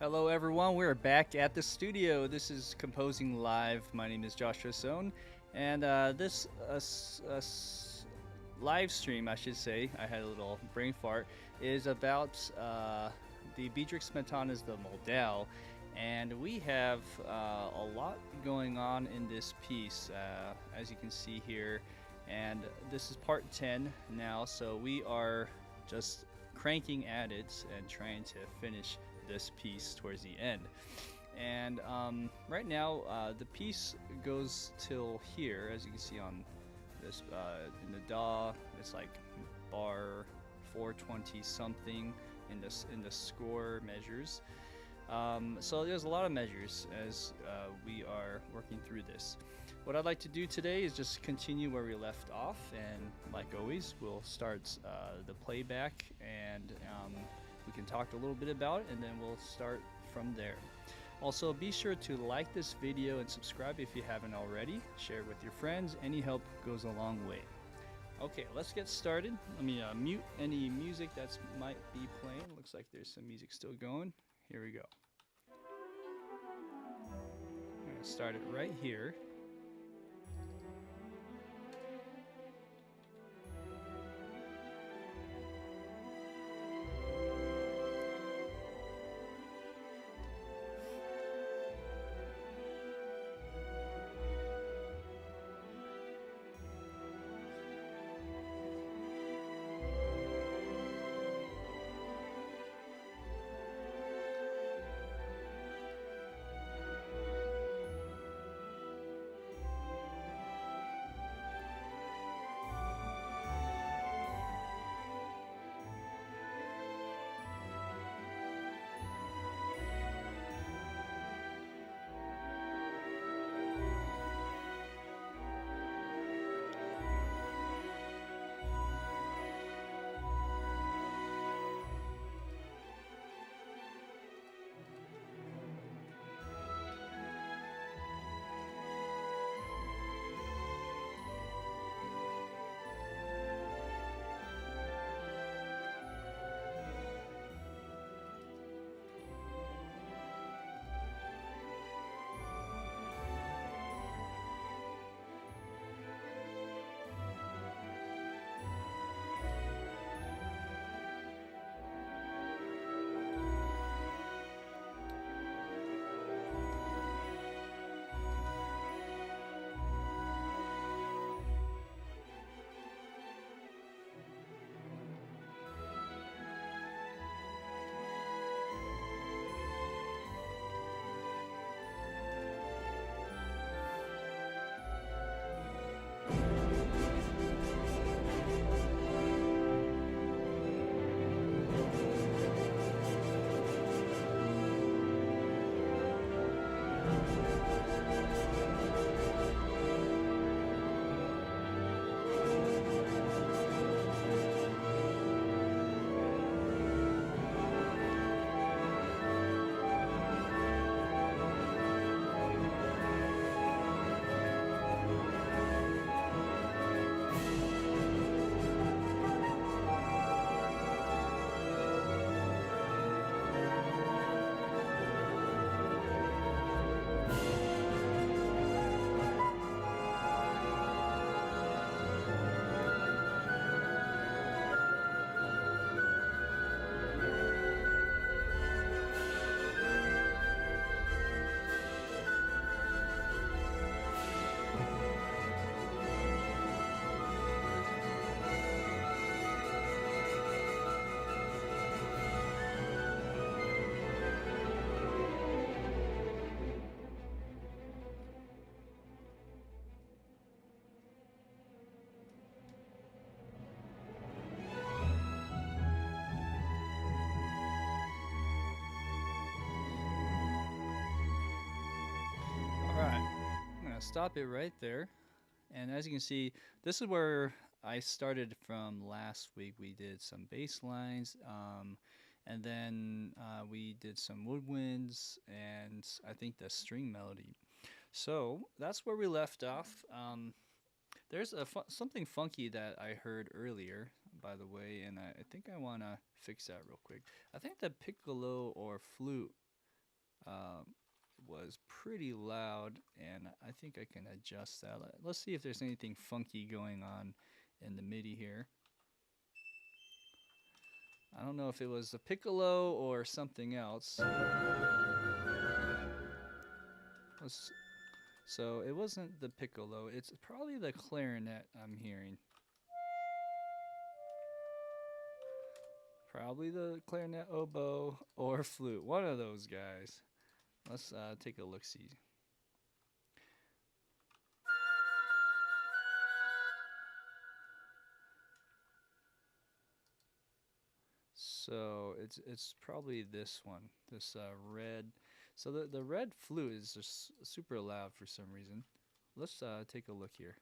Hello, everyone. We're back at the studio. This is Composing Live. My name is Joshua Sohn, and this live stream, I should say, I had a little brain fart, is about the Bedrich Smetana's The Moldau, and we have a lot going on in this piece, as you can see here, and this is part 10 now, so we are just cranking at it and trying to finish this piece towards the end. And right now, the piece goes till here, as you can see on this in the DAW. It's like bar 420 something in the score measures. So there's a lot of measures as we are working through this. What I'd like to do today is just continue where we left off, and like always, we'll start the playback, and we can talk a little bit about it, and then we'll start from there. Also, be sure to like this video and subscribe if you haven't already. Share it with your friends. Any help goes a long way. Okay, let's get started. Let me mute any music that might be playing. Looks like there's some music still going. Here we go. I'm going to start it right here. Alright, I'm going to stop it right there. And as you can see, this is where I started from last week. We did some bass lines, and then we did some woodwinds, and I think the string melody. So that's where we left off. There's something funky that I heard earlier, by the way, and I think I want to fix that real quick. I think the piccolo or flute was pretty loud, and I think I can adjust that. Let's see if there's anything funky going on in the MIDI here. I don't know if it was a piccolo or something else. So it wasn't the piccolo, it's probably the clarinet I'm hearing. Probably the clarinet, oboe, or flute. One of those guys. Let's take a look-see. So it's probably this one, this red. So the red flute is just super loud for some reason. Let's take a look here.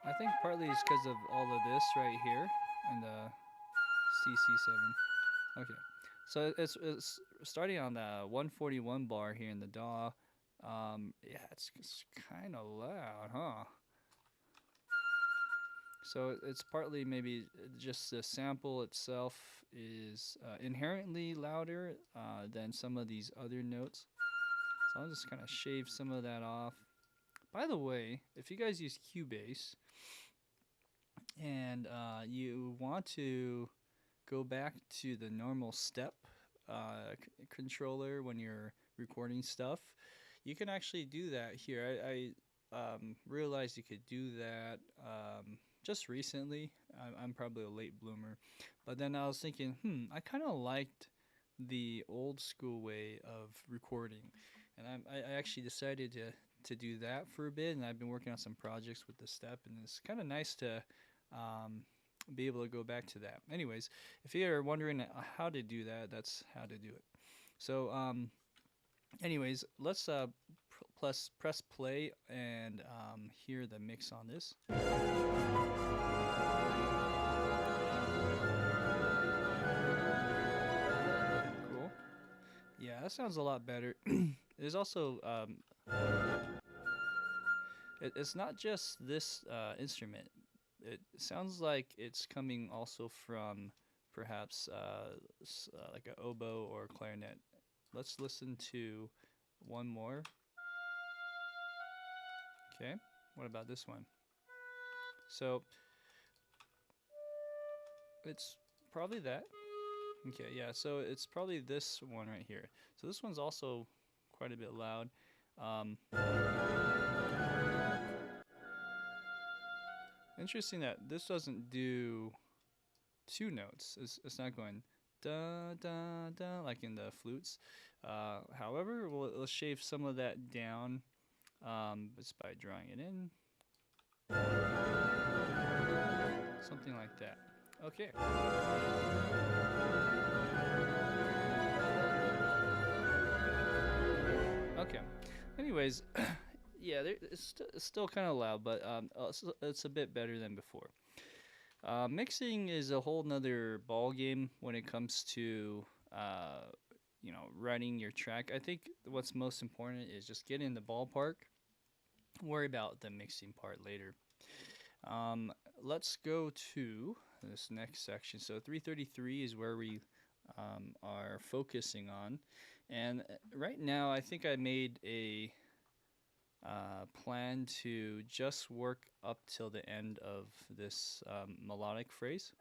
I think partly it's because of all of this right here and the CC7. Okay, so it's starting on the 141 bar here in the DAW. Yeah, it's kind of loud, huh? So it's partly maybe just the sample itself is inherently louder than some of these other notes. So I'll just kind of shave some of that off. By the way, if you guys use Cubase and you want to go back to the normal step controller when you're recording stuff, you can actually do that here. I realized you could do that just recently. I'm probably a late bloomer, but then I was thinking, I kind of liked the old school way of recording, and I actually decided to do that for a bit, and I've been working on some projects with the step, and it's kind of nice to be able to go back to that. Anyways, if you're wondering how to do that, that's how to do it. So anyways, let's press play and hear the mix on this. Cool. Yeah, that sounds a lot better. There's also it's not just this instrument. It sounds like it's coming also from perhaps like an oboe or clarinet. Let's listen to one more. Okay, what about this one? So it's probably that. Okay, yeah, so it's probably this one right here. So this one's also quite a bit loud. Interesting that this doesn't do two notes. It's not going da da da like in the flutes. However, let's shave some of that down just by drawing it in. Something like that. Okay. Okay. Anyways, yeah, it's still kind of loud, but it's a bit better than before. Mixing is a whole nother ball game when it comes to writing your track. I think what's most important is just get in the ballpark. Worry about the mixing part later. Let's go to this next section. So 333 is where we are focusing on, and right now I think I made a plan to just work up till the end of this melodic phrase.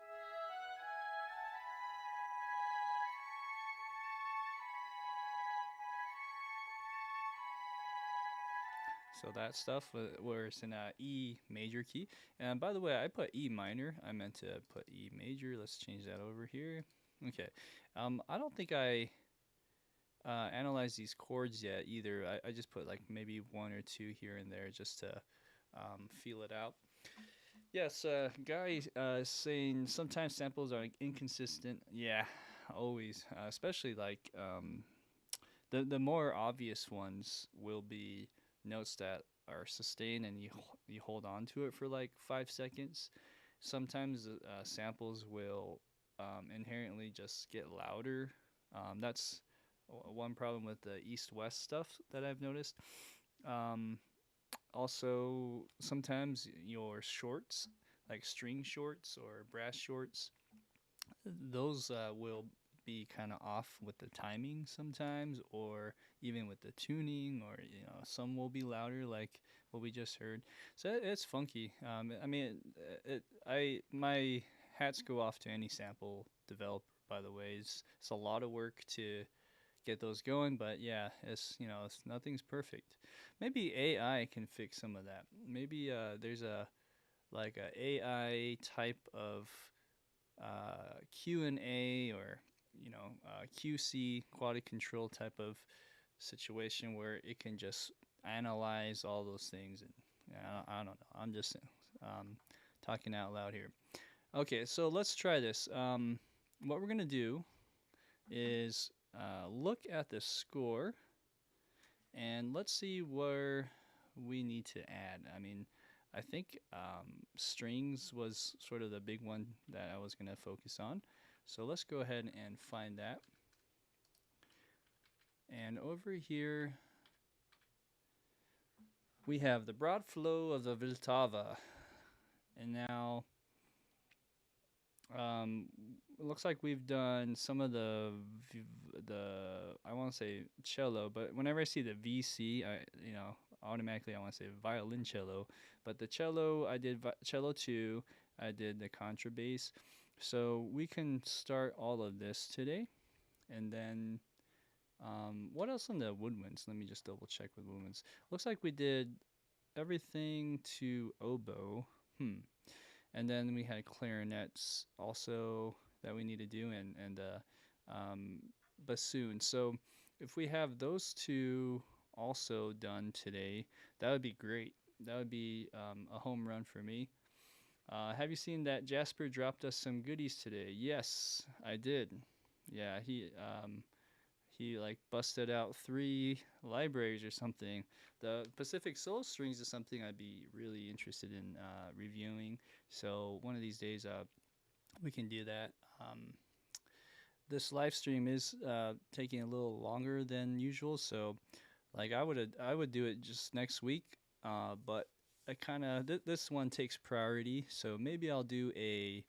So that stuff where it's in a E major key. And by the way, I put E minor. I meant to put E major. Let's change that over here. Okay. I don't think I analyzed these chords yet either. I just put like maybe one or two here and there just to feel it out. Yes, guy saying sometimes samples are inconsistent. Yeah, always. Especially like the more obvious ones will be notes that are sustained and you hold on to it for like 5 seconds. Sometimes samples will inherently just get louder. That's one problem with the east-west stuff that I've noticed. Um, Also, sometimes your shorts, like string shorts or brass shorts, those will be kind of off with the timing sometimes, or even with the tuning, or some will be louder, like what we just heard. So it's funky. I mean, my hats go off to any sample developer. By the way, it's a lot of work to get those going, but yeah, nothing's perfect. Maybe AI can fix some of that. Maybe there's a like a AI type of Q&A, or QC, quality control type of situation where it can just analyze all those things. And I don't know. I'm just talking out loud here. Okay, so let's try this. What we're gonna do is look at the score, and let's see where we need to add. I mean, I think strings was sort of the big one that I was going to focus on. So let's go ahead and find that. And over here, we have the broad flow of the Vltava. And now, it looks like we've done some of I want to say cello, but whenever I see the VC, automatically I want to say violin cello. But the cello, I did cello 2, I did the contrabass. So we can start all of this today. And then what else on the woodwinds? Let me just double check with woodwinds. Looks like we did everything to oboe. And then we had clarinets also that we need to do, and bassoon. So if we have those two also done today, that would be great. That would be a home run for me. Have you seen that Jasper dropped us some goodies today? Yes, I did. Yeah, he like busted out 3 libraries or something. The Pacific Soul Strings is something I'd be really interested in reviewing. So one of these days, we can do that. This live stream is taking a little longer than usual, so like I would do it just next week, but I kind of this one takes priority, so maybe I'll do a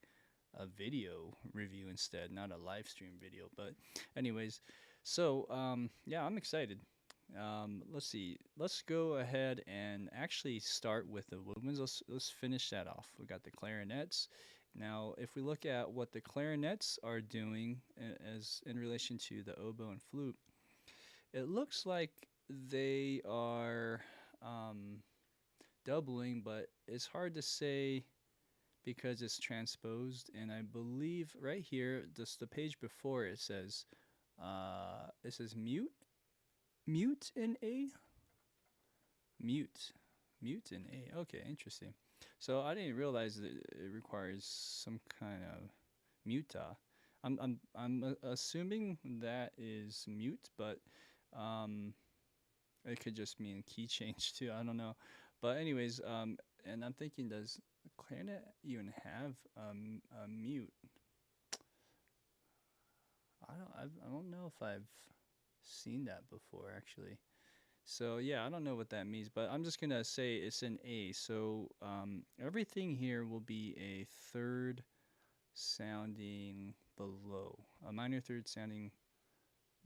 video review instead, not a live stream video. But anyways, so yeah, I'm excited. Let's see. Let's go ahead and actually start with the woodwinds. Let's finish that off. We got the clarinets. Now, if we look at what the clarinets are doing as in relation to the oboe and flute, it looks like they are doubling, but it's hard to say because it's transposed. And I believe right here, just the page before it says mute in A, mute, mute in A. Okay, interesting. So I didn't realize that it requires some kind of muta. I'm assuming that is mute, but it could just mean key change too. I don't know. But anyways, and I'm thinking, does clarinet even have a mute? I don't know if I've seen that before actually. So yeah, I don't know what that means, but I'm just gonna say it's an A. So everything here will be a third sounding below, a minor third sounding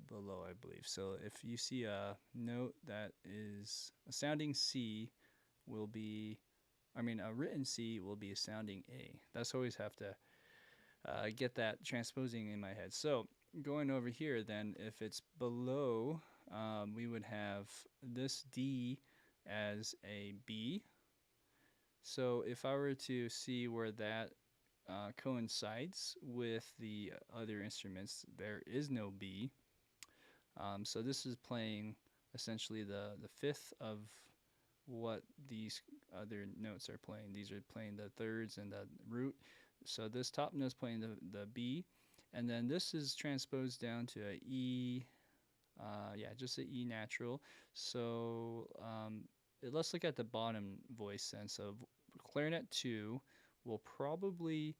below, I believe. So if you see a note that is a sounding C, will be, I mean, a written C will be a sounding A. That's always have to get that transposing in my head. So going over here, then, if it's below, we would have this D as a B. So if I were to see where that coincides with the other instruments, there is no B. So this is playing essentially the fifth of what these other notes are playing. These are playing the thirds and the root. So this top note is playing the B, and then this is transposed down to a E. Yeah, just an E natural. So let's look at the bottom voice then. So clarinet 2 will probably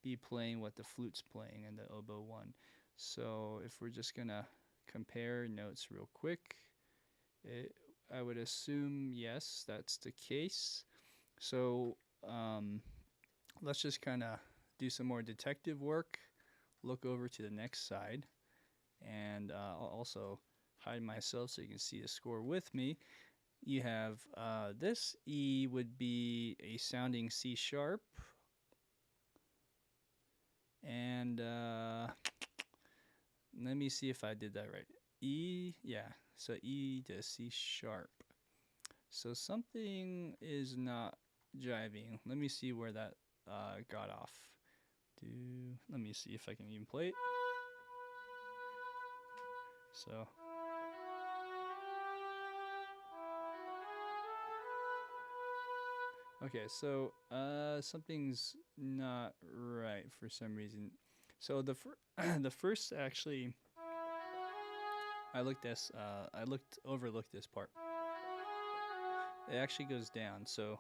be playing what the flute's playing in the oboe 1. So if we're just gonna compare notes real quick. I would assume yes, that's the case. So let's just kind of do some more detective work. Look over to the next side, and I'll also hide myself so you can see the score with me. You have this E would be a sounding C sharp, and let me see if I did that right. E, yeah, so E to C sharp. So something is not jiving. Let me see where that got off. Let me see if I can even play it. So. Okay, so something's not right for some reason. So the the first actually, I overlooked this part. It actually goes down. So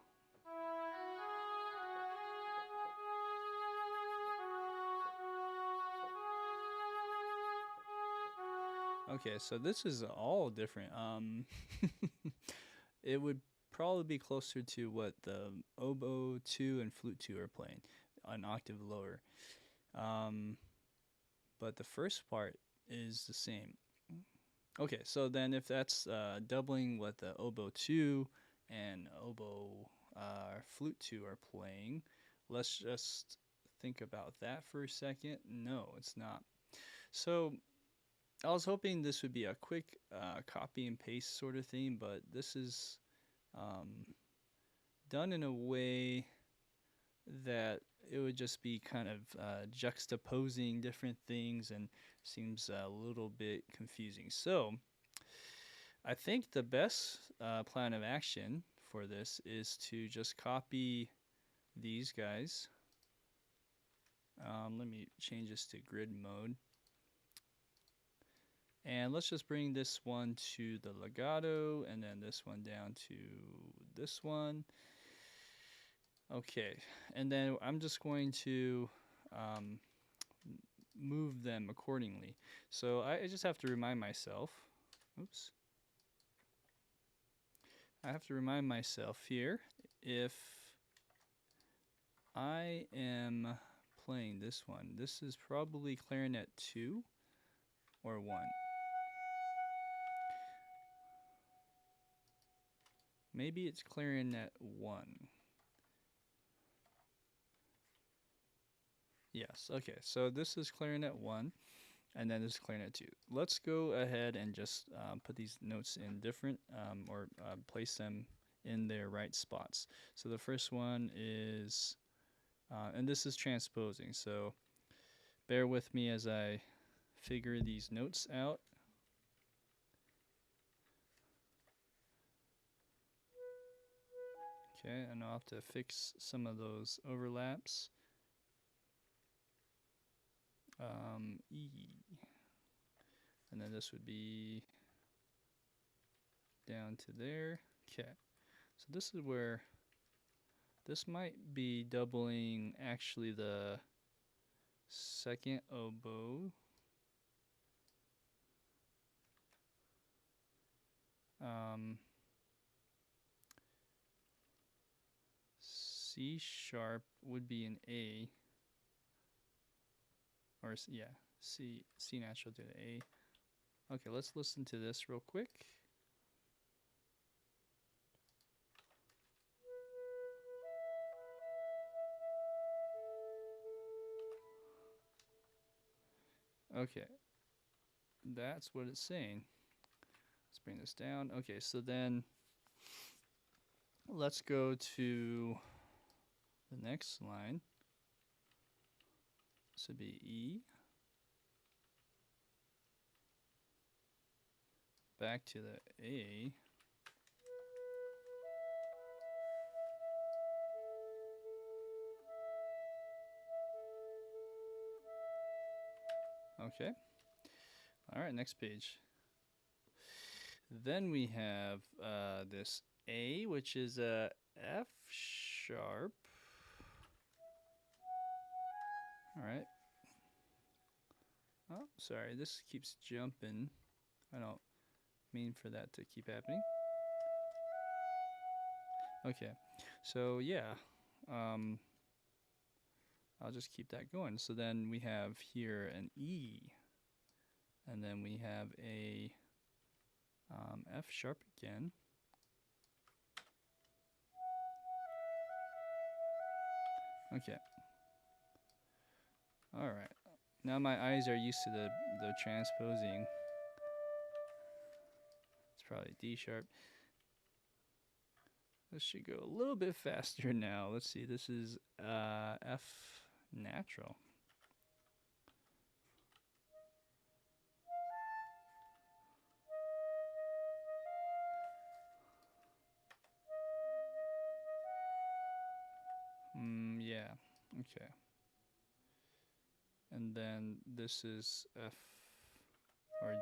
okay, so this is all different. It would probably be closer to what the oboe 2 and flute 2 are playing, an octave lower. But the first part is the same. Okay, so then if that's doubling what the oboe 2 and oboe flute 2 are playing, let's just think about that for a second. No, it's not. So I was hoping this would be a quick copy and paste sort of thing, but this is done in a way that it would just be kind of juxtaposing different things and seems a little bit confusing. So I think the best plan of action for this is to just copy these guys. Let me change this to grid mode. And let's just bring this one to the legato and then this one down to this one. Okay, and then I'm just going to move them accordingly. So I just have to remind myself, oops. I have to remind myself here, if I am playing this one, this is probably clarinet 2 or 1. Maybe it's clarinet 1. Yes, okay, so this is clarinet 1, and then this is clarinet 2. Let's go ahead and just put these notes in different, or place them in their right spots. So the first one is, and this is transposing, so bear with me as I figure these notes out. Okay, and I'll have to fix some of those overlaps. E. And then this would be down to there. Okay, so this is where this might be doubling actually the second oboe. C sharp would be an A, or yeah, C natural to the A. Okay, let's listen to this real quick. Okay, that's what it's saying. Let's bring this down. Okay, so then let's go to the next line. This would be E. Back to the A. Okay. All right, next page. Then we have this A, which is a F sharp. All right. Oh, sorry, this keeps jumping. I don't mean for that to keep happening. Okay, so yeah, um, I'll just keep that going. So then we have here an E, and then we have a F sharp again. Okay. All right. Now my eyes are used to the transposing. It's probably D sharp. This should go a little bit faster now. Let's see. This is F natural. Yeah. Okay. And then this is F or G.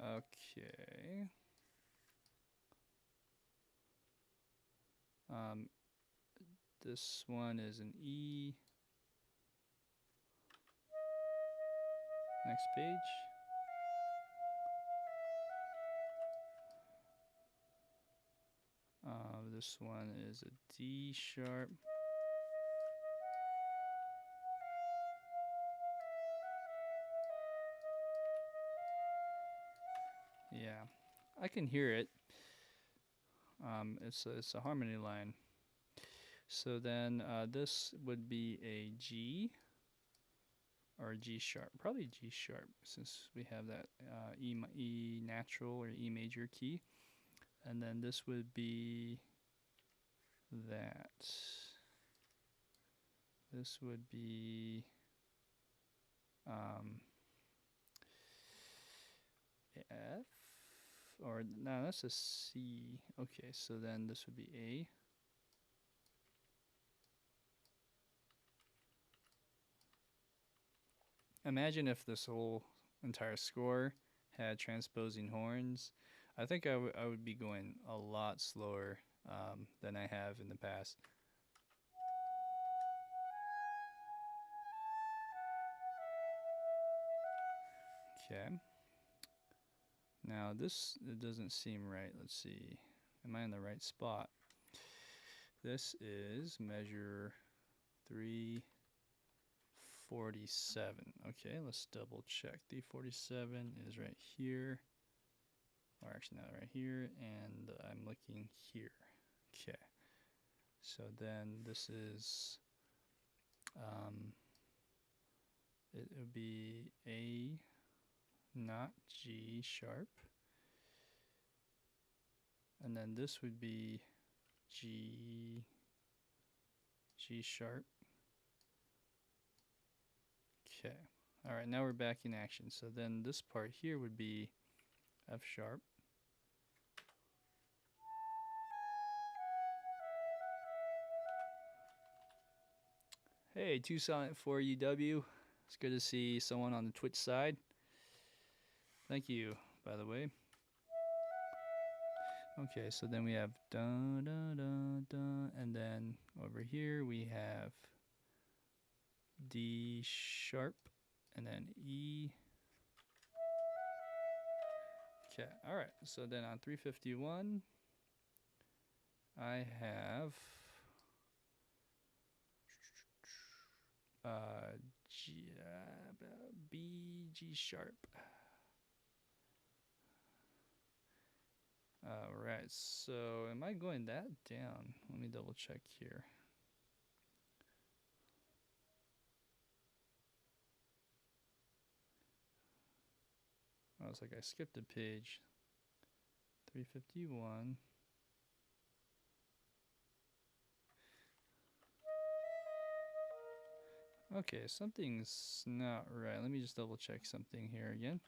Okay. This one is an E. Next page. This one is a D sharp. Yeah, I can hear it. It's a harmony line. So then this would be a G or a G sharp, probably G sharp, since we have that E natural or E major key. And then this would be that. This would be F, or no, that's a C. Okay, so then this would be A. Imagine if this whole entire score had transposing horns. I think I would be going a lot slower than I have in the past. Okay. Now this, it doesn't seem right. Let's see. Am I in the right spot? This is measure 347. Okay, let's double check. 347 is right here. Or actually not right here, and I'm looking here. Okay. So then this is it would be A, not G sharp. And then this would be G sharp. Okay. All right, now we're back in action. So then this part here would be F sharp. Hey, 2Silent4UW. It's good to see someone on the Twitch side. Thank you, by the way. Okay, so then we have da da da da, and then over here we have D sharp, and then E. Okay, all right. So then on 351, I have B G sharp. All right. So am I going that down? Let me double check here. Oh, it's like I skipped a page. 351. Okay, something's not right. Let me just double check something here again.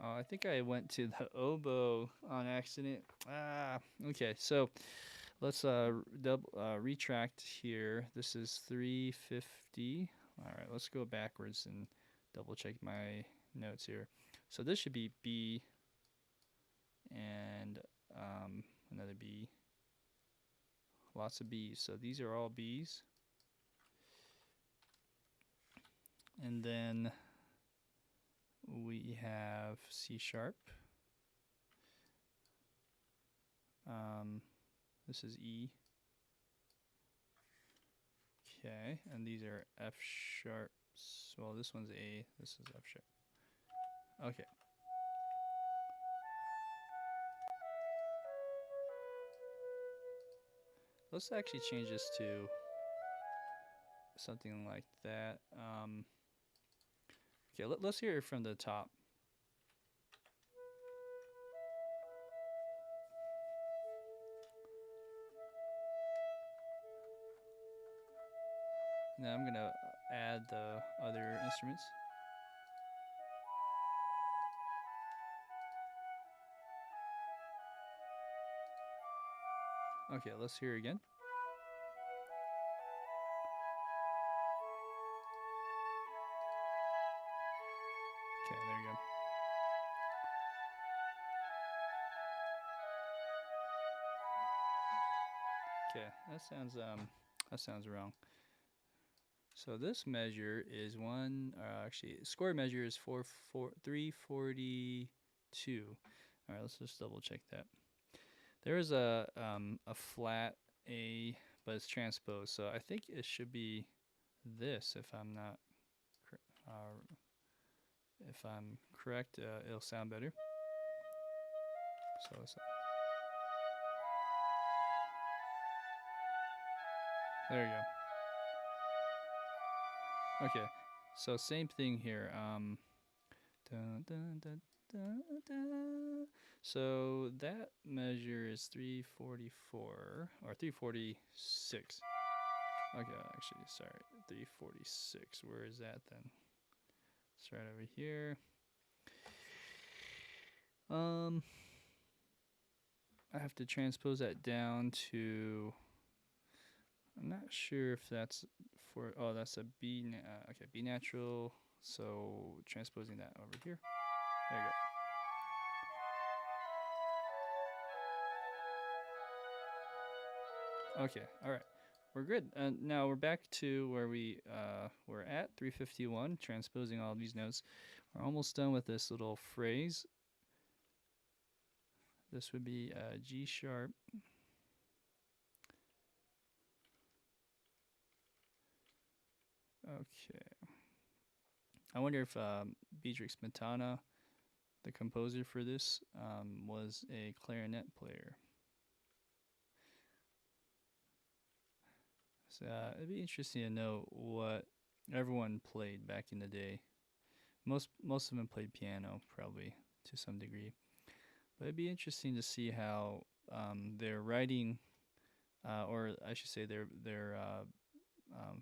Oh, I think I went to the oboe on accident. Okay. So let's retract here. This is 350. All right, let's go backwards and double check my notes here. So this should be B and another B. lots of B's. So these are all B's. And then we have C sharp. This is E. Okay, and these are F sharps. Well, this one's A, this is F sharp. Okay. Let's actually change this to something like that. Okay, let's hear it from the top. Now I'm gonna add the other instruments. Okay, let's hear it again. Okay, there you go. Okay, that sounds wrong. So this measure is actually score measure is 342. All right, let's just double check that. There is a flat A, but it's transposed. So I think it should be this if I'm not if I'm correct, it'll sound better. So there you go. Okay, so same thing here. Dun, dun, dun, dun, dun. So that measure is 344 or 346. Okay, actually, sorry, 346. Where is that then? It's right over here. I have to transpose that down to. I'm not sure if that's for. Oh, that's a B. Okay, B natural. So transposing that over here. There you go. Okay, all right. We're good. Now we're back to where we were at, 351, transposing all these notes. We're almost done with this little phrase. This would be G sharp. Okay. I wonder if Bedrich Smetana, the composer for this, was a clarinet player. So it'd be interesting to know what everyone played back in the day. Most of them played piano, probably to some degree. But it'd be interesting to see how their writing, or I should say their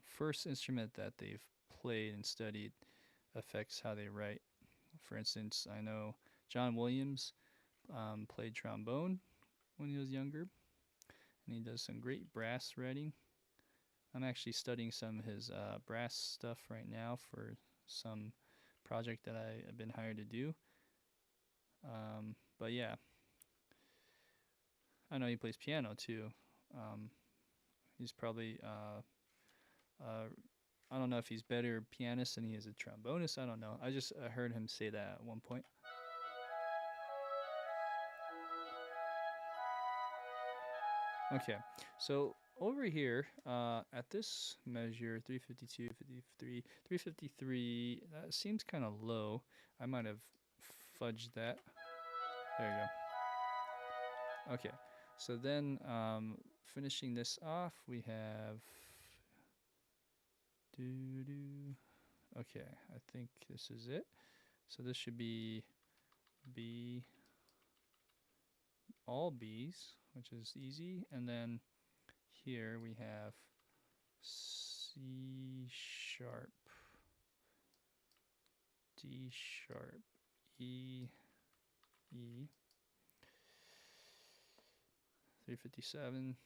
first instrument that they've played and studied, affects how they write. For instance, I know John Williams played trombone when he was younger, and he does some great brass writing. I'm actually studying some of his brass stuff right now for some project that I've been hired to do. But yeah, I know he plays piano too. He's probably I don't know if he's better pianist than he is a trombonist. I don't know. I just heard him say that at one point. Okay, so over here at this measure, 352, 53, 353, that seems kind of low. I might have fudged that. There you go. Okay, so then finishing this off, we have. Okay, I think this is it. So this should be B, all B's, which is easy. And then here we have C sharp, D sharp, E, E, 357.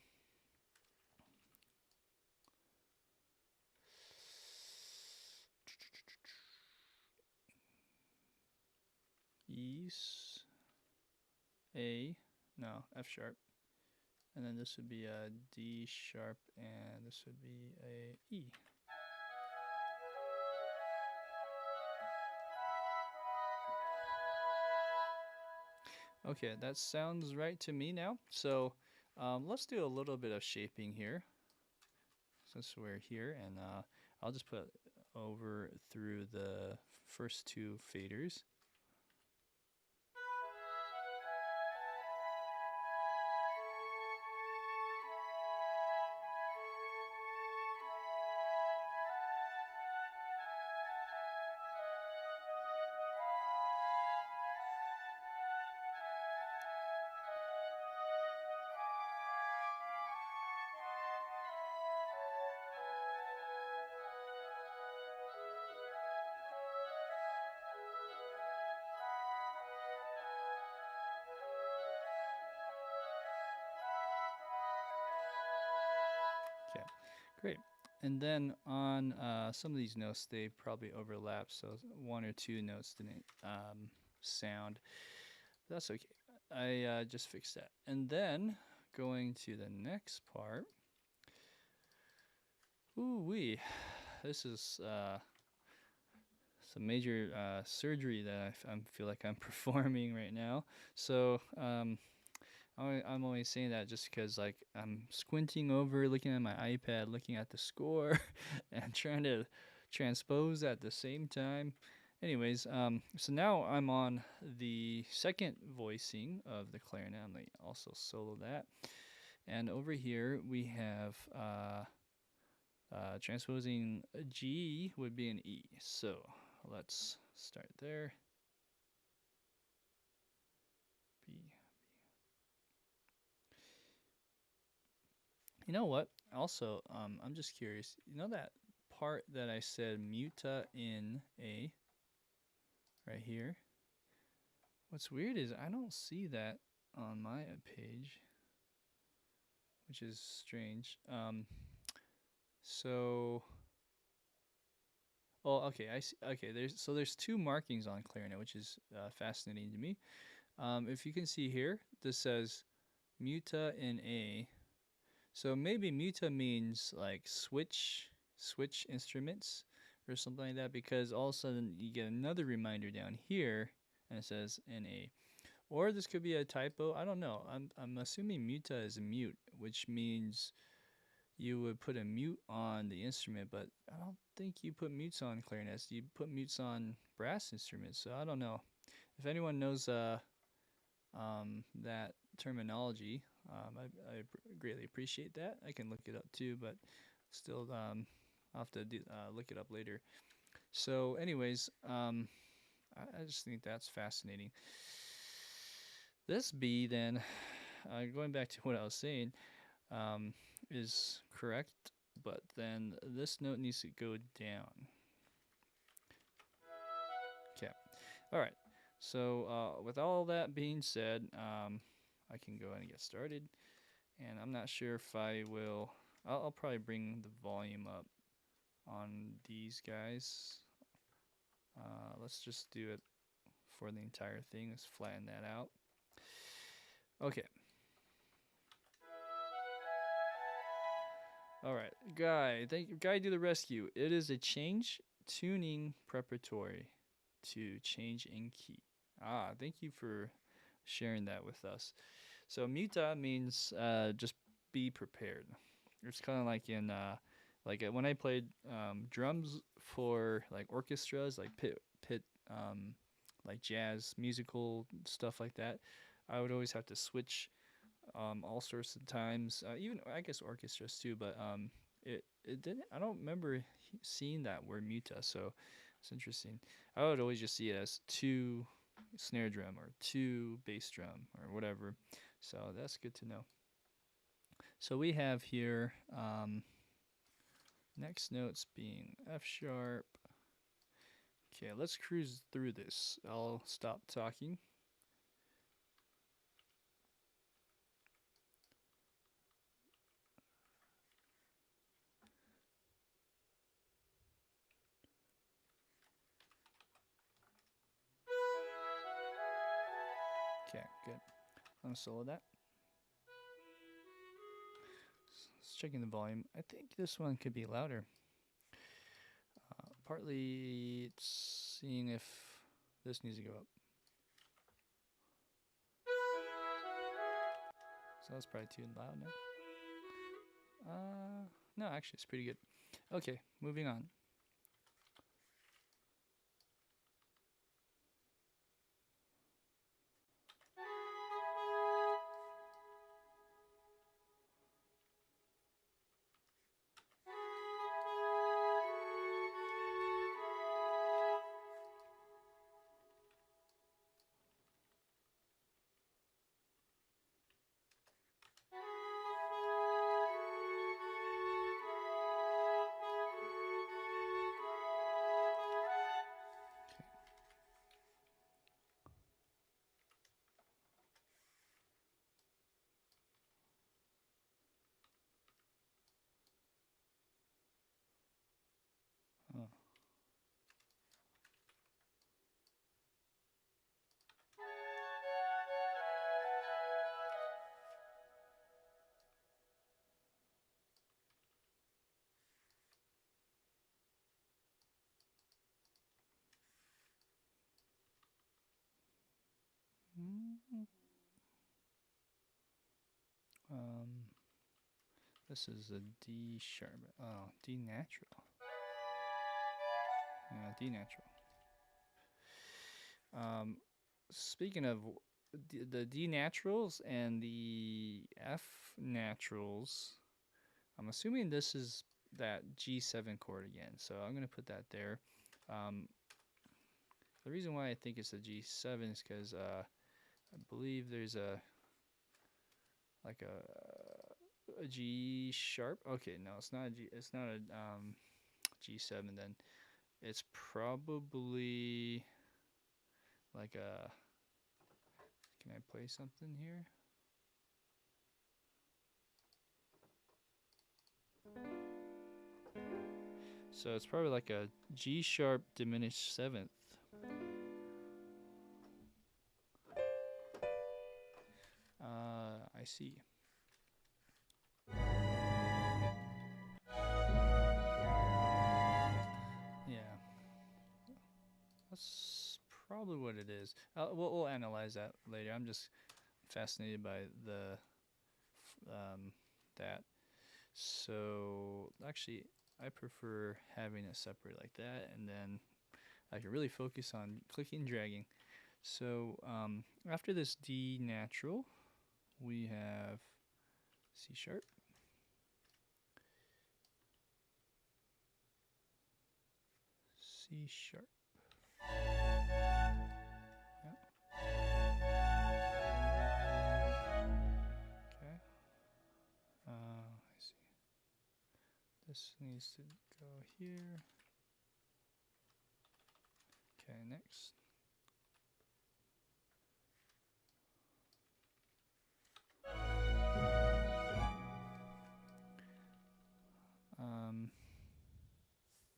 E's, A, no, F sharp, and then this would be a D sharp, and this would be a E. Okay, that sounds right to me now. So let's do a little bit of shaping here, since we're here, and I'll just put over through the first two faders. Okay, great. And then on some of these notes, they probably overlap, so one or two notes didn't sound. That's okay. I just fixed that. And then going to the next part. Ooh wee, this is some major surgery that I feel like I'm performing right now. So I'm always saying that just because like I'm squinting over, looking at my iPad, looking at the score, and trying to transpose at the same time. Anyways, so now I'm on the second voicing of the clarinet. I'm gonna also solo that, and over here we have transposing a G would be an E. So let's start there. B. You know what? Also, I'm just curious. You know that part that I said muta in A right here? What's weird is I don't see that on my page, which is strange. So, oh, okay, I see. Okay, there's two markings on clarinet, which is fascinating to me. If you can see here, this says muta in A. So maybe muta means like switch instruments or something like that, because all of a sudden you get another reminder down here and it says NA. Or this could be a typo. I don't know. I'm assuming muta is a mute, which means you would put a mute on the instrument, but I don't think you put mutes on clarinets. You put mutes on brass instruments. So I don't know. If anyone knows that terminology, I greatly appreciate that. I can look it up too, but still, I'll have to look it up later. So, anyways, I just think that's fascinating. This B, then, going back to what I was saying, is correct, but then this note needs to go down. Okay. All right. So, with all that being said, I can go ahead and get started. And I'm not sure if I will. I'll probably bring the volume up on these guys. Let's just do it for the entire thing. Let's flatten that out. Okay. All right, Guy, do the rescue. It is a change tuning preparatory to change in key. Thank you for sharing that with us. So muta means just be prepared. It's kind of like in when I played drums for like orchestras, like pit like jazz musical stuff like that. I would always have to switch all sorts of times, even I guess orchestras too. But it didn't. I don't remember seeing that word muta, so it's interesting. I would always just see it as two snare drum or two bass drum or whatever. So that's good to know. So we have here next notes being F sharp. Okay, let's cruise through this. I'll stop talking. Okay, good. I'm gonna solo that. checking the volume. I think this one could be louder. Partly it's seeing if this needs to go up. So that's probably too loud now. No, actually it's pretty good. Okay, moving on. Oh. Um, this is a D sharp. Oh, D natural. Yeah, D natural. Speaking of the D naturals and the F naturals, I'm assuming this is that G7 chord again. So I'm gonna put that there. The reason why I think it's a G7 is because I believe there's a like a G sharp. Okay, no, it's not a G. It's not a G7. Then it's probably like a. Can I play something here? So it's probably like a G sharp diminished seventh. I see. Yeah, that's probably what it is. We'll analyze that later. I'm just fascinated by the that. So actually, I prefer having it separate like that, and then I can really focus on clicking and dragging. So after this D natural, we have C sharp. C sharp. Yep. Okay. I see. This needs to go here. Okay, next.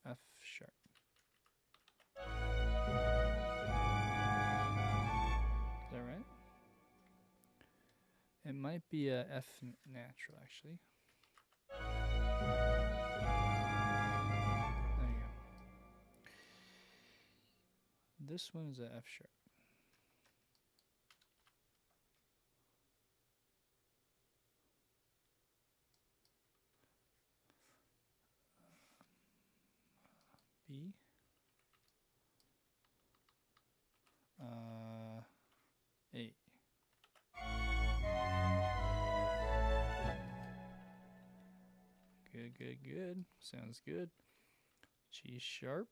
F sharp. Is that right? It might be a F natural actually. There you go. This one is a F sharp. B. A. Good, good, good. Sounds good. G sharp.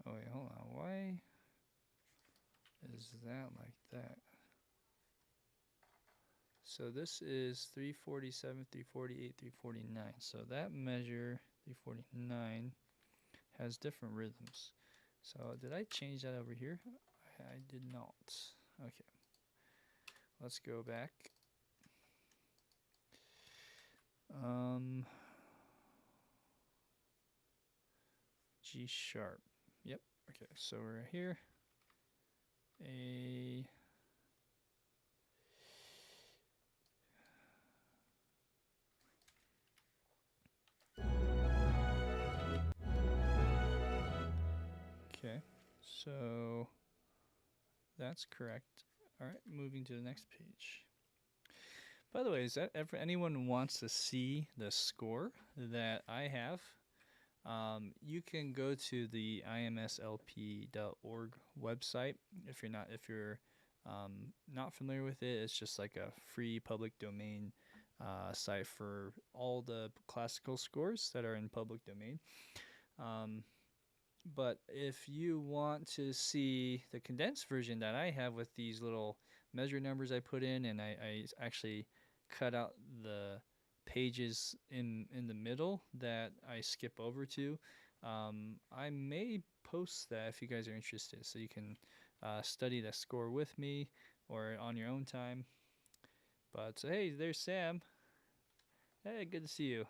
Oh wait, hold on. Why is that like that? So this is 347, 348, 349. So that measure, 349, has different rhythms. So did I change that over here? I did not. Okay. Let's go back. G sharp. Yep. Okay, so we're here. A. Okay, so that's correct. All right, moving to the next page. By the way, is that if anyone wants to see the score that I have, you can go to the imslp.org website. If you're not familiar with it, it's just like a free public domain site for all the classical scores that are in public domain. But if you want to see the condensed version that I have with these little measure numbers I put in, and I actually cut out the pages in the middle that I skip over to, I may post that if you guys are interested, so you can study the score with me or on your own time. But hey, there's Sam. Hey, good to see you.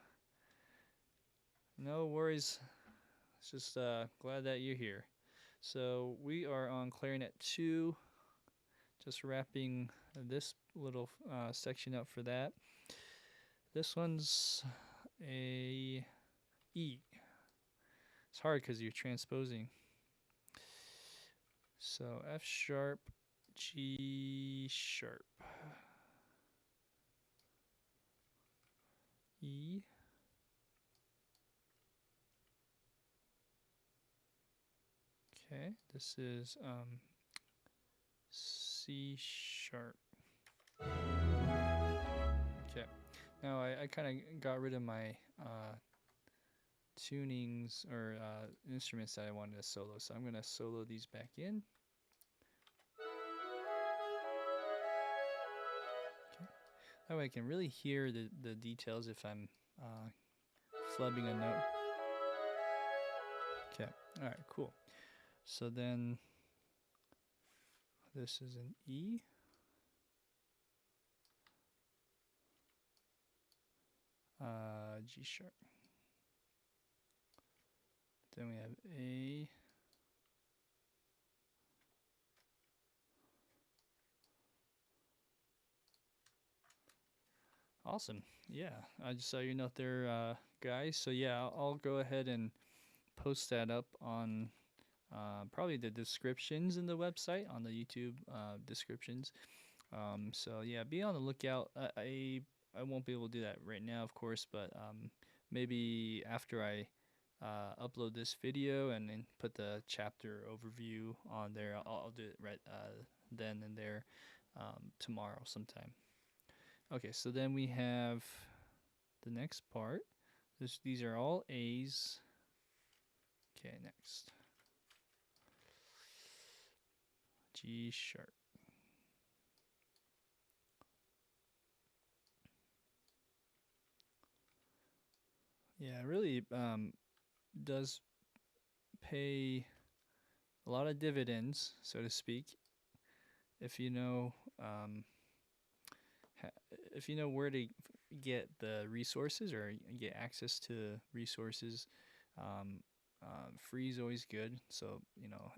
No worries. It's just glad that you're here. So we are on Clarinet 2, just wrapping this little section up for that. This one's a E. It's hard because you're transposing. So F sharp, G sharp, E, okay, this is C sharp. Okay, now I kind of got rid of my tunings or instruments that I wanted to solo, so I'm going to solo these back in. Okay, that way I can really hear the details if I'm flubbing a note. Okay, alright, cool. So then this is an E. G sharp. Then we have A. Awesome. Yeah, I just saw your note there, guys. So yeah, I'll go ahead and post that up on probably the descriptions in the website, on the YouTube descriptions. So yeah, be on the lookout. I won't be able to do that right now, of course, but maybe after I upload this video and then put the chapter overview on there, I'll do it right then and there tomorrow sometime. Okay, so then we have the next part. These are all A's. Okay, next. G sharp. Yeah, it really does pay a lot of dividends, so to speak, if you know where to get the resources or get access to resources. Free is always good, so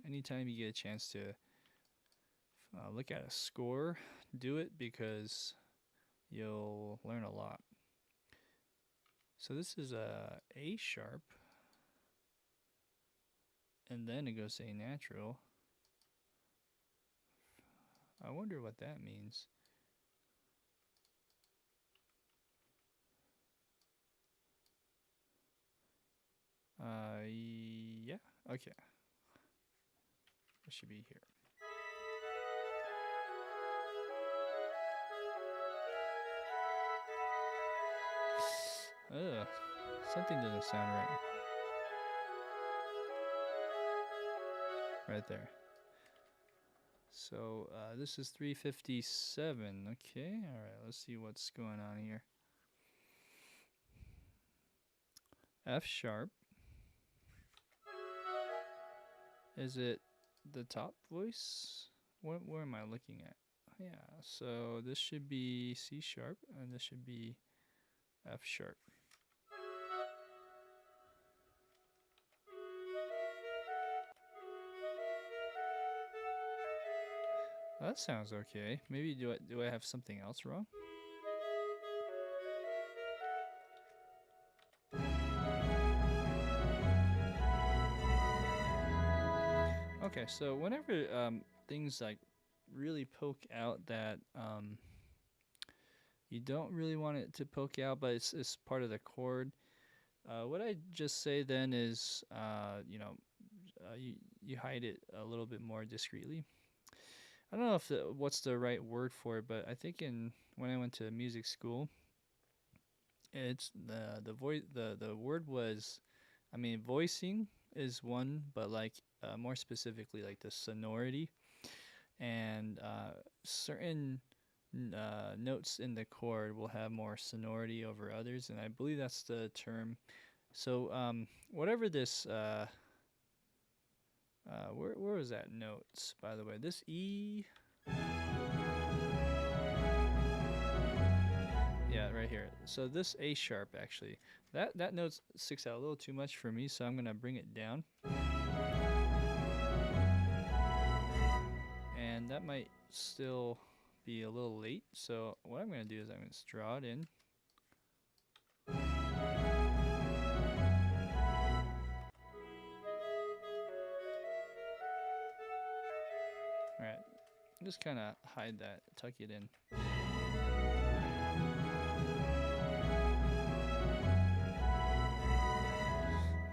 anytime you get a chance to look at a score, do it, because you'll learn a lot. So this is a A sharp, and then it goes to A natural. I wonder what that means. Yeah, okay. It should be here. Ugh, something doesn't sound right. Right there. So this is 357. Okay, all right. Let's see what's going on here. F sharp. Is it the top voice? Where am I looking at? Yeah. So this should be C sharp, and this should be F sharp. That sounds okay. Maybe do I have something else wrong? Okay, so whenever things like really poke out that you don't really want it to poke out, but it's part of the chord. What I just say then is, you hide it a little bit more discreetly. I don't know if what's the right word for it, but I think when I went to music school, it's the word was, I mean, voicing is one, but like more specifically like the sonority and certain notes in the chord will have more sonority over others, and I believe that's the term. So whatever this where was that notes, by the way? This E, yeah, right here. So this A sharp, actually, that note sticks out a little too much for me, so I'm gonna bring it down, and that might still be a little late. So what I'm gonna do is I'm gonna just draw it in. All right, just kind of hide that, tuck it in.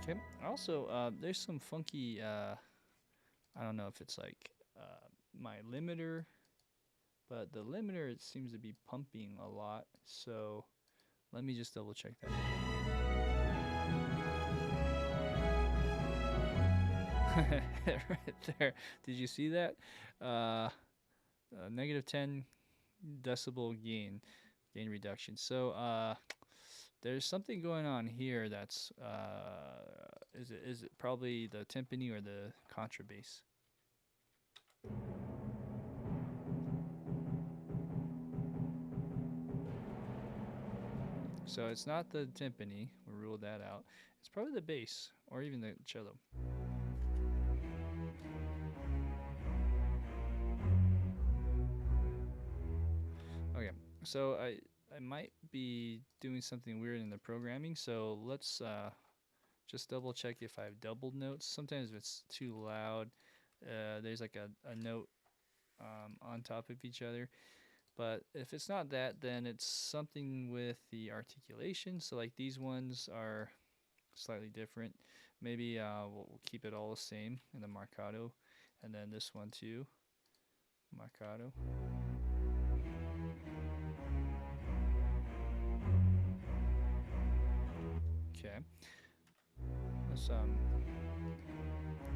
Okay. Also, there's some funky. I don't know if it's like my limiter, but the limiter, it seems to be pumping a lot. So let me just double check that. Right there. Did you see that? Negative 10 decibel gain reduction. So there's something going on here that's is it probably the timpani or the contrabass? So it's not the timpani, we ruled that out. It's probably the bass or even the cello. Okay, so I might be doing something weird in the programming, so let's just double check if I've doubled notes. Sometimes if it's too loud, there's like a note on top of each other. But if it's not that, then it's something with the articulation. So like these ones are slightly different. Maybe we'll keep it all the same in the marcato, and then this one too, marcato. Okay, let's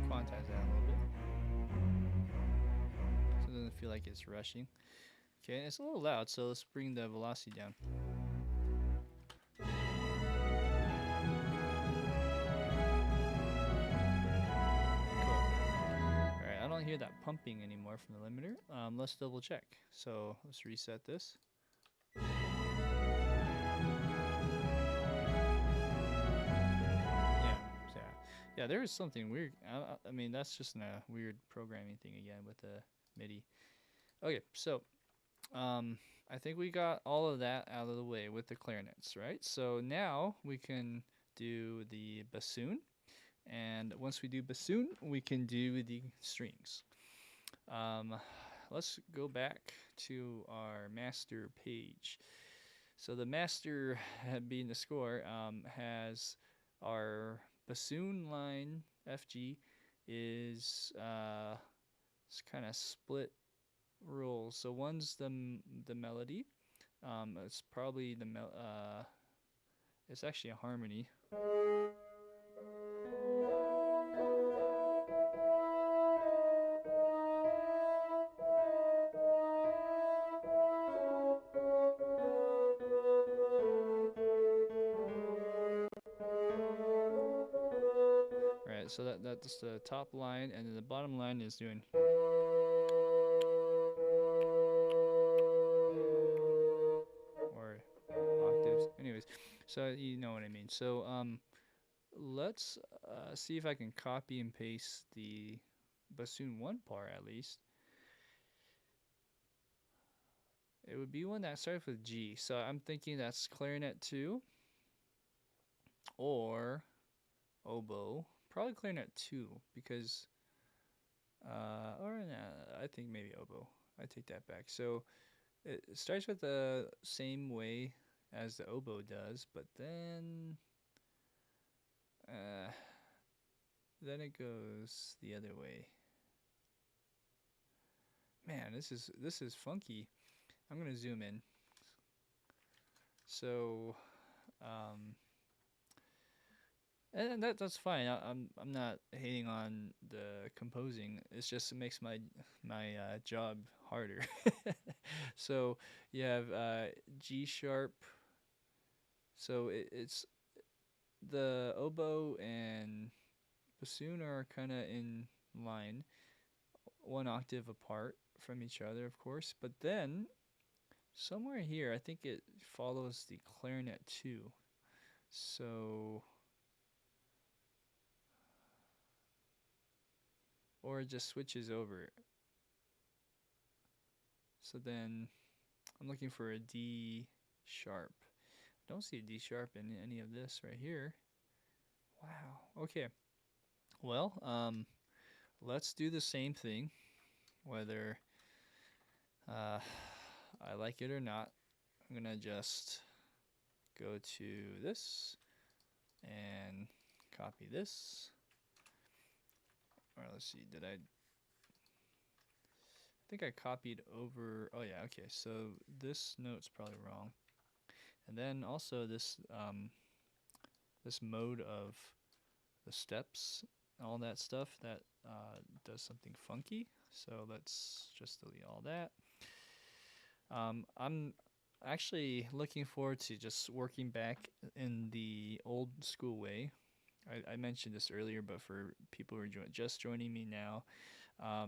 quantize that a little bit so it doesn't feel like it's rushing. Okay, it's a little loud, so let's bring the velocity down. I don't hear that pumping anymore from the limiter. Let's double check. So let's reset this. Yeah, there is something weird. I mean, that's just a weird programming thing again with the MIDI. Okay, so I think we got all of that out of the way with the clarinets, right? So now we can do the bassoon. And once we do bassoon, we can do the strings. Let's go back to our master page. So the master, being the score, has our bassoon line FG is it's kind of split rules. So one's the melody. It's probably it's actually a harmony. Right, so that's the top line, and then the bottom line is doing. Or octaves. Anyways, so you know what I mean. So let's see if I can copy and paste the bassoon 1 part at least. It would be one that starts with G. So I'm thinking that's clarinet 2 or oboe. Probably clarinet 2 because Or nah, I think maybe oboe. I take that back. So it starts with the same way as the oboe does, but uh, then it goes the other way. Man, this is funky. I'm gonna zoom in. So, um, and that's fine. I'm not hating on the composing. It's just it makes my job harder. So you have G sharp. So it's the oboe and bassoon are kind of in line, one octave apart from each other, of course. But then somewhere here, I think it follows the clarinet too. So, or it just switches over. So then I'm looking for a D sharp. Don't see a D sharp in any of this right here. Wow. Okay. Well, let's do the same thing, whether uh, I like it or not. I'm gonna just go to this and copy this. Or let's see, I think I copied over. Oh yeah, okay. So this note's probably wrong. And then also this mode of the steps, all that stuff that does something funky. So let's just delete all that. I'm actually looking forward to just working back in the old school way. I mentioned this earlier, but for people who are just joining me now,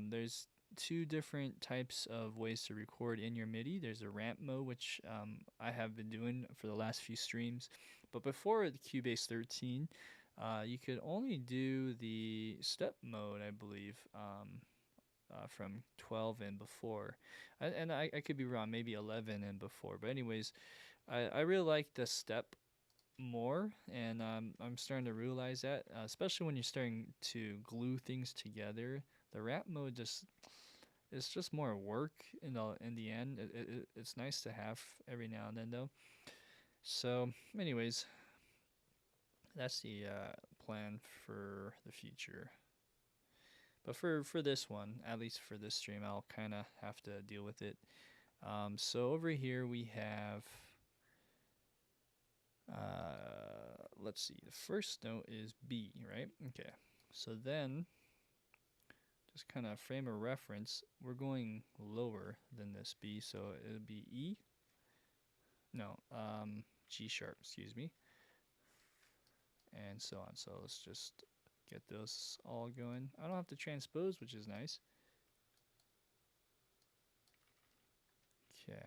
there's two different types of ways to record in your MIDI. There's a ramp mode, which I have been doing for the last few streams. But before the Cubase 13, you could only do the step mode, I believe, from 12 and before. And I could be wrong, maybe 11 and before. But anyways, I really like the step more, and I'm starting to realize that, especially when you're starting to glue things together. The wrap mode just it's just more work in the end. It's nice to have every now and then though. So, anyways, that's the plan for the future. But for this one, at least for this stream, I'll kind of have to deal with it. So over here we have let's see, the first note is B, right? Okay. So then, just kind of frame a reference, we're going lower than this B, so it would be E. No, G sharp, excuse me. And so on. So let's just get those all going. I don't have to transpose, which is nice. Okay.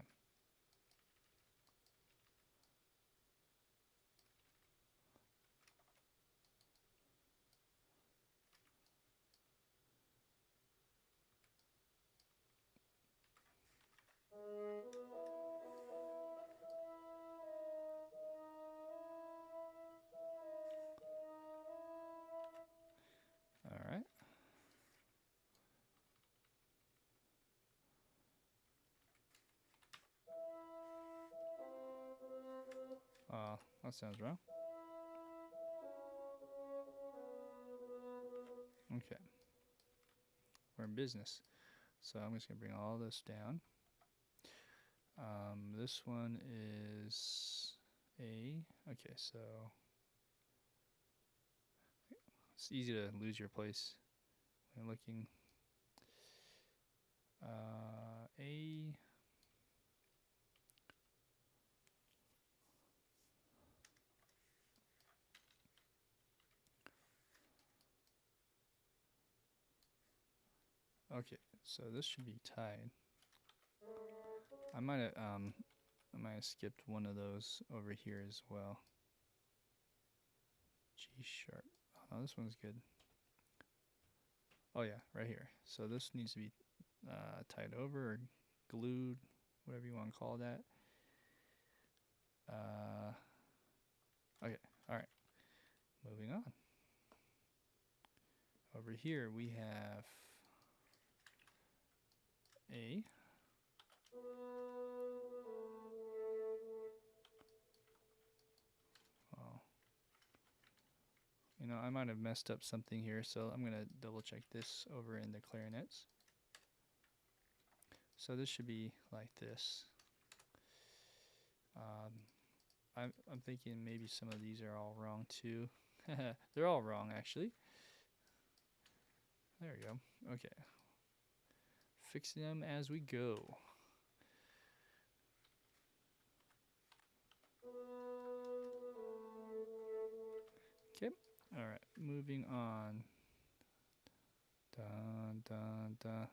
All right. That sounds wrong. Okay. We're in business. So I'm just going to bring all this down. This one is A. Okay, so it's easy to lose your place when looking. A. Okay, so this should be tied. I might have skipped one of those over here as well. G sharp. Oh no, this one's good. Oh yeah, right here. So this needs to be tied over or glued, whatever you want to call that. Okay, all right. Moving on. Over here we have A. Oh. You know, I might have messed up something here, so I'm going to double check this over in the clarinets. So this should be like this. I'm thinking maybe some of these are all wrong too. They're all wrong actually. There we go. Okay. Fixing them as we go. Okay. All right. Moving on. Dun dun dun.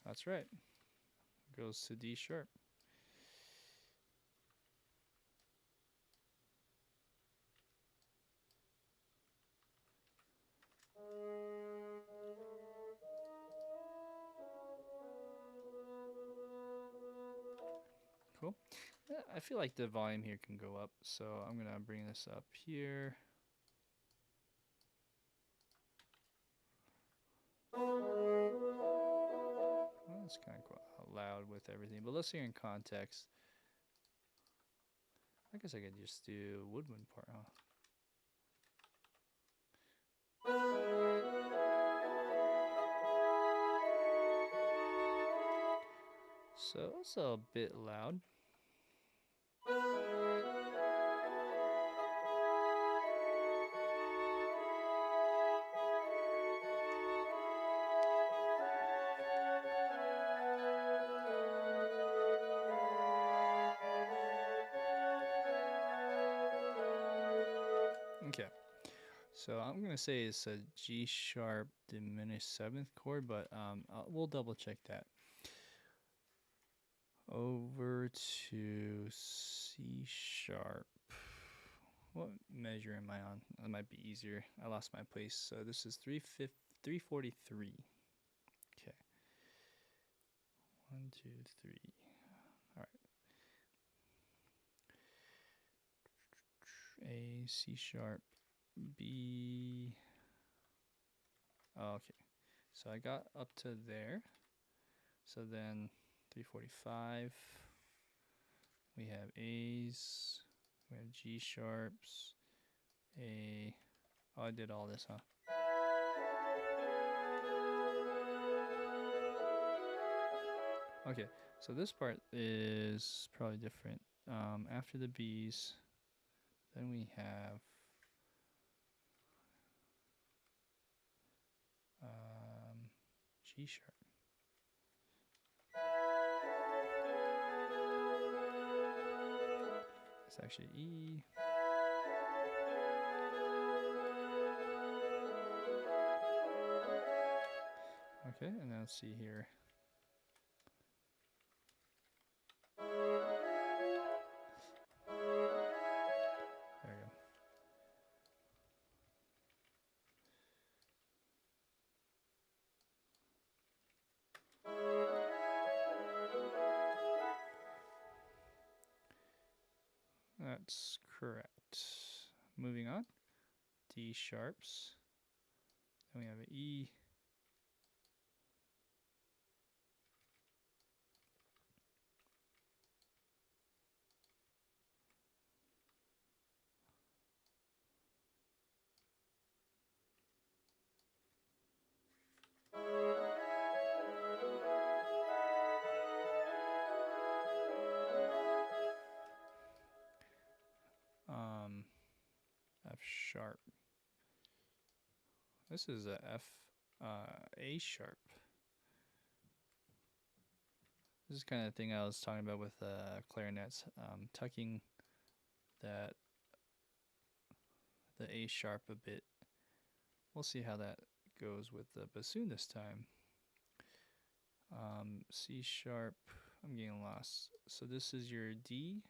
That's right. Goes to D sharp. Cool. I feel like the volume here can go up, so I'm gonna bring this up here. Well, it's kind of loud with everything, but let's hear in context. I guess I could just do woodwind part, huh? So it's a bit loud. Okay, so I'm gonna say it's a G sharp diminished 7th chord, but we'll double check that. Over to C sharp. What measure am I on? That might be easier. I lost my place. So this is 343. Okay. 1, 2, 3. All right. A, C sharp, B. Oh, okay. So I got up to there. So then 345. We have A's. We have G sharps. A. Oh, I did all this, huh? Okay, so this part is probably different. After the B's, then we have G sharp. It's actually E. Okay, and now let's see here. There we go. That's correct. Moving on. D sharps. Then we have an E. F sharp. This is a F, A sharp. This is kind of the thing I was talking about with clarinets, tucking the A sharp a bit. We'll see how that goes with the bassoon this time. C sharp, I'm getting lost. So this is your D,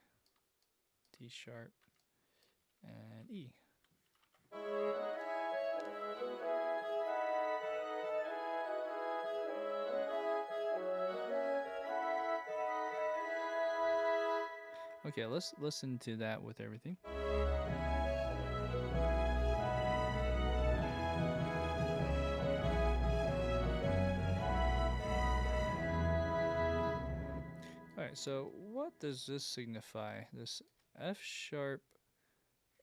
D sharp, and E. Okay, let's listen to that with everything. Alright, so what does this signify? This F sharp,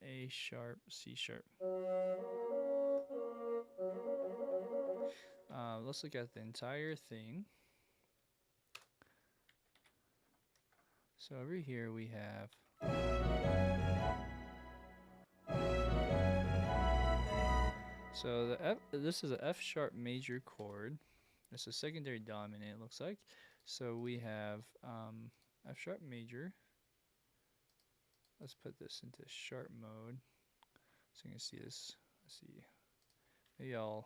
A sharp, C sharp. Let's look at the entire thing. So over here we have this is a F sharp major chord. It's a secondary dominant, it looks like. So we have F sharp major. Let's put this into sharp mode so you can see this. Let's see. Maybe how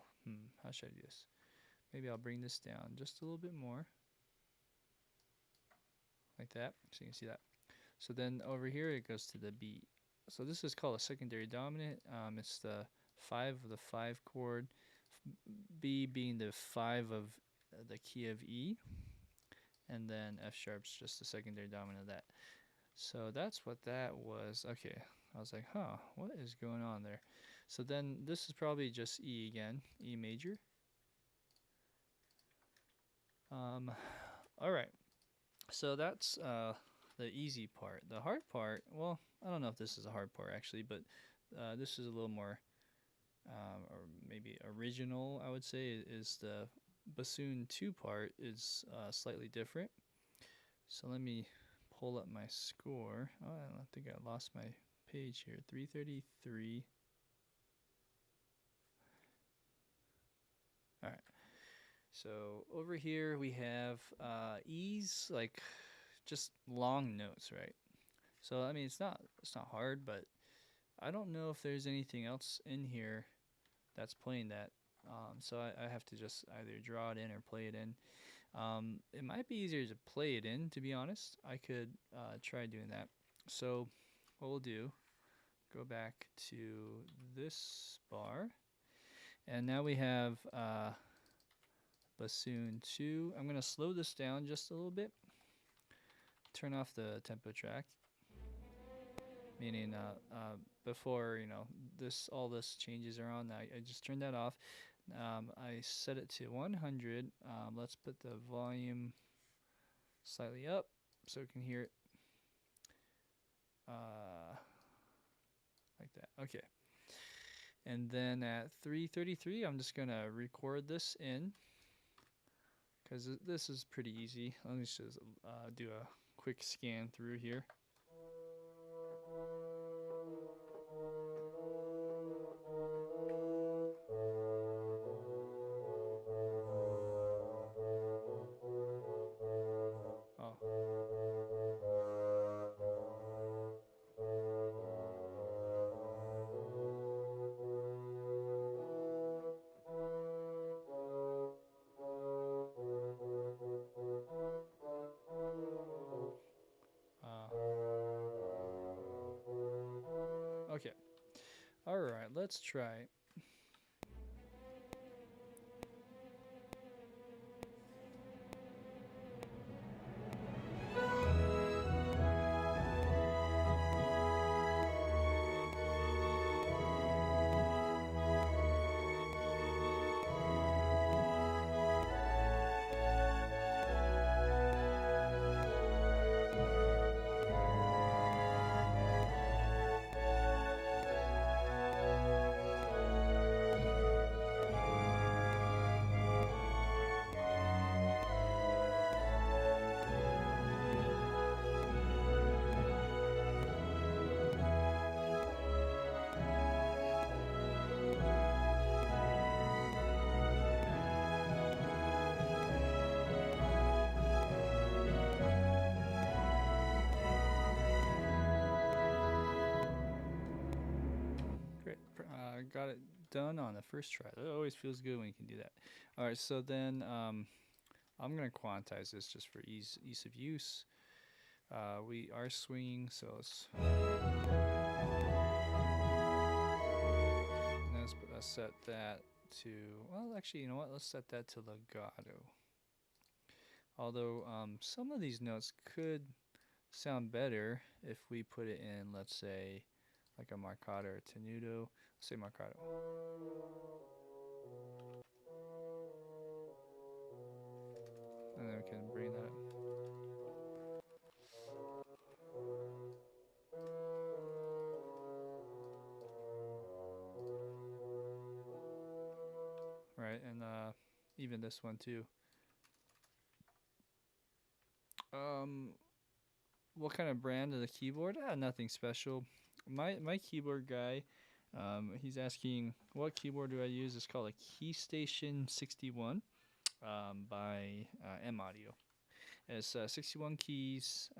should I do this? Maybe I'll bring this down just a little bit more. Like that, so you can see that. So then over here it goes to the B. So this is called a secondary dominant. It's the 5 of the 5 chord, B being the 5 of the key of E, and then F sharp's just the secondary dominant of that. So that's what that was. Okay, I was like, what is going on there? So then this is probably just E again, E major. All right. So that's the easy part. The hard part, well, I don't know if this is a hard part actually, but this is a little more, or maybe original, I would say, is the bassoon 2 part is slightly different. So let me pull up my score. Oh, I think I lost my page here. 333. All right. So over here we have E's, like just long notes, right? So I mean it's not hard, but I don't know if there's anything else in here that's playing that. So I have to just either draw it in or play it in. It might be easier to play it in, to be honest. I could try doing that. So what we'll do, go back to this bar, and now we have bassoon 2. I'm gonna slow this down just a little bit. Turn off the tempo track, meaning before all this changes are on. I just turned that off. I set it to 100. Let's put the volume slightly up so we can hear it like that. Okay. And then at 333, I'm just gonna record this in because this is pretty easy. Let me just do a quick scan through here. Okay. All right, let's try. Got it done on the first try. It always feels good when you can do that. All right, so then I'm gonna quantize this just for ease of use. We are swinging, so let's set that to, well, actually, you know what? Let's set that to legato. Although some of these notes could sound better if we put it in, let's say, like a marcato or tenuto. Let's say marcato. And then we can bring that up. Right, and even this one too. Um, what kind of brand of the keyboard? Nothing special. My keyboard guy, he's asking what keyboard do I use? It's called a Keystation 61 by M Audio. It's 61 keys.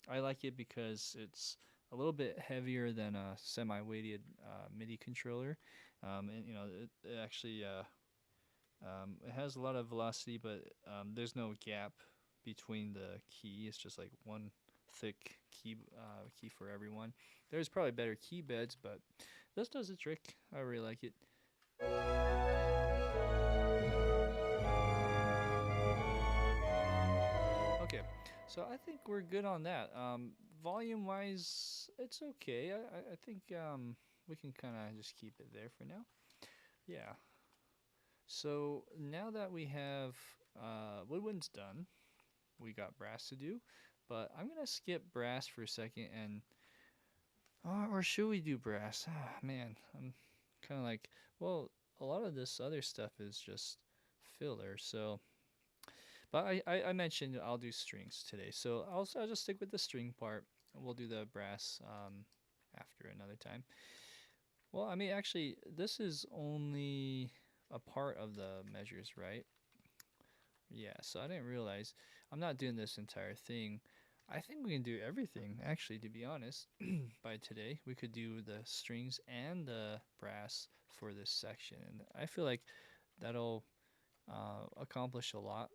I like it because it's a little bit heavier than a semi-weighted MIDI controller, and it actually it has a lot of velocity, but there's no gap between the key. It's just like one thick key for everyone. There's probably better key beds, but this does the trick. I really like it. Okay, so I think we're good on that. Volume wise, it's okay. I think we can kind of just keep it there for now. Yeah. So now that we have woodwind's done, we got brass to do, but I'm gonna skip brass for a second and or should we do brass? Man, I'm kind of like, well, a lot of this other stuff is just filler. So, but I mentioned I'll do strings today, so I'll just stick with the string part. And we'll do the brass after another time. Well, I mean, actually, this is only a part of the measures, right? Yeah, so I didn't realize I'm not doing this entire thing. I think we can do everything, actually, to be honest, by today. We could do the strings and the brass for this section. And I feel like that'll accomplish a lot.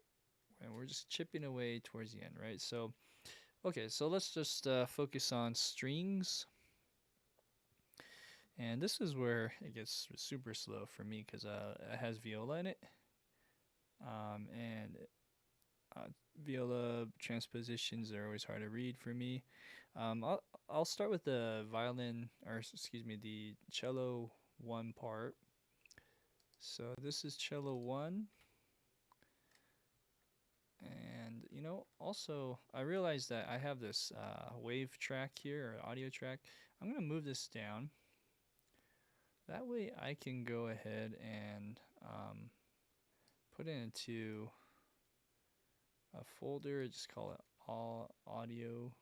And we're just chipping away towards the end, right? So, okay, so let's just focus on strings. And this is where it gets super slow for me because it has viola in it. And viola transpositions are always hard to read for me. I'll start with the violin, or excuse me, the cello 1 part. So this is cello 1. And also I realized that I have this wave track here, or audio track. I'm going to move this down. That way I can go ahead and put it into a folder. Just call it all audio.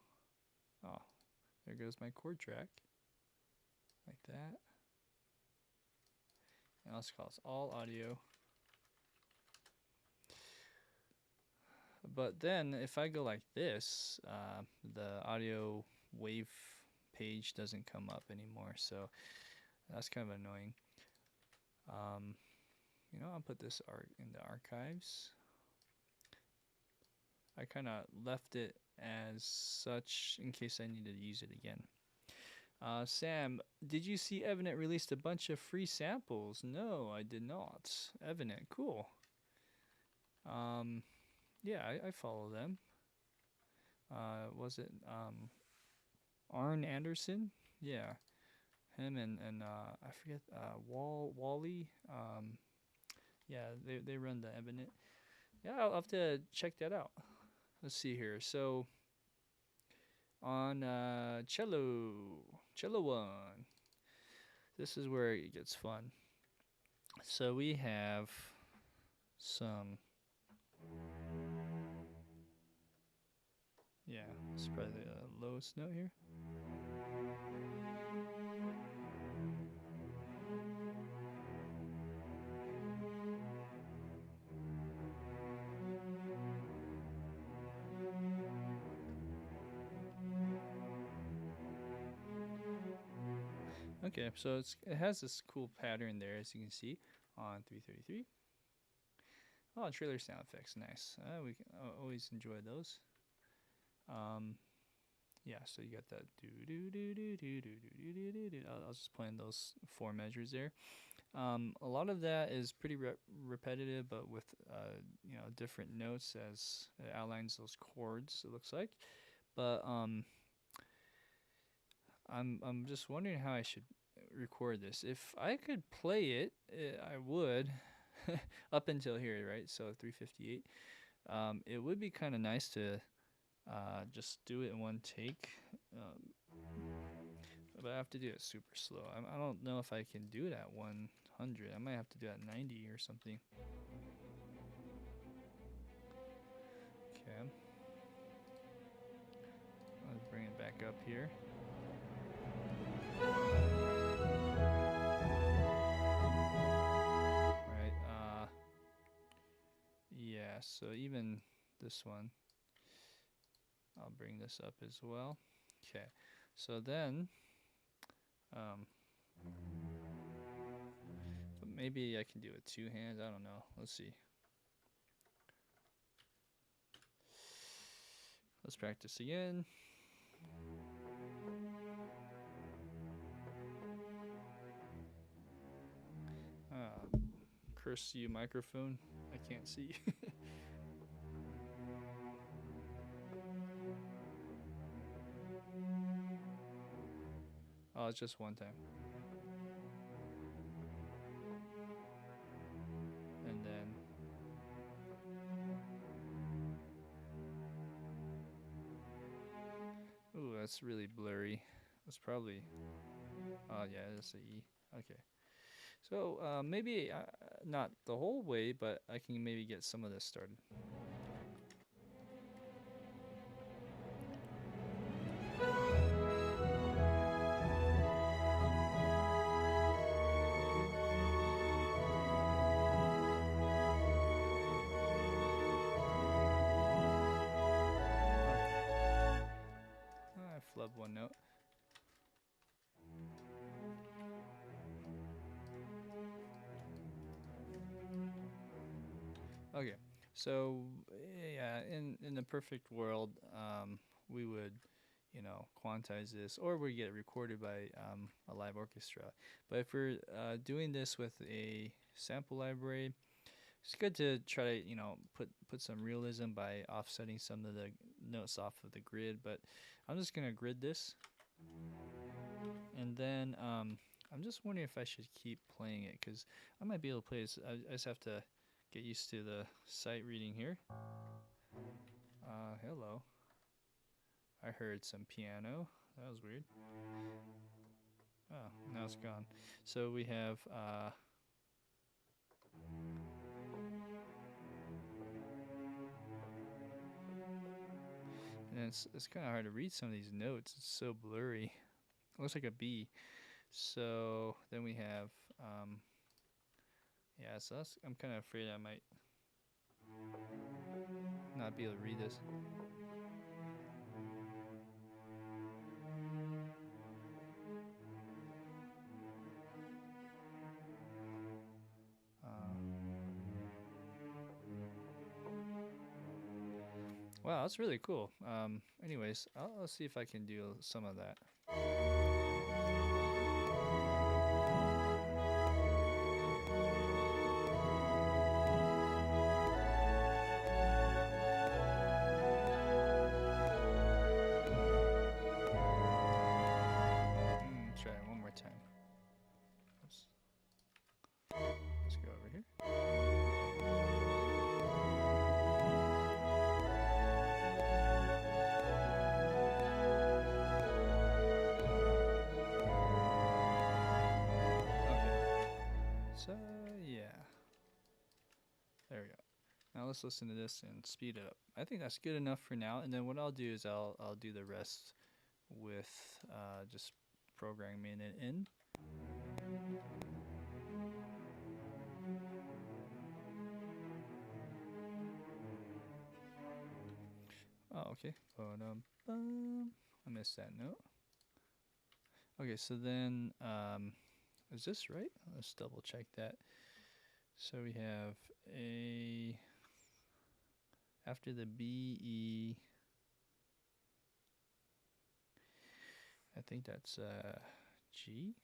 Oh, there goes my chord track. Like that. And let's call this all audio. But then if I go like this, the audio wave page doesn't come up anymore. So that's kind of annoying. I'll put this in the archives. I kind of left it as such in case I needed to use it again. Sam, did you see Evident released a bunch of free samples? No, I did not. Evident, cool. Yeah, I follow them. Was it Arn Anderson? Yeah, him and I forget Wally. Yeah, they run the Evident. Yeah, I'll have to check that out. Let's see here. So on cello 1, this is where it gets fun. So we have some. Yeah, this is probably the lowest note here. Okay, so it has this cool pattern there, as you can see, on 333. Oh, trailer sound effects, nice. We can always enjoy those. Yeah, so you got that do do do do do do do do do do. I was just playing those 4 measures there. A lot of that is pretty repetitive, but with different notes as it outlines those chords. It looks like, But I'm just wondering how I should record this. If I could play it, I would. Up until here, right? So 358. It would be kind of nice to just do it in one take. Um, but I have to do it super slow. I don't know if I can do it at 100. I might have to do it at 90 or something. Okay. Let's bring it back up here. Right. Yeah, so even this one, I'll bring this up as well. Okay. So then, but maybe I can do it with two hands. I don't know. Let's see. Let's practice again. Curse you, microphone. I can't see. Oh, it's just one time. And then ooh, that's really blurry. That's probably oh yeah, that's a E. Okay. So maybe not the whole way, but I can maybe get some of this started. I flubbed one note. Okay, so yeah, in the perfect world, we would, quantize this, or we get it recorded by a live orchestra. But if we're doing this with a sample library, it's good to try to put some realism by offsetting some of the notes off of the grid. But I'm just gonna grid this, and then I'm just wondering if I should keep playing it because I might be able to play this. I just have to get used to the sight reading here. Hello. I heard some piano. That was weird. Oh, now it's gone. So we have and it's kind of hard to read some of these notes. It's so blurry. It looks like a B. So then we have yeah. So I'm kind of afraid I might not be able to read this. Wow, that's really cool. Anyways, I'll see if I can do some of that. Try it one more time. Let's go over here. So yeah, there we go. Now let's listen to this and speed it up. I think that's good enough for now. And then what I'll do is I'll do the rest with just programming it in. Oh, okay. I missed that note. Okay, so then is this right? Let's double check that. So we have A after the B, E. I think that's G.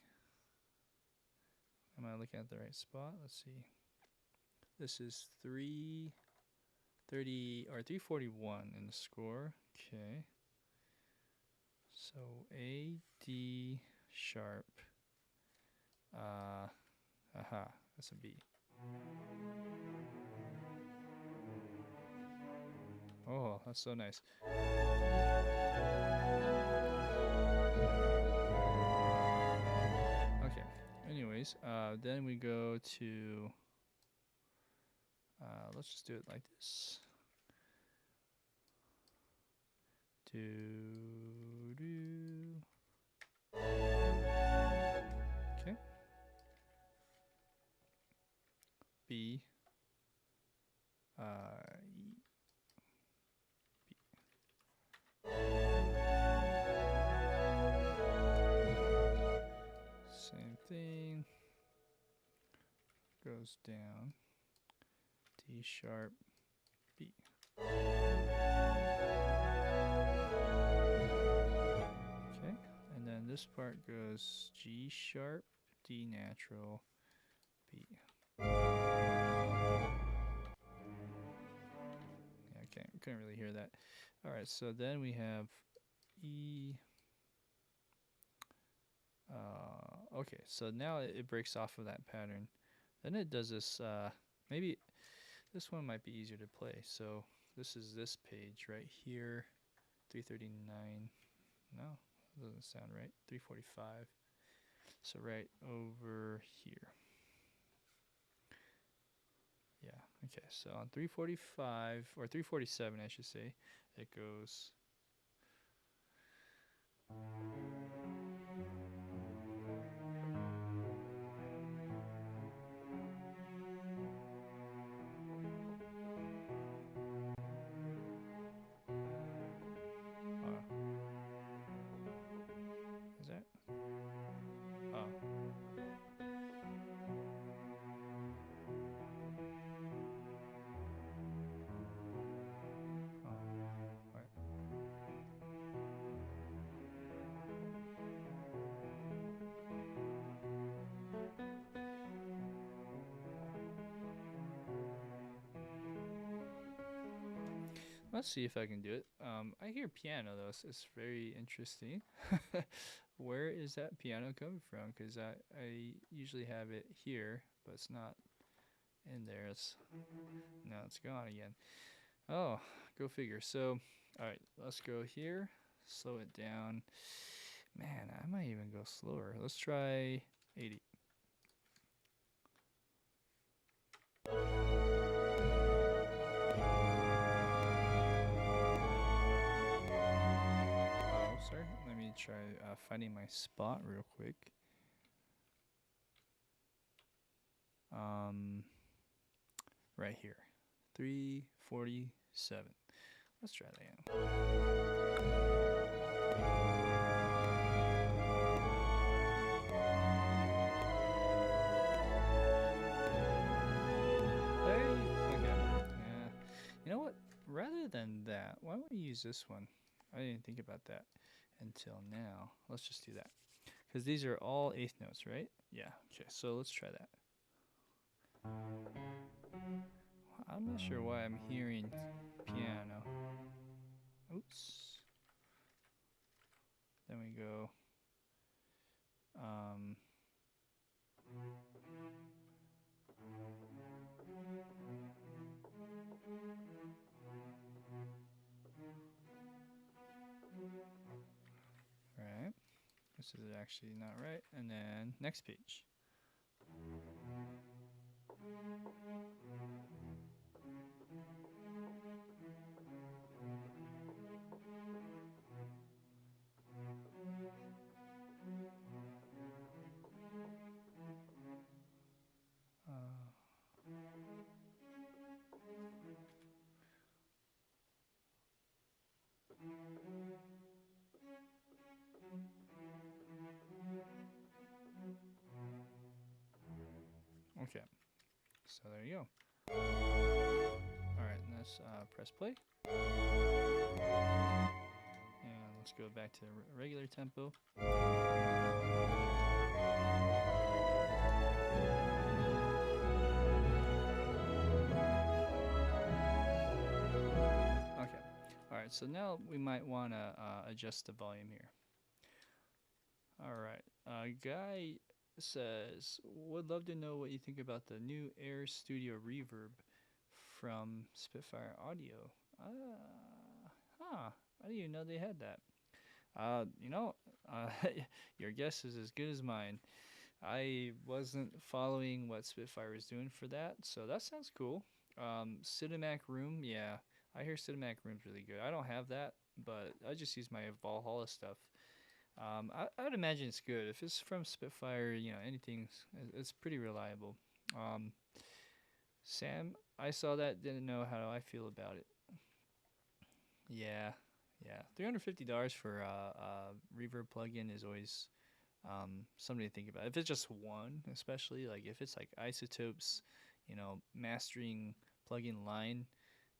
Am I looking at the right spot? Let's see. This is 330 or 341 in the score. Okay. So A, D sharp. That's a B. Oh, that's so nice. Okay. Anyways, then we go to. Let's just do it like this. Do. Okay. B. E. B. Same thing. Goes down. D sharp. B. Okay, and then this part goes G sharp, D natural, B. Yeah, okay, couldn't really hear that. All right, so then we have E. Okay, so now it breaks off of that pattern. Then it does this. Maybe this one might be easier to play. So this is this page right here, 339. No, that doesn't sound right. 345. So right over here. Yeah, okay, so on 345, or 347 I should say, it goes. Is that? Oh. Right. Let's see if I can do it. I hear piano though, so it's very interesting. Where is that piano coming from? Because I usually have it here, but it's not in there. Now it's gone again. Oh, go figure. So, all right, let's go here. Slow it down. Man, I might even go slower. Let's try 80. Oh, sorry. Let me try finding my spot real quick. Right here. 347. Let's try that again. You know what? Rather than that, why don't we use this one? I didn't think about that until now. Let's just do that. Because these are all eighth notes, right? Yeah. Okay, so let's try that. I'm not sure why I'm hearing piano. Oops. Then we go. Right. This is actually not right. And then next page. Okay, so there you go. Alright, let's press play. And let's go back to regular tempo. Okay, alright, so now we might want to adjust the volume here. All right. Guy says, would love to know what you think about the new Air Studio Reverb from Spitfire Audio. Huh. I didn't even know they had that. You know, uh, your guess is as good as mine. I wasn't following what Spitfire was doing for that, so that sounds cool. Cinemac Room, yeah, I hear Cinemac Room's really good. I don't have that, but I just use my Valhalla stuff. I would imagine it's good. If it's from Spitfire, anything's it's pretty reliable. Um, Sam, I saw that, didn't know how I feel about it. Yeah, yeah, $350 for reverb plugin is always something to think about. If it's just one, especially like if it's like Isotopes, mastering plugin line,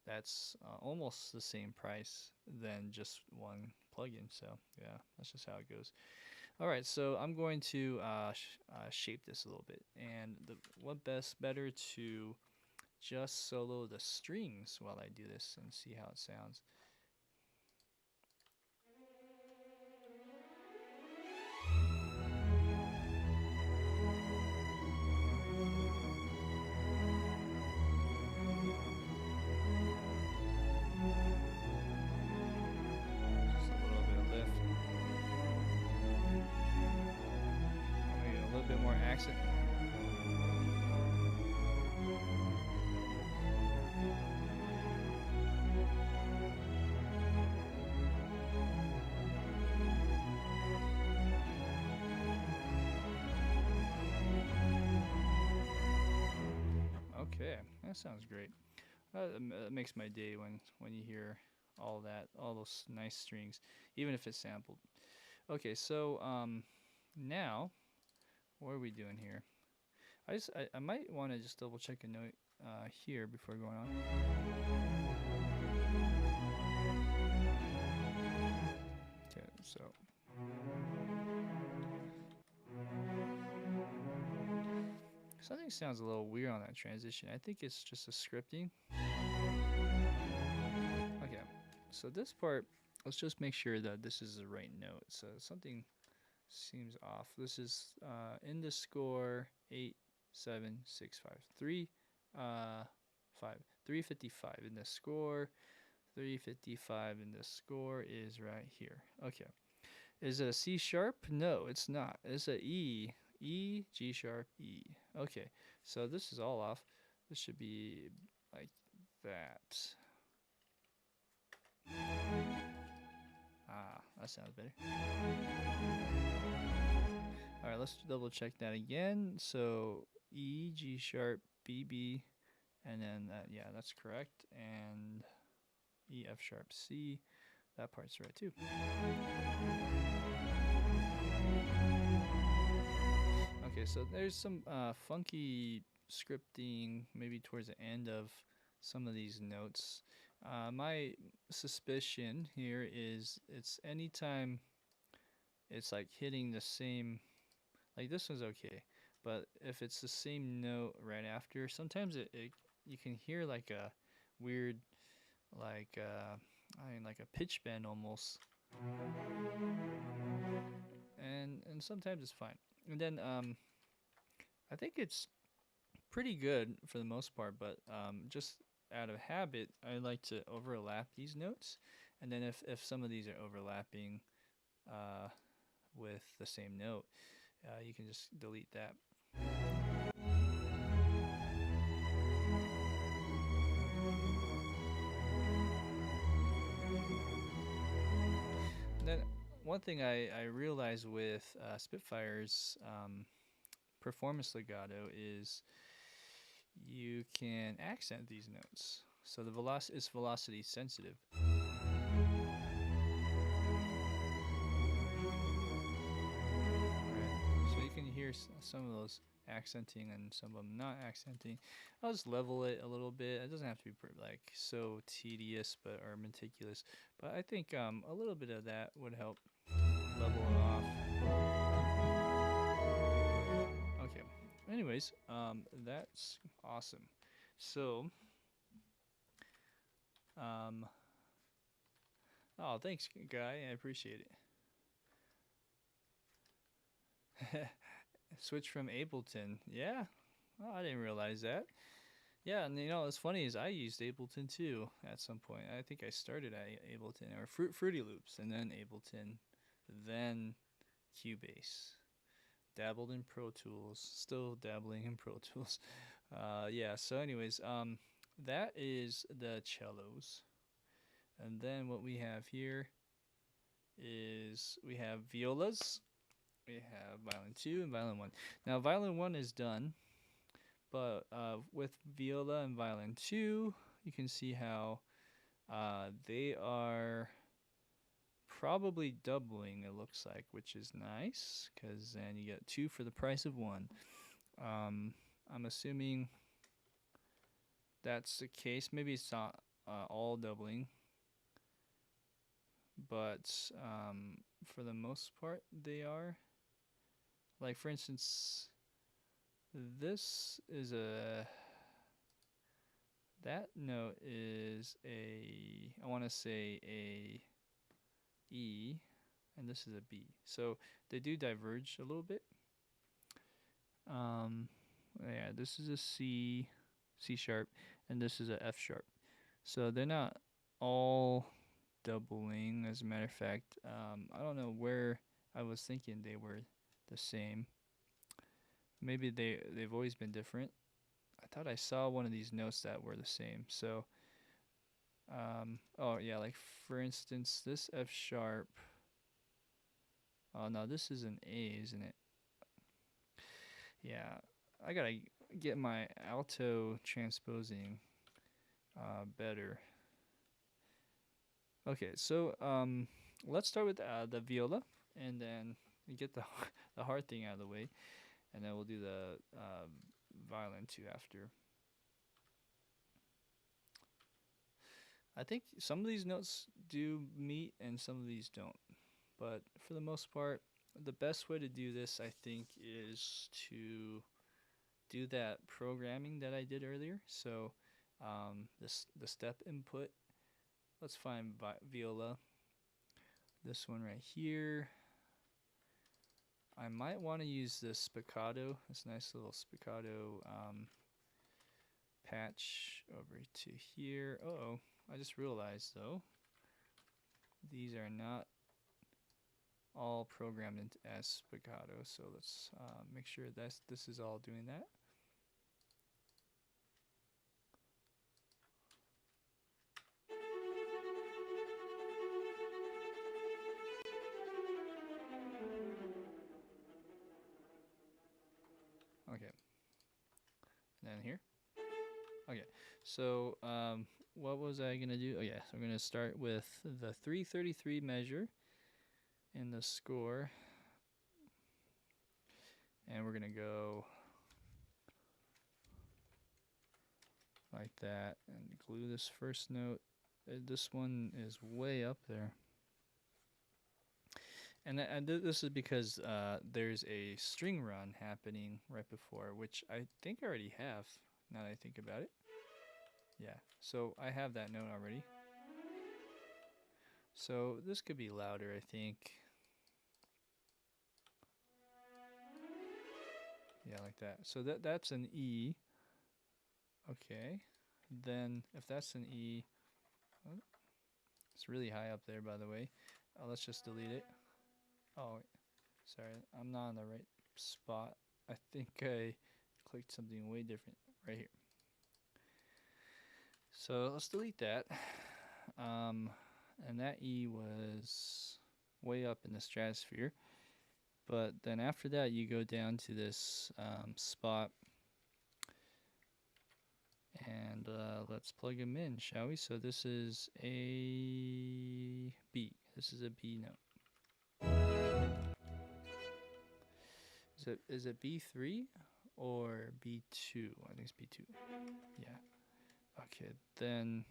that's almost the same price than just one plugin. So yeah, that's just how it goes. All right, so I'm going to shape this a little bit, and better to just solo the strings while I do this and see how it sounds. Just a little bit of lift, maybe a little bit more accent. Okay, that sounds great. That makes my day when you hear all those nice strings, even if it's sampled. Okay, so now what are we doing here? I might want to just double check a note here before going on. Okay, so something sounds a little weird on that transition. I think it's just a scripting. Okay, so this part, let's just make sure that this is the right note. So something seems off. This is in the score 8 7 6 5 3 5 355 in the score. 355 in the score is right here. Okay. Is it a C sharp? No, it's not. It's a E. E, G sharp, E. Okay. So this is all off. This should be like that. Ah, that sounds better. All right, let's double check that again. So E, G sharp, B, B, and then that, yeah, that's correct. And E, F sharp, C. That part's right too. Okay, so there's some funky scripting maybe towards the end of some of these notes. My suspicion here is it's anytime it's like hitting the same, like this one's okay, but if it's the same note right after, sometimes it you can hear like a weird, like like a pitch bend almost, and sometimes it's fine. And then I think it's pretty good for the most part, but just out of habit, I like to overlap these notes, and then if some of these are overlapping uh, with the same note, you can just delete that. And then one thing I realized with Spitfire's performance legato is you can accent these notes. So the velocity is velocity sensitive. Right. So you can hear some of those accenting and some of them not accenting. I'll just level it a little bit. It doesn't have to be like so tedious or meticulous, but I think a little bit of that would help level it off. Okay. Anyways, that's awesome. So, um, oh, thanks, Guy. I appreciate it. Switch from Ableton. Yeah. Oh, I didn't realize that. Yeah, and what's funny is I used Ableton too at some point. I think I started at Ableton or Fruity Loops, and then Ableton, then Cubase. Dabbled in Pro Tools, still dabbling in Pro Tools. Yeah. So, anyways, that is the cellos, and then what we have here is we have violas. We have violin 2 and violin 1. Now, violin 1 is done, but with viola and violin 2, you can see how they are probably doubling, it looks like, which is nice because then you get 2 for the price of 1. I'm assuming that's the case. Maybe it's not all doubling, but for the most part, they are. Like, for instance, this is that note is I want to say a E, and this is a B. So they do diverge a little bit. Yeah, this is a C sharp, and this is a F sharp. So they're not all doubling. As a matter of fact, I don't know where I was thinking they were the same. Maybe they've always been different. I thought I saw one of these notes that were the same. So, oh yeah, like for instance, this F sharp. Oh no, this is an A, isn't it? Yeah, I gotta get my alto transposing better. Okay, so let's start with the viola, and then get the hard thing out of the way, and then we'll do the violin 2 after. I think some of these notes do meet and some of these don't, but for the most part, the best way to do this, I think, is to do that programming that I did earlier. So the step input, let's find viola, this one right here. I might want to use this spiccato, this nice little spiccato patch over to here. Uh-oh, I just realized though, these are not all programmed into as spiccato, so let's make sure this is all doing that. Okay, and then here. Okay, so what was I gonna do? Oh yeah, so I'm gonna start with the 333 measure in the score, and we're gonna go like that and glue this first note. This one is way up there, and this is because there's a string run happening right before, which I think I already have. Now that I think about it, yeah. So I have that note already. So this could be louder, I think. Yeah, like that. So that's an E. Okay. Then if that's an E, oh, it's really high up there, by the way. Let's just delete it. Oh, sorry, I'm not on the right spot. I think I clicked something way different right here. So let's delete that. And that E was way up in the stratosphere. But then after that, you go down to this spot. And let's plug them in, shall we? So this is a B. This is a B note. Is it B3 or B2? I think it's B2. Yeah. Okay, then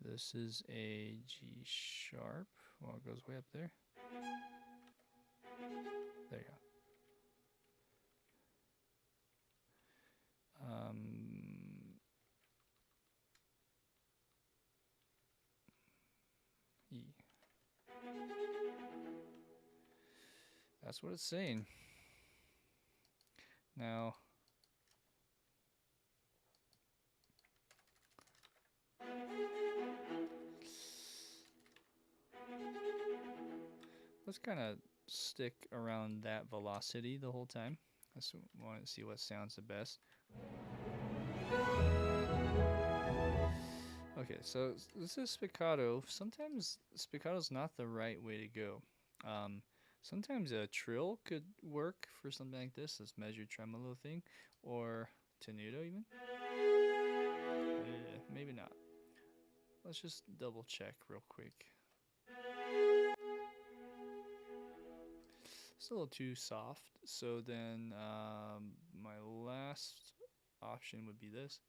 this is a G sharp. Well, it goes way up there. There you go. E. That's what it's saying. Now, let's kind of stick around that velocity the whole time. I just want to see what sounds the best. Okay, so this is spiccato. Sometimes spiccato's not the right way to go. Sometimes a trill could work for something like this measured tremolo thing, or tenuto even. Maybe not. Let's just double check real quick. It's a little too soft, so then my last option would be this.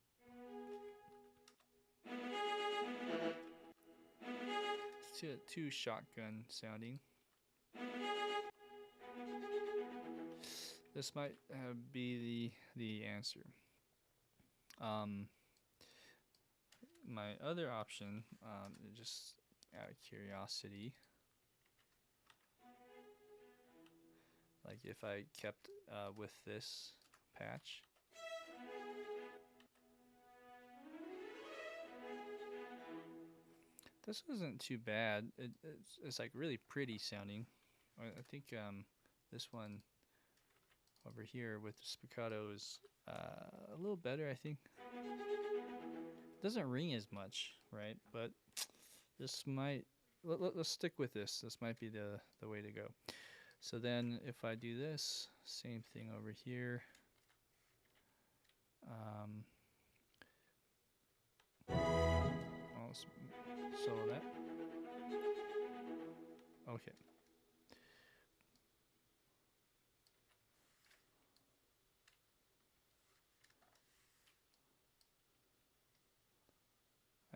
It's too shotgun sounding. This might be the answer. My other option, just out of curiosity, like if I kept with this patch. This isn't too bad. It's like really pretty sounding. I think this one over here with the spiccato is a little better, I think. Doesn't ring as much, right? But this might, let's stick with this. This might be the way to go. So then if I do this, same thing over here. I'll solo that. Okay.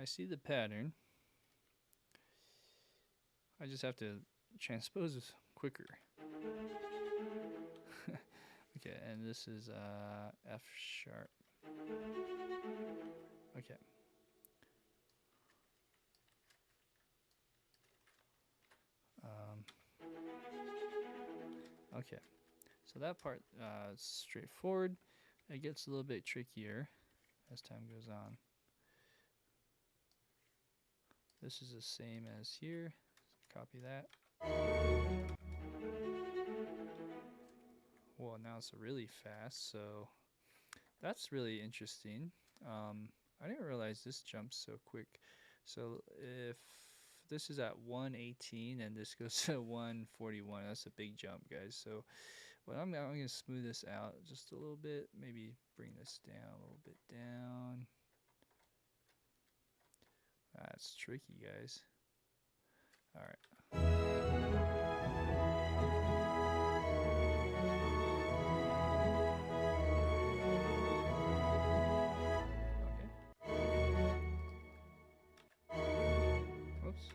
I see the pattern. I just have to transpose this quicker. Okay, and this is F sharp. Okay. Okay, so that part is straightforward. It gets a little bit trickier as time goes on. This is the same as here. Copy that. Well, now it's really fast, so that's really interesting. I didn't realize this jumps so quick. So if this is at 118 and this goes to 141, that's a big jump, guys. So what I'm going to smooth this out just a little bit, maybe bring this down a little bit down. That's tricky, guys. All right. Oops.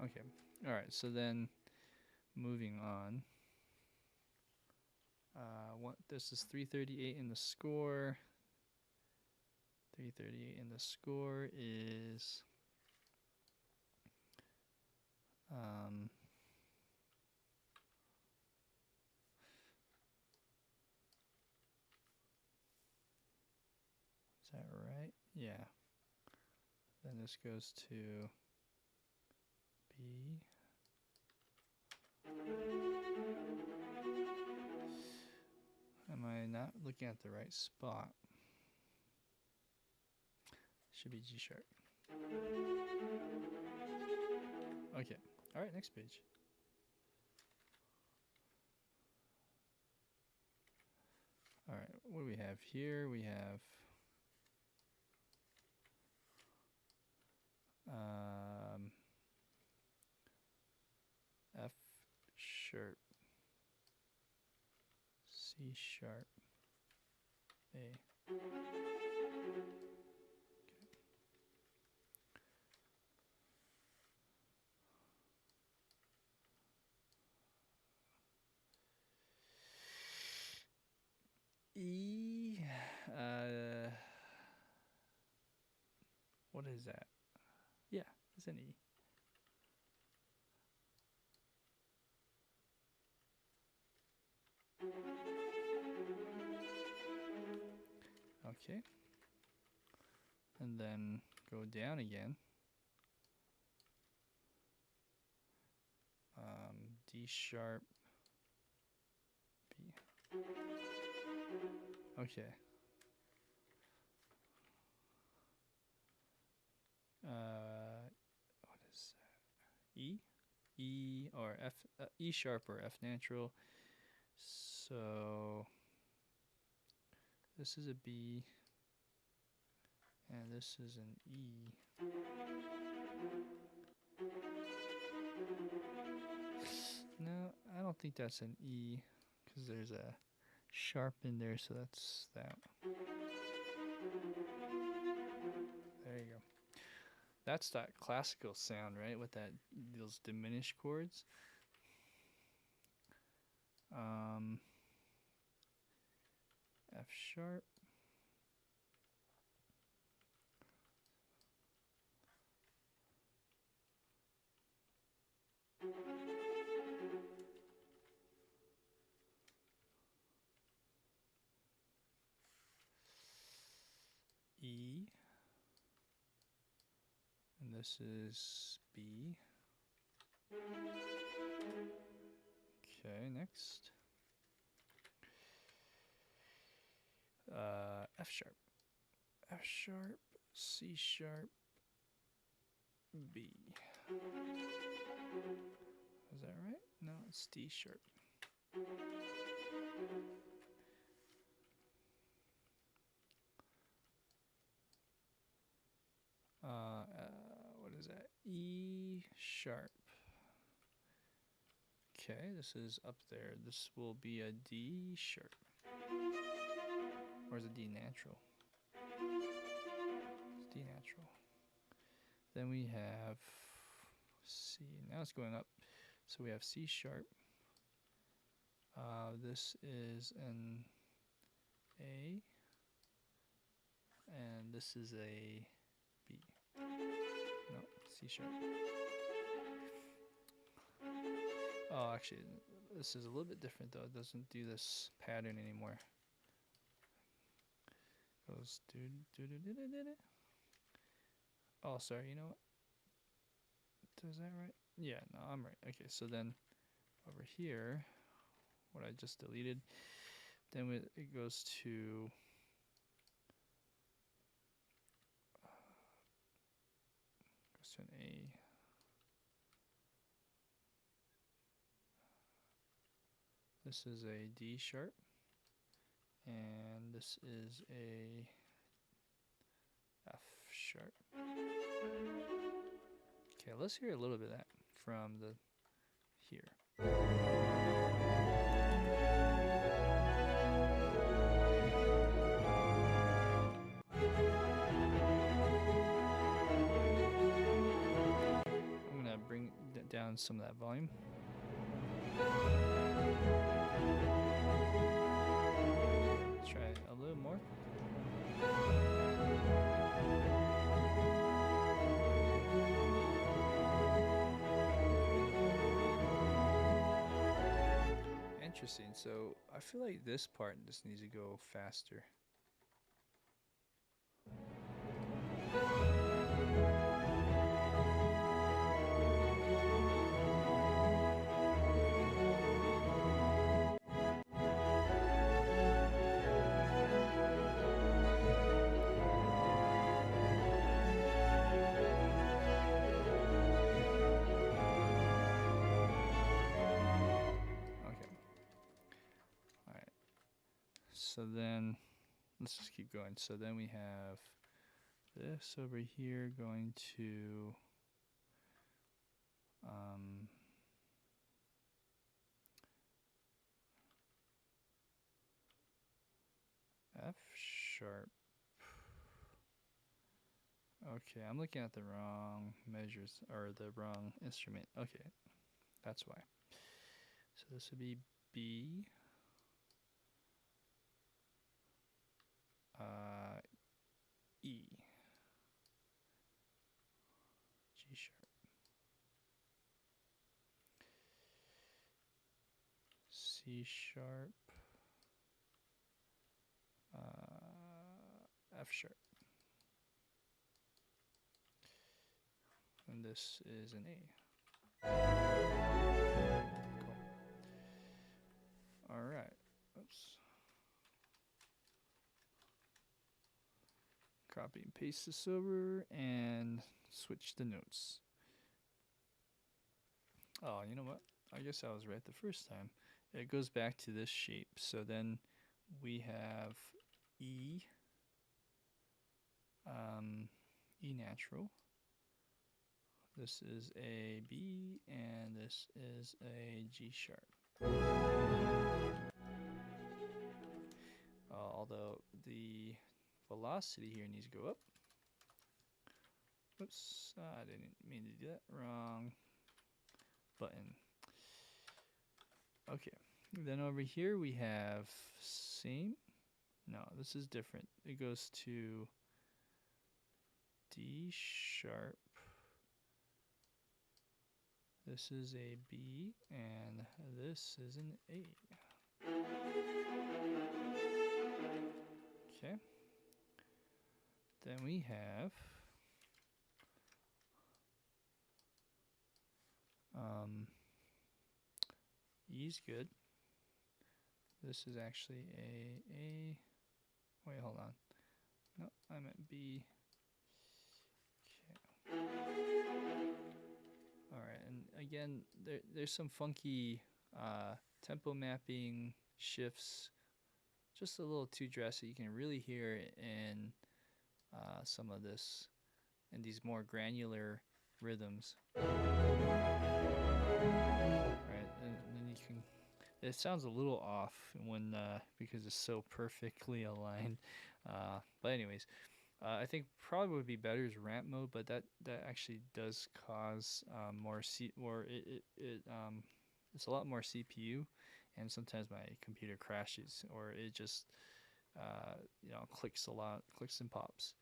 Okay. All right. So then, moving on. This is 338 in the score. 338 in the score is is that right? Yeah. Then this goes to B. Am I not looking at the right spot? Should be G sharp. Okay. All right, next page. All right, what do we have here? We have F sharp, C sharp, A. E, what is that? Yeah, It's an E. Okay. And then go down again. D sharp, B. Okay. What is that? E? E or F, E sharp or F natural. So this is a B, and this is an E. No, I don't think that's an E, because there's a sharp in there, so that's that. There you go. That's that classical sound, right? With those diminished chords. F sharp. E. And this is B. Okay, next. F sharp. F sharp, C sharp, B. Is that right? No, it's D sharp. What is that? E sharp. Okay, this is up there. This will be a D sharp. Or is it D natural? It's D natural. Then we have C. Now it's going up. So we have C sharp. This is an A. And this is a B. No, C sharp. Oh, actually, this is a little bit different though. It doesn't do this pattern anymore. Goes do do do do do do. Oh, sorry. You know what? Is that right? Yeah, no, I'm right. Okay, so then over here, what I just deleted, then it goes to an A. This is a D sharp, and this is a F sharp. Okay, let's hear a little bit of that from the here. I'm gonna bring down some of that volume. Let's try a little more. Interesting. So I feel like this part just needs to go faster. So then, let's just keep going. So then we have this over here going to F sharp. Okay, I'm looking at the wrong measures, or the wrong instrument. Okay, that's why. So this would be B. E. G sharp. C sharp, F sharp, and this is an A. Cool. All right. Oops. Copy and paste this over and switch the notes. Oh, you know what? I guess I was right the first time. It goes back to this shape. So then we have E, E natural. This is a B, and this is a G sharp. Although the velocity here needs to go up. Oops, I didn't mean to do that. Wrong button. Okay, then over here we have same. No, this is different. It goes to D sharp. This is a B, and this is an A. Okay. Then we have E's good. This is actually a. Wait, hold on. No, I meant B. Okay. All right, and again, there's some funky tempo mapping shifts, just a little too drastic. You can really hear it in some of this, in these more granular rhythms. Right, and then you can. It sounds a little off when because it's so perfectly aligned. But anyways, I think probably would be better is ramp mode, but that actually does cause it's a lot more CPU, and sometimes my computer crashes or it just clicks a lot, clicks and pops.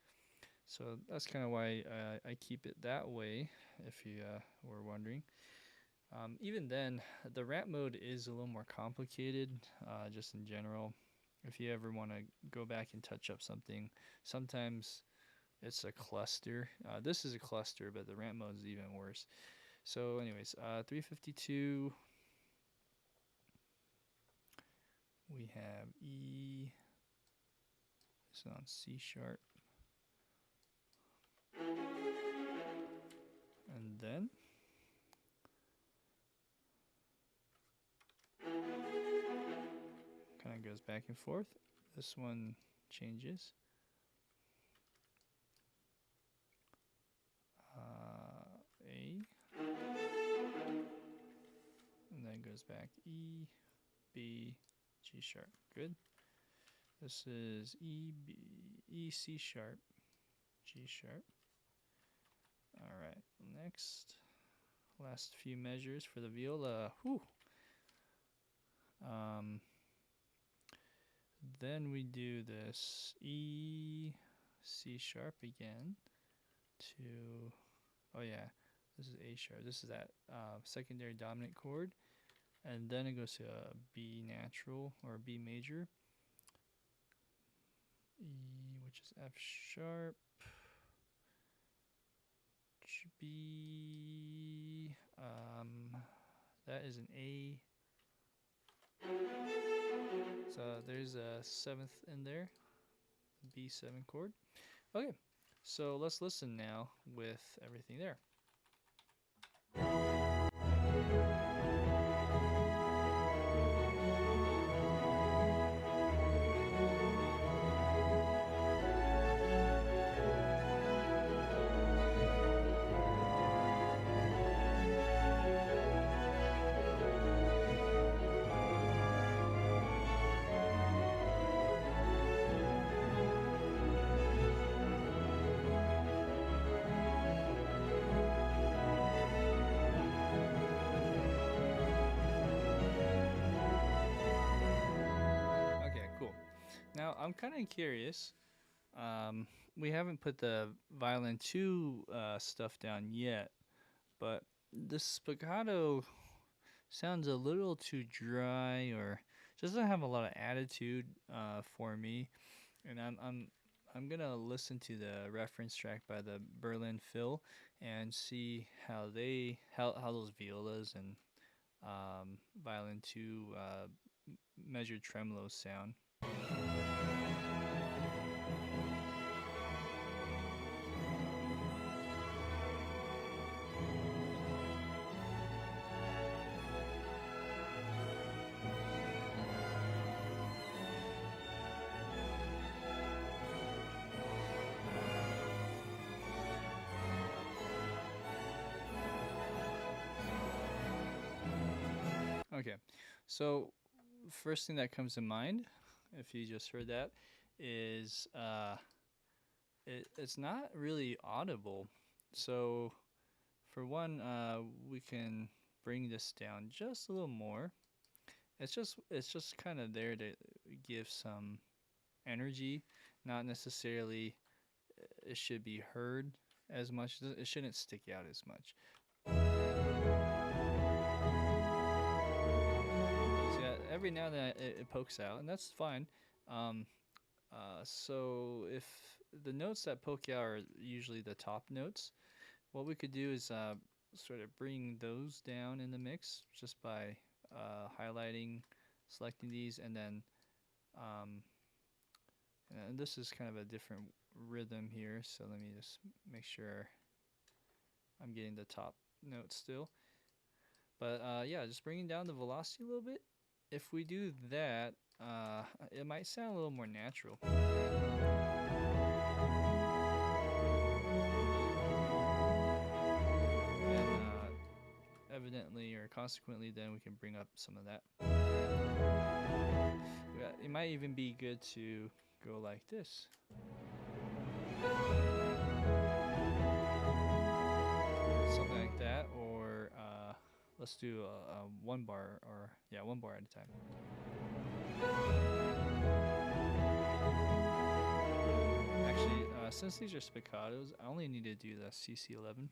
So that's kind of why I keep it that way, if you were wondering. Even then, the ramp mode is a little more complicated, just in general. If you ever want to go back and touch up something, sometimes it's a cluster. This is a cluster, but the ramp mode is even worse. So anyways, 352, we have E, this is on C sharp, and then kind of goes back and forth. This one changes. A, and then goes back E, B, G sharp. Good. This is E, B, E, C sharp, G sharp. All right, next, last few measures for the viola. Whew. Then we do this E, C sharp again to, oh yeah, this is A sharp. This is that secondary dominant chord. And then it goes to a B natural or B major. E, which is F sharp. B, that is an A. So there's a seventh in there, B7 chord. Okay, so let's listen now with everything there. Now, I'm kind of curious. We haven't put the Violin 2 stuff down yet, but the spiccato sounds a little too dry or just doesn't have a lot of attitude for me. And I'm gonna listen to the reference track by the Berlin Phil and see how those violas and violin two measured tremolos sound. Okay, so first thing that comes to mind, if you just heard that, is it's not really audible. So for one, we can bring this down just a little more. It's just kind of there to give some energy, not necessarily it should be heard as much. It shouldn't stick out as much. So yeah, every now and then it pokes out, and that's fine. Um, so if the notes that poke out are usually the top notes, what we could do is sort of bring those down in the mix just by highlighting, selecting these, and then um, and this is kind of a different rhythm here. So let me just make sure I'm getting the top note still. But yeah, just bringing down the velocity a little bit. If we do that, it might sound a little more natural. And evidently or consequently, then we can bring up some of that. Yeah, it might even be good to go like this. Something like that, or let's do a one bar, or yeah, one bar at a time. Actually, since these are spiccatos, I only need to do the CC11.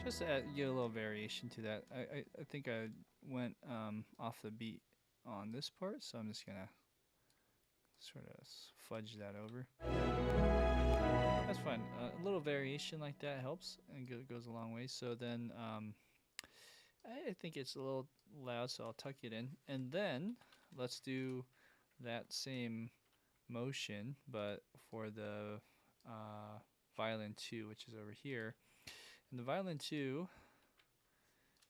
Just to get a little variation to that, I think I went off the beat on this part, so I'm just gonna sort of fudge that over. That's fine. A little variation like that helps and goes a long way. So then I think it's a little loud, so I'll tuck it in. And then let's do that same motion, but for the violin 2, which is over here. And the violin 2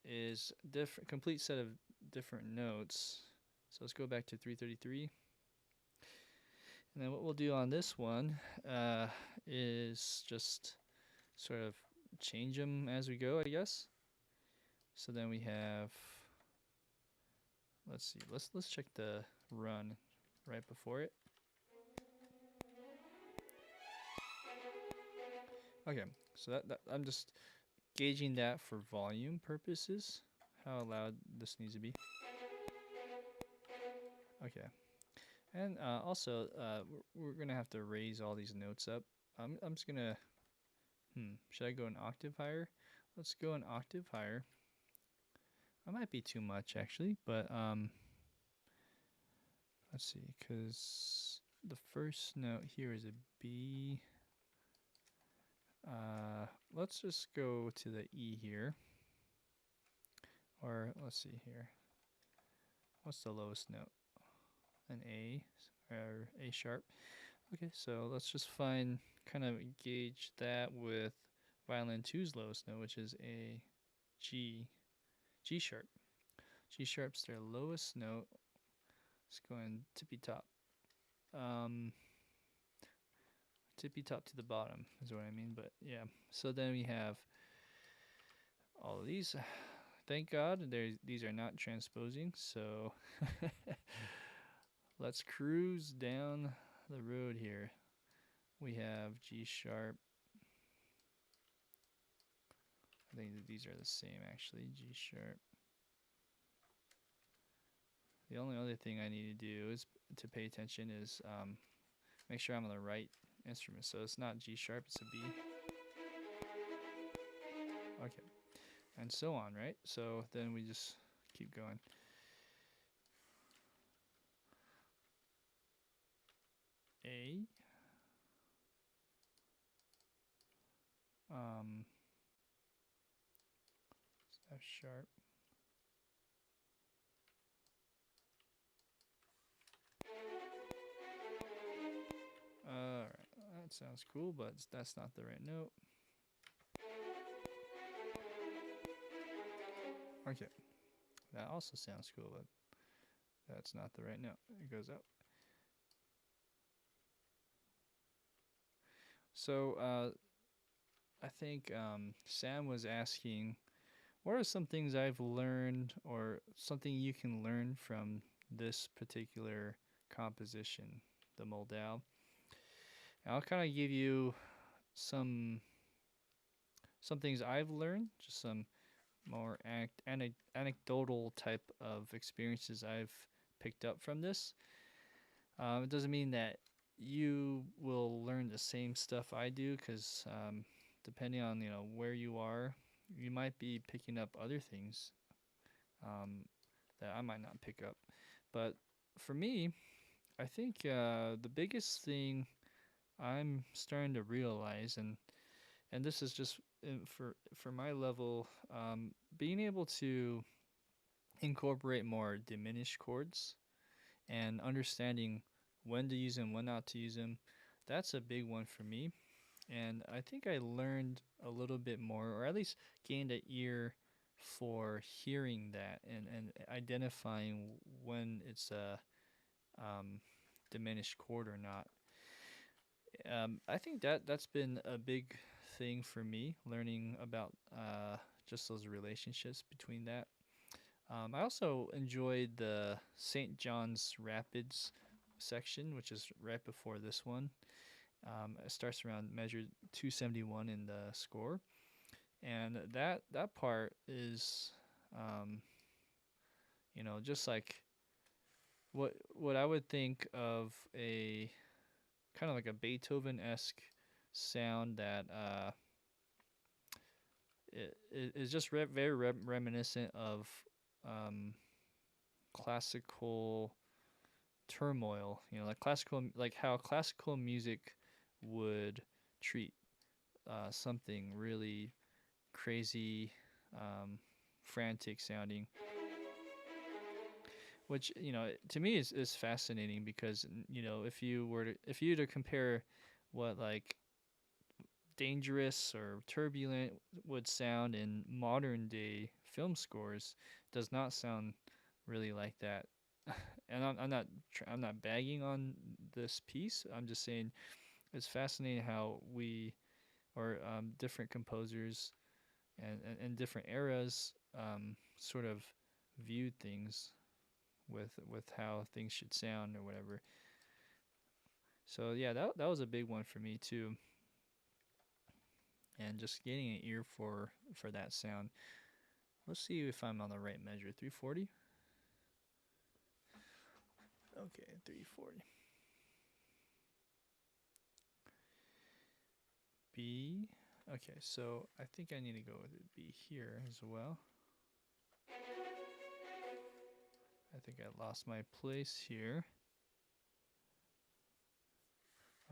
is different, complete set of different notes. So let's go back to 333. And then what we'll do on this one is just sort of change them as we go, I guess. So then we have, let's see, let's check the run right before it. Okay, so that I'm just gauging that for volume purposes, how loud this needs to be. Okay, and also we're gonna have to raise all these notes up. I'm just gonna, should I go an octave higher? Let's go an octave higher. That might be too much actually, but let's see, because the first note here is a B. Let's just go to the E here. Or let's see here. What's the lowest note? An A or A sharp. Okay, so let's just kind of gauge that with violin 2's lowest note, which is a G. G sharp. G sharp's their lowest note. It's going tippy top. tippy top to the bottom is what I mean. But yeah, so then we have all of these. Thank God these are not transposing. So let's cruise down the road here. We have G sharp. I think that these are the same actually. G sharp. The only other thing I need to do is to pay attention is make sure I'm on the right instrument. So it's not G sharp, it's a B. Okay. And so on, right? So then we just keep going. A. F sharp. Alright, that sounds cool, but that's not the right note. Okay, that also sounds cool, but that's not the right note. It goes up. So I think Sam was asking, what are some things I've learned or something you can learn from this particular composition, the Moldau? And I'll kind of give you some things I've learned, just some more anecdotal type of experiences I've picked up from this. It doesn't mean that you will learn the same stuff I do, because depending on where you are, you might be picking up other things that I might not pick up. But for me, I think the biggest thing I'm starting to realize, and this is just for my level, being able to incorporate more diminished chords and understanding when to use them, when not to use them, that's a big one for me. And I think I learned a little bit more, or at least gained an ear for hearing that and identifying when it's a diminished chord or not. I think that's been a big thing for me, learning about just those relationships between that. I also enjoyed the St. John's Rapids section, which is right before this one. It starts around measure 271 in the score, and that part is, just like what I would think of a kind of like a Beethoven-esque sound that it is just very reminiscent of um, classical turmoil. Like how classical music would treat something really crazy, frantic sounding, which to me is fascinating, because if you were to compare what like dangerous or turbulent would sound in modern day film scores, does not sound really like that. And I'm not bagging on this piece. I'm just saying it's fascinating how we, or different composers and different eras, sort of viewed things with how things should sound or whatever. So yeah, that was a big one for me too. And just getting an ear for that sound. Let's see if I'm on the right measure. 340. Okay, 340. B. Okay, so I think I need to go with it B here as well. I think I lost my place here.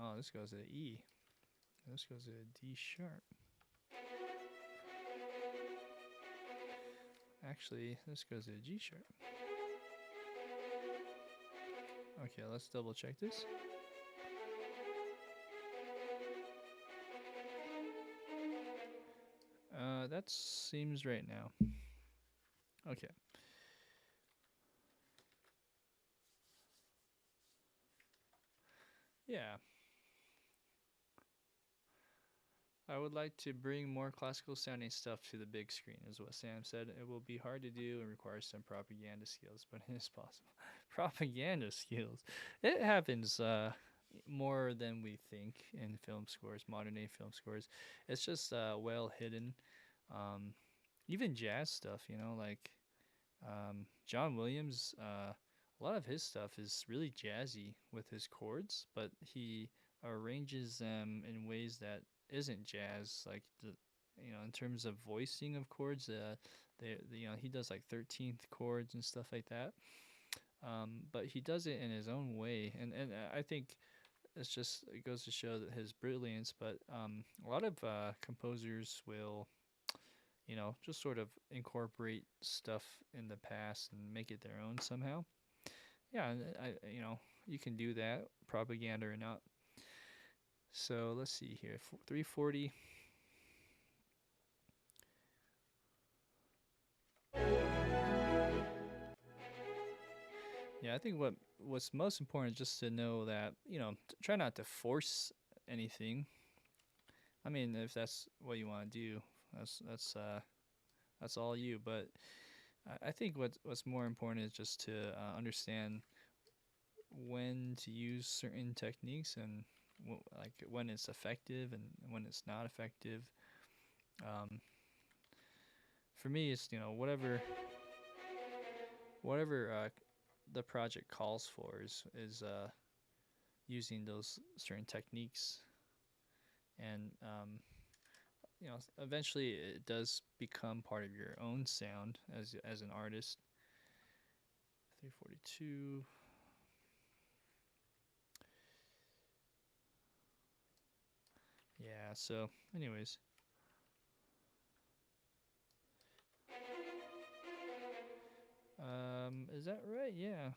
Oh, this goes to E. This goes to D sharp. Actually, this goes to G sharp. Okay, let's double check this. That seems right now. Okay. Yeah. I would like to bring more classical sounding stuff to the big screen, is what Sam said. It will be hard to do and requires some propaganda skills, but it is possible. Propaganda skills. It happens more than we think in film scores, modern day film scores. It's just well hidden. Um, Even jazz stuff, like John Williams, a lot of his stuff is really jazzy with his chords, but he arranges them in ways that isn't jazz. Like in terms of voicing of chords, he does like 13th chords and stuff like that. But he does it in his own way, and I think it goes to show that his brilliance. But a lot of composers will just sort of incorporate stuff in the past and make it their own somehow. Yeah, you can do that, propaganda or not. So let's see here, 340. Yeah, I think what's most important is just to know that try not to force anything. I mean, if that's what you want to do, that's all you. But I think what's more important is just to understand when to use certain techniques and like when it's effective and when it's not effective. Um, for me, it's whatever the project calls for is using those certain techniques, and eventually it does become part of your own sound as an artist. 342. Yeah. So, anyways. Is that right? Yeah. It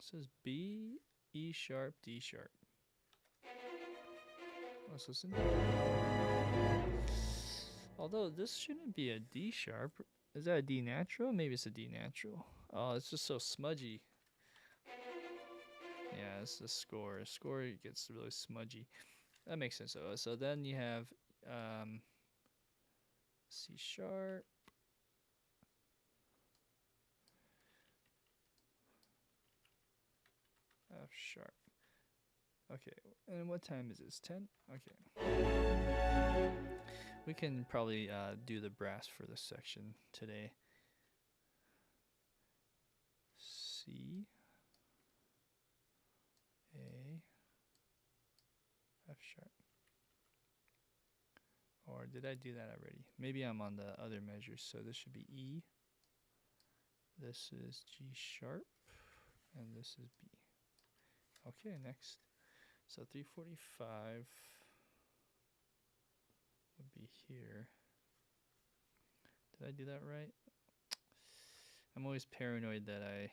says B, E sharp, D sharp. Let's listen. Although this shouldn't be a D sharp. Is that a D natural? Maybe it's a D natural. Oh, it's just so smudgy. Yeah, it's the score. Score gets really smudgy. That makes sense. So then you have C sharp. F sharp. Okay, and what time is this? 10? Okay. We can probably do the brass for this section today. C, A, F sharp. Or did I do that already? Maybe I'm on the other measures, so this should be E. This is G sharp, and this is B. Okay, next. So 345 would be here. Did I do that right? I'm always paranoid that I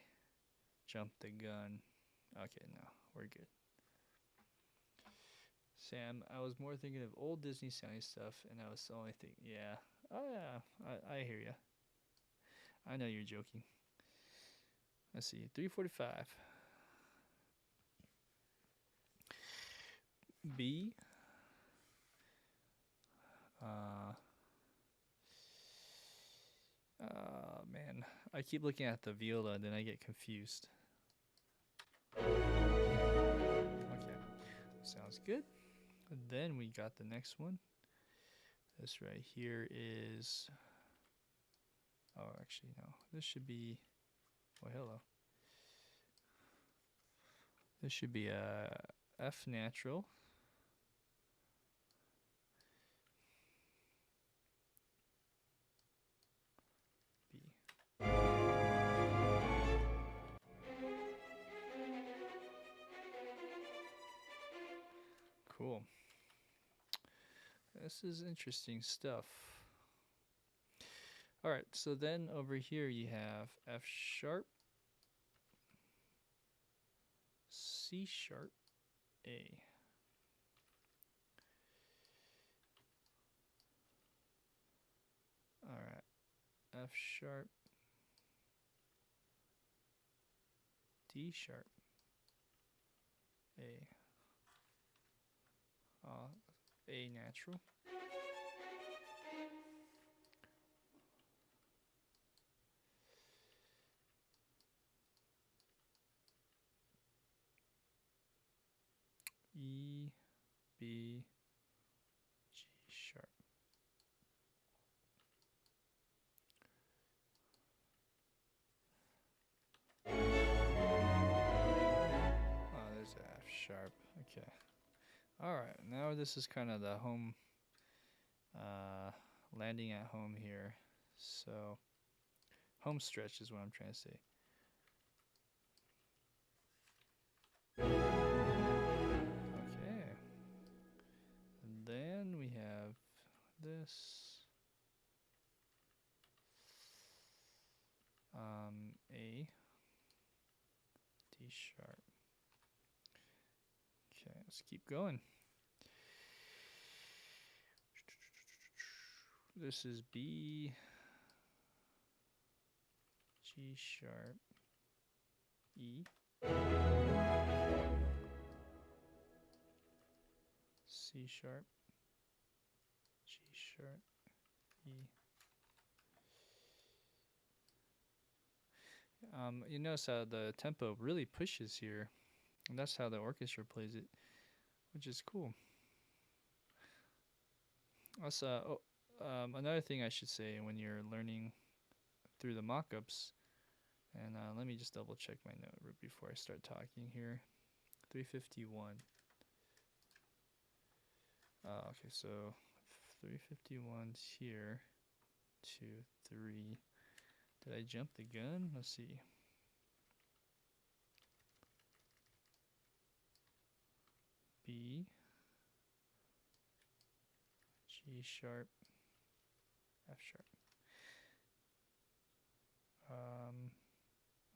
jumped the gun. Okay, no, we're good. Sam, I was more thinking of old Disney sounding stuff, and I was the only thing. Yeah. Oh, yeah. I hear ya. I know you're joking. Let's see. 345. B. Man. I keep looking at the viola, and then I get confused. Okay. Sounds good. And then we got the next one. This right here is. Oh, actually, no. This should be. Oh, hello. This should be a F natural. B. Cool. This is interesting stuff. All right, so then over here you have F sharp, C sharp, A. All right, F sharp, D sharp, A. A natural. E, B, G sharp. Oh, there's F sharp. Okay. All right. Now this is kind of the home, landing at home here. So, home stretch is what I'm trying to say. Okay. And then we have this. A, D sharp. Okay, let's keep going. This is B, G sharp, E, C sharp, G sharp, E. You notice how the tempo really pushes here, and that's how the orchestra plays it, which is cool. That's another thing I should say when you're learning through the mock-ups. And let me just double check my note before I start talking here. 351. Okay, so 351's here. 2, 3. Did I jump the gun? Let's see. B, G sharp, F sharp.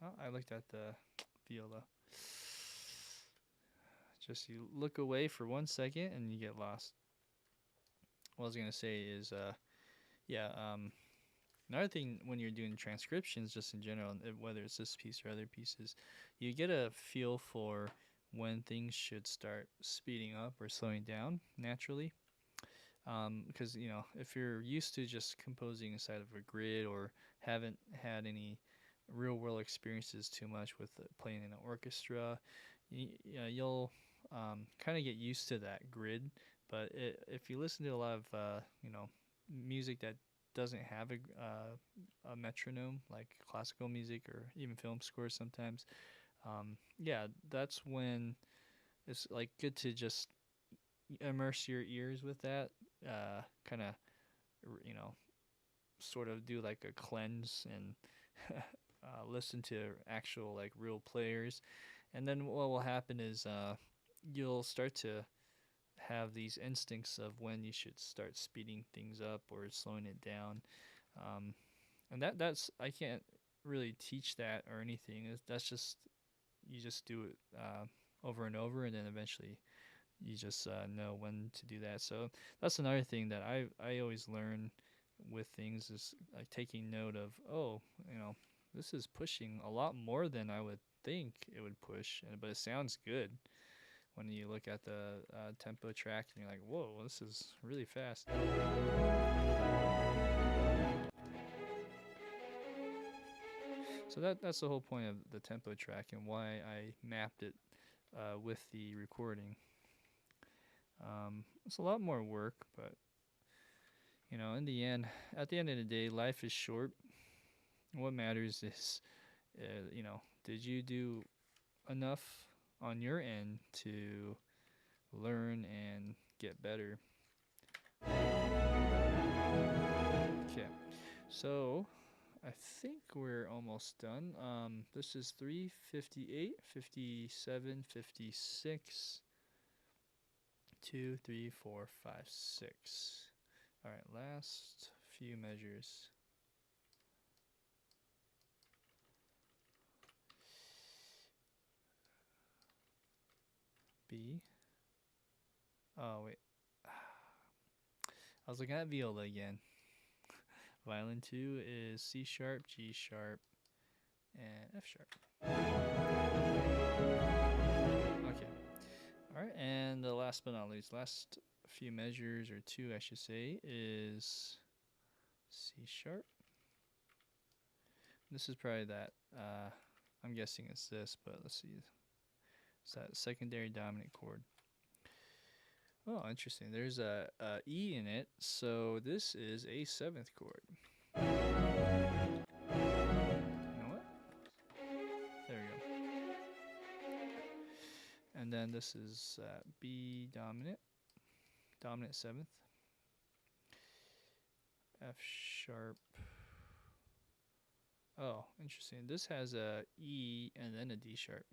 Oh, I looked at the viola. Just you look away for 1 second and you get lost. What I was gonna say is, another thing when you're doing transcriptions, just in general, whether it's this piece or other pieces, you get a feel for when things should start speeding up or slowing down naturally. Because if you're used to just composing inside of a grid or haven't had any real world experiences too much with playing in an orchestra, you'll kind of get used to that grid. But if you listen to a lot of music that doesn't have a metronome, like classical music or even film scores sometimes, that's when it's like good to just immerse your ears with that, kind of, you know, sort of do like a cleanse and listen to actual like real players, and then what will happen is you'll start to have these instincts of when you should start speeding things up or slowing it down, and that's I can't really teach that or anything. That's just you just do it over and over, and then eventually you just know when to do that. So that's another thing that I always learn with things is like taking note of, oh, this is pushing a lot more than I would think it would push, but it sounds good when you look at the tempo track and you're like, whoa, this is really fast. So that's the whole point of the tempo track and why I mapped it with the recording. It's a lot more work, but in the end, at the end of the day, life is short. What matters is, did you do enough on your end to learn and get better? Okay, so I think we're almost done. This is 358, 57, 56. 2, 3, 4, 5, 6. All right, last few measures. B. Oh, wait. I was looking at viola again. Violin 2 is C sharp, G sharp, and F sharp. Okay. All right, and the last but not least, last few measures, or two, I should say, is C sharp. This is probably that. I'm guessing it's this, but let's see. It's that secondary dominant chord. Oh, interesting. There's a E in it, so this is a seventh chord. You know what? There we go. And then this is B dominant seventh, F sharp. Oh, interesting. This has a E and then a D sharp.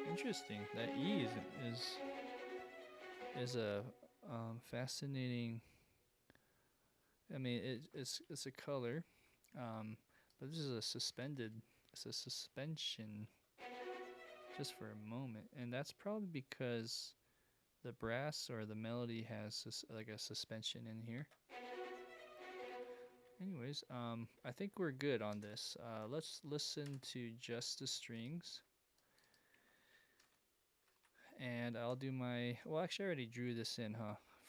Interesting. That E is a fascinating. I mean, it's a color, but this is a suspended. It's a suspension, just for a moment, and that's probably because the brass or the melody has like a suspension in here. Anyways, I think we're good on this. Let's listen to just the strings. And I'll do my, well, actually I already drew this in,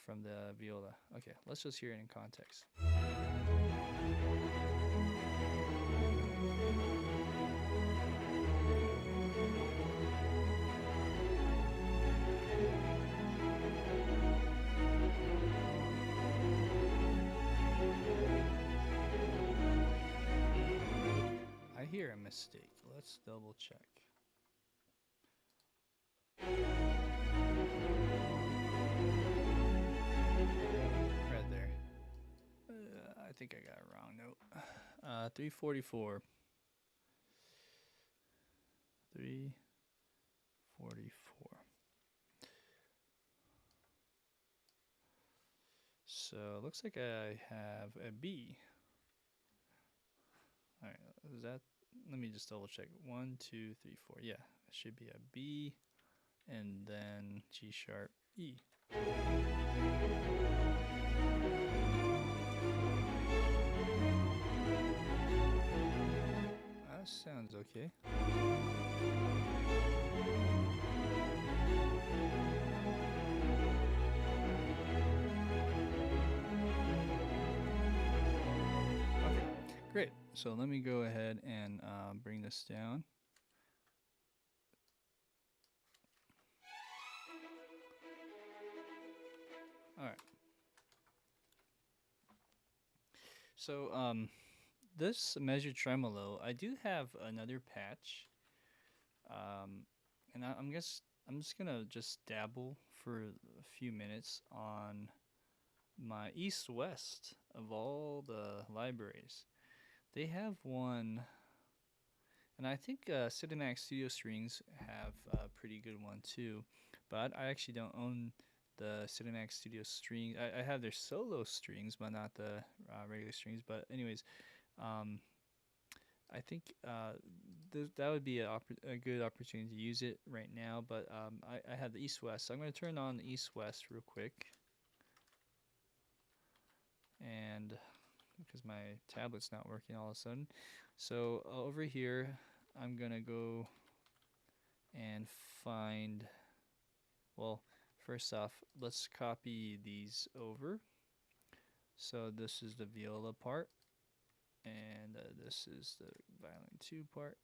from the viola. Okay, let's just hear it in context. I hear a mistake. Let's double check. Right there. I think I got a wrong note. 344. 344. So it looks like I have a B. All right, is that? Let me just double check. 1, 2, 3, 4. Yeah, it should be a B, and then G sharp E. That sounds okay. Okay, great. So let me go ahead and bring this down. All right. So this measured tremolo, I do have another patch, and I'm just gonna just dabble for a few minutes on my East-West of all the libraries. They have one, and I think Cinemax Studio Strings have a pretty good one too, but I actually don't own the Cinemax Studio Strings. I have their solo strings, but not the regular strings. But anyways, I think that would be a good opportunity to use it right now. But I have the East-West, so I'm going to turn on the East-West real quick. And because my tablet's not working all of a sudden. So over here, I'm going to go and find, well, first off, let's copy these over. So this is the viola part, and this is the violin 2 part.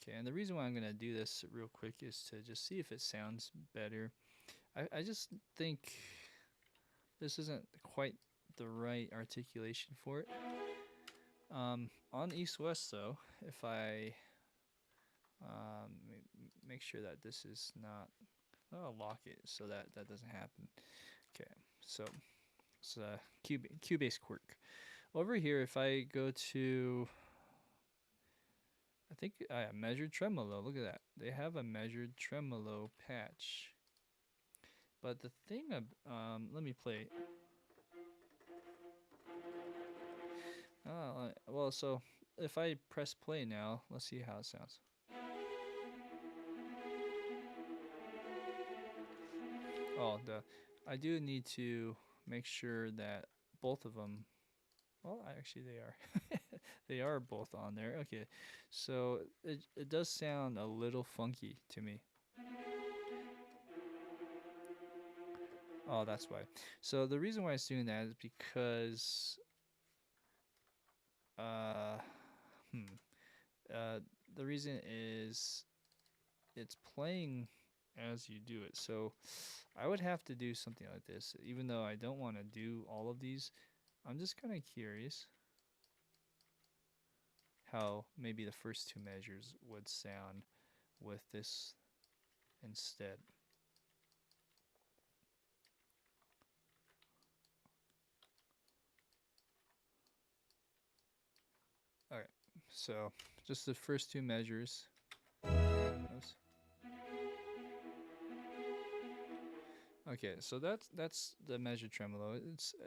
Okay, and the reason why I'm going to do this real quick is to just see if it sounds better. I just think this isn't quite the right articulation for it. On East-West though, if I make sure that this is not, I'll lock it so that doesn't happen. Okay, so it's a Cubase quirk. Over here, if I go to, I think I have measured tremolo. Look at that. They have a measured tremolo patch. But the thing, let me play. Well, so if I press play now, let's see how it sounds. Oh, I do need to make sure that both of them, well, actually they are. They are both on there. Okay, so it does sound a little funky to me. Oh, that's why. So the reason why it's doing that is because uh hmm uh the reason is it's playing as you do it. So I would have to do something like this, even though I don't want to do all of these. I'm just kind of curious how maybe the first two measures would sound with this instead. All right, so just the first two measures. Oops. Okay, so that's the measure tremolo.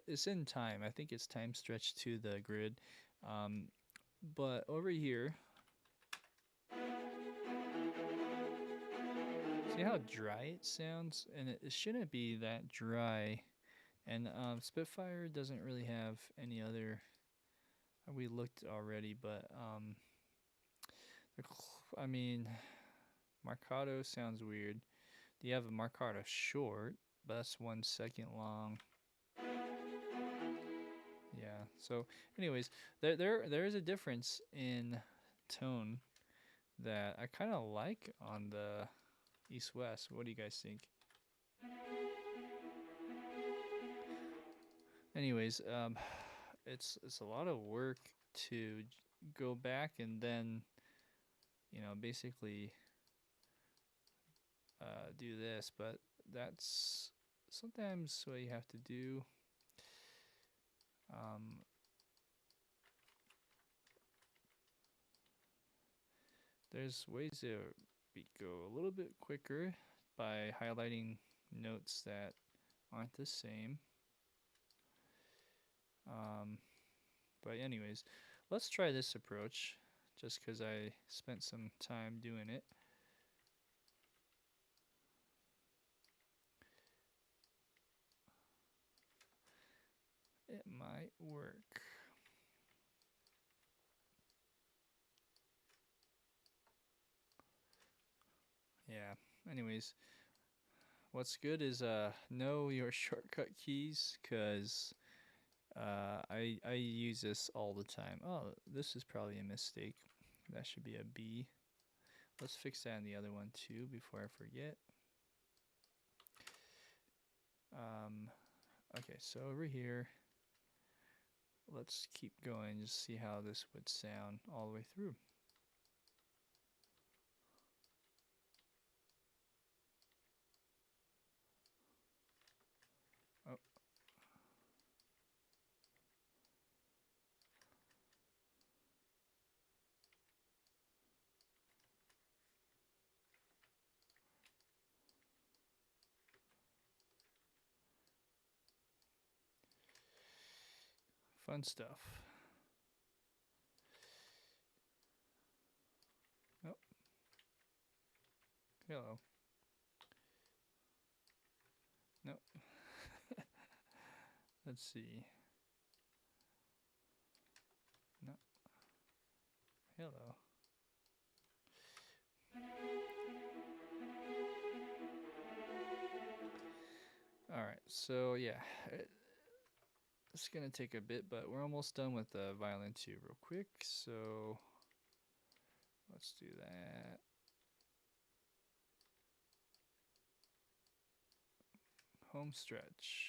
It's in time. I think it's time stretched to the grid. Um, but over here, see how dry it sounds, and it shouldn't be that dry. And Spitfire doesn't really have any other. We looked already, but I mean, Marcato sounds weird. You have a Marcato short, but that's 1 second long. Yeah. So, anyways, there is a difference in tone that I kind of like on the East West. What do you guys think? Anyways, it's a lot of work to go back and then basically do this, but that's sometimes what you have to do. Um, there's ways to go a little bit quicker by highlighting notes that aren't the same. Um, but anyways, let's try this approach just because I spent some time doing it. It might work. Yeah. Anyways, what's good is know your shortcut keys because I use this all the time. Oh, this is probably a mistake. That should be a B. Let's fix that in the other one too before I forget. Okay, so over here, let's keep going, just see how this would sound all the way through. Oh. Fun stuff. Oh. Hello. No. Let's see. No. Hello. All right. So yeah, it's gonna take a bit, but we're almost done with the violin too, real quick. So let's do that. Home stretch.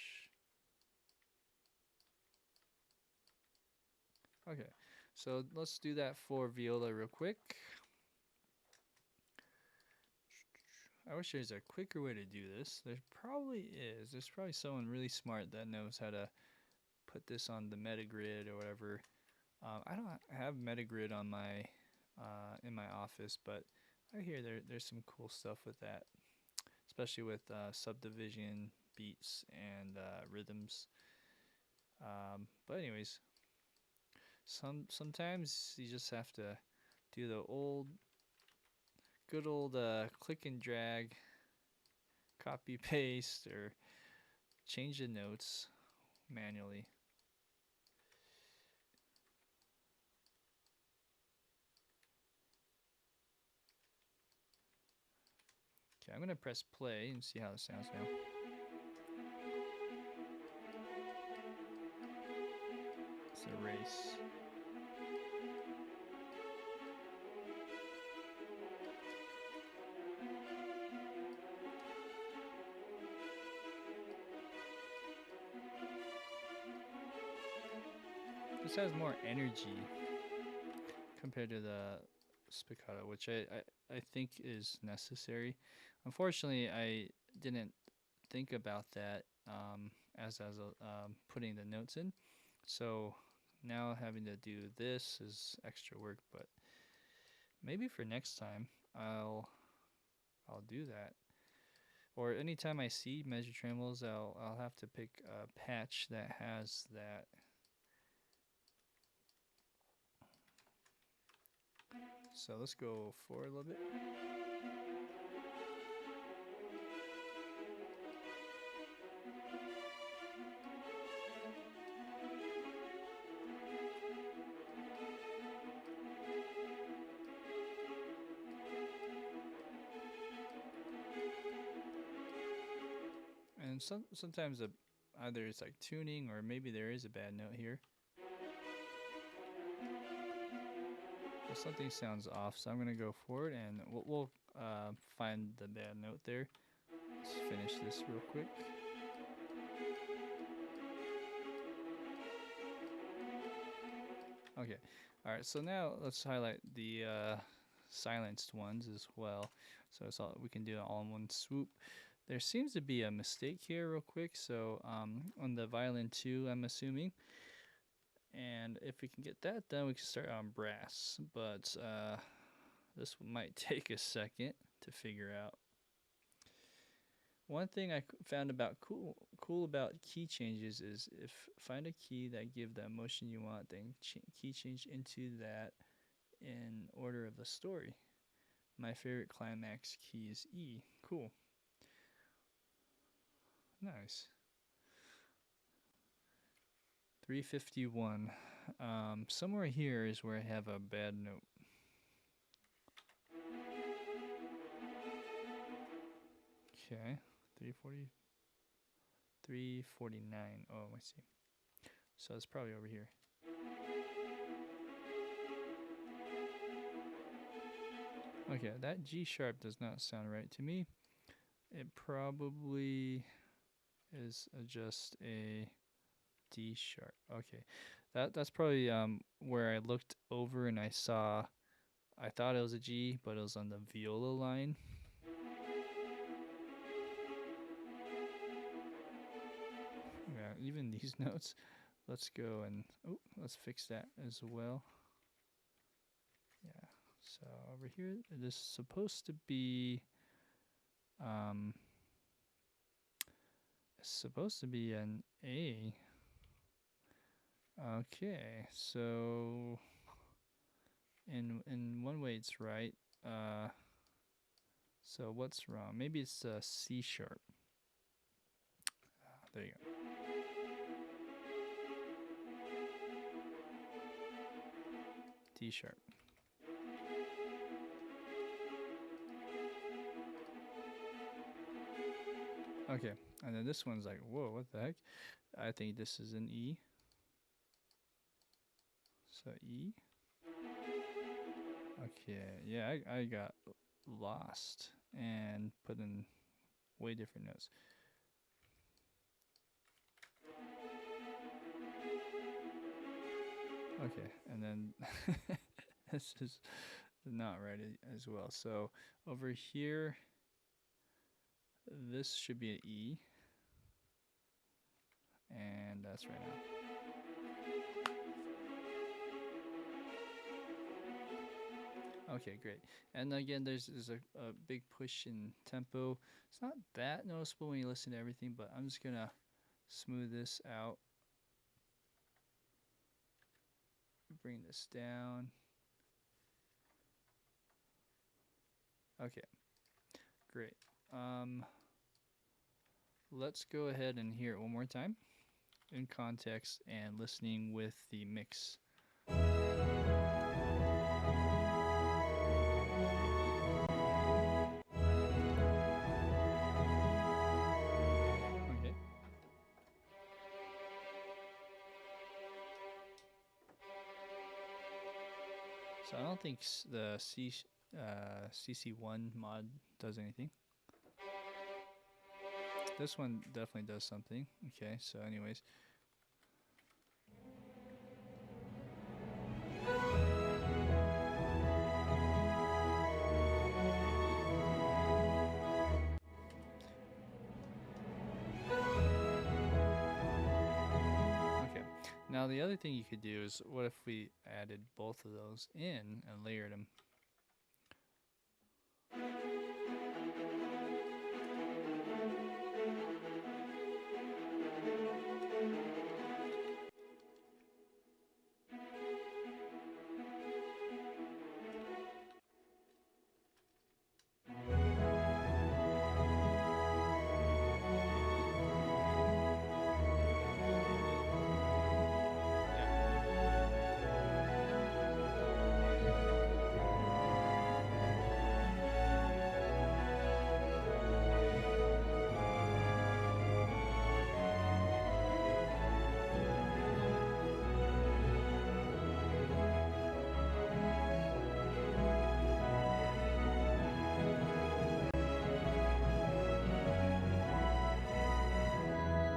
Okay, so let's do that for viola real quick. I wish there's a quicker way to do this. There probably is. There's probably someone really smart that knows how to put this on the metagrid or whatever. I don't have metagrid on my in my office, but I hear there's some cool stuff with that, especially with subdivision, beats, and rhythms. But anyways, sometimes you just have to do the good old click and drag, copy paste, or change the notes manually. I'm gonna press play and see how it sounds now. It's a race. This has more energy compared to the spiccato, which I think is necessary. Unfortunately, I didn't think about that as putting the notes in. So now having to do this is extra work, but maybe for next time I'll do that. Or anytime I see measure tremolos, I'll have to pick a patch that has that. So let's go forward a little bit. And sometimes either it's like tuning or maybe there is a bad note here. Well, something sounds off, so I'm gonna go forward and we'll find the bad note there. Let's finish this real quick. Okay, all right. So now let's highlight the silenced ones as well. So it's all we can do it all in one swoop. There seems to be a mistake here real quick. So on the violin 2, I'm assuming. And if we can get that done, we can start on brass. But this might take a second to figure out. One thing I found about cool about key changes is if find a key that give the emotion you want, then key change into that in order of the story. My favorite climax key is E. Cool. Nice. 351. Somewhere here is where I have a bad note. Okay. 340. 349. Oh, I see. So it's probably over here. Okay, that G sharp does not sound right to me. It probably is just a D sharp. Okay, that's probably where I looked over and I thought it was a G, but it was on the viola line. Yeah, even these notes. Let's go and let's fix that as well. Yeah. So over here, this is supposed to be it's supposed to be an A. Okay, so in one way it's right. So what's wrong? Maybe it's C sharp. There you go. D sharp. Okay, and then this one's like, whoa, what the heck? I think this is an E. So E. Okay, yeah, I got lost and put in way different notes. Okay, and then this is not right as well. So over here, this should be an E. And that's right now. Okay, great. And again, there's a big push in tempo. It's not that noticeable when you listen to everything, but I'm just gonna smooth this out. Bring this down. Okay, great. Let's go ahead and hear it one more time in context and listening with the mix. So I don't think the CC1 mod does anything. This one definitely does something. Okay, so anyways. Okay, now the other thing you could do is, what if we added both of those in and layered them?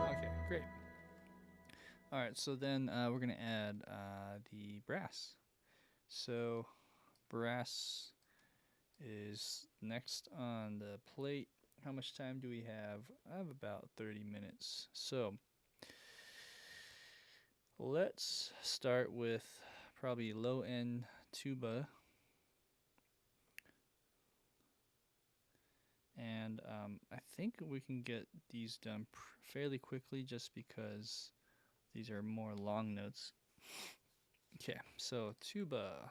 Okay, great. All right, so then we're gonna add the brass. So brass is next on the plate. How much time do we have? I have about 30 minutes. So let's start with probably low end tuba. And I think we can get these done fairly quickly just because these are more long notes. Okay, so tuba.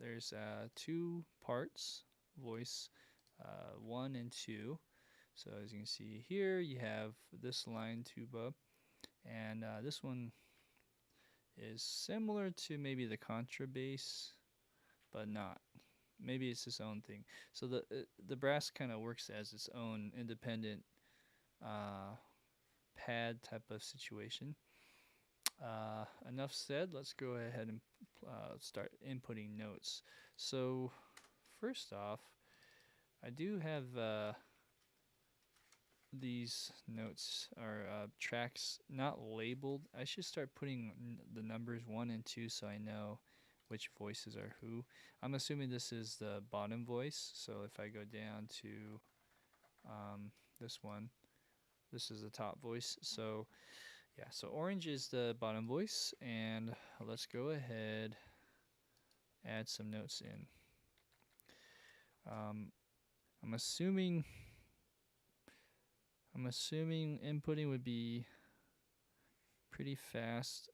There's 2 parts, voice 1 and 2. So as you can see here, you have this line tuba, and this one is similar to maybe the contrabass, but not. Maybe it's its own thing. So the brass kind of works as its own independent pad type of situation. Enough said. Let's go ahead and start inputting notes. So first off, I do have these notes or tracks not labeled. I should start putting the numbers 1 and 2 so I know which voices are who. I'm assuming this is the bottom voice, so if I go down to this one, this is the top voice. So yeah, so orange is the bottom voice, and let's go ahead, add some notes in. I'm assuming inputting would be pretty fast,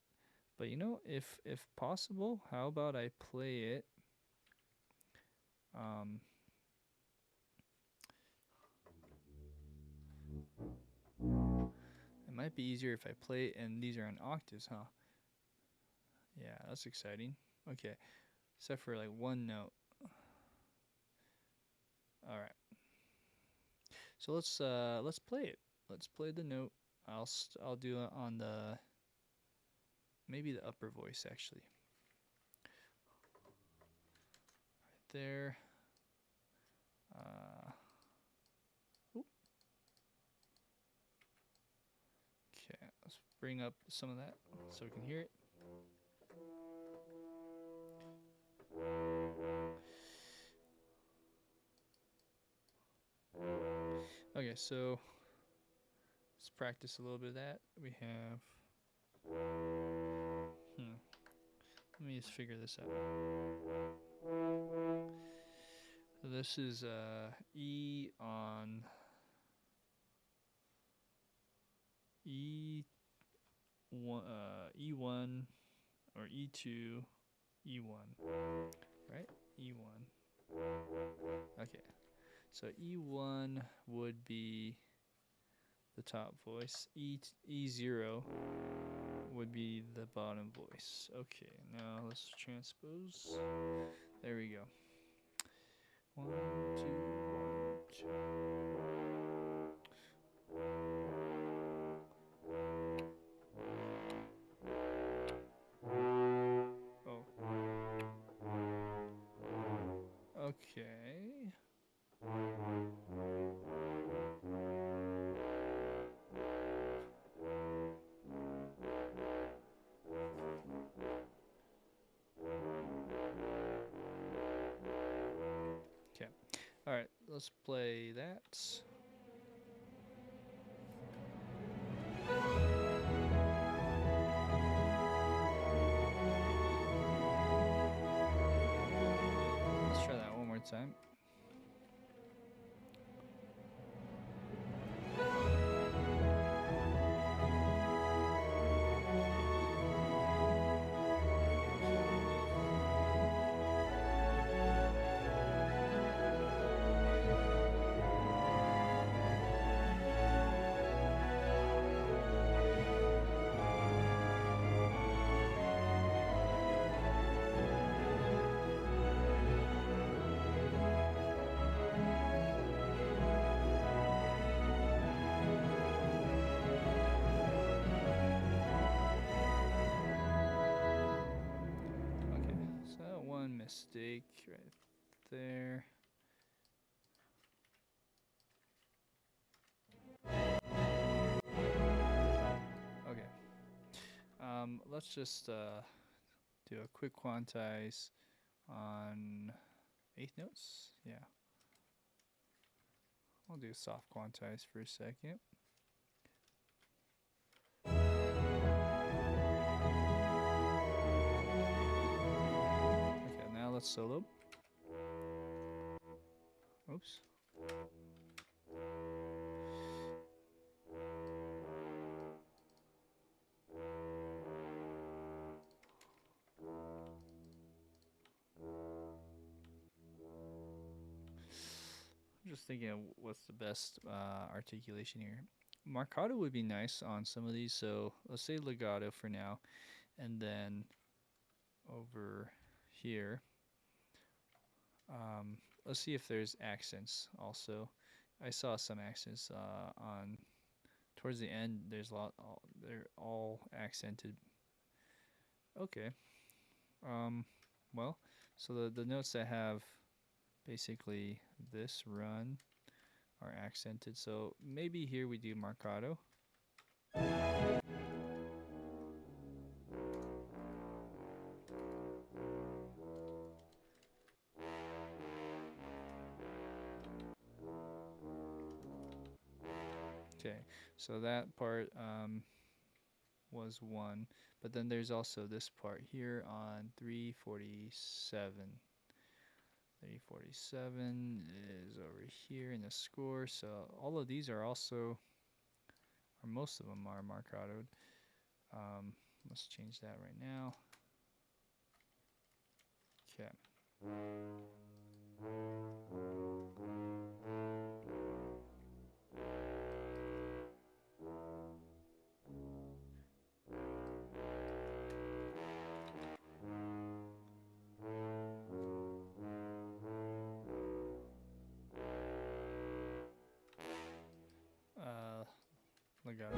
but you know, if possible, how about I play it it might be easier if I play it, and these are in octaves, huh? Yeah, that's exciting. Okay, except for like one note. All right, so let's play it. Let's play the note. I'll do it on the, maybe the upper voice actually. Right there. Okay, let's bring up some of that so we can hear it. Okay, so let's practice a little bit of that. We have, let me just figure this out. So this is E on E1, E1 or E2, E1, right? E1. Okay, so E1 would be the top voice. E0 would be the bottom voice. Okay, now let's transpose. There we go. 1, 2, 1, 2. Oh. Okay. Okay. All right, let's play that. Let's try that one more time. Okay, so one mistake right there. Okay. Let's just do a quick quantize on eighth notes. Yeah. I'll do soft quantize for a second. Okay, now let's solo. Oops. I'm just thinking of what's the best articulation here. Marcato would be nice on some of these, so let's say legato for now, and then over here, let's see if there's accents also. I saw some accents on towards the end. There's a lot. They're all accented. Okay. Um, well, so the notes that have basically this run are accented. So maybe here we do marcato. Okay, so that part was one, but then there's also this part here on 347. 347 is over here in the score, so all of these are also, or most of them are marcatoed. Let's change that right now. Okay. Legato.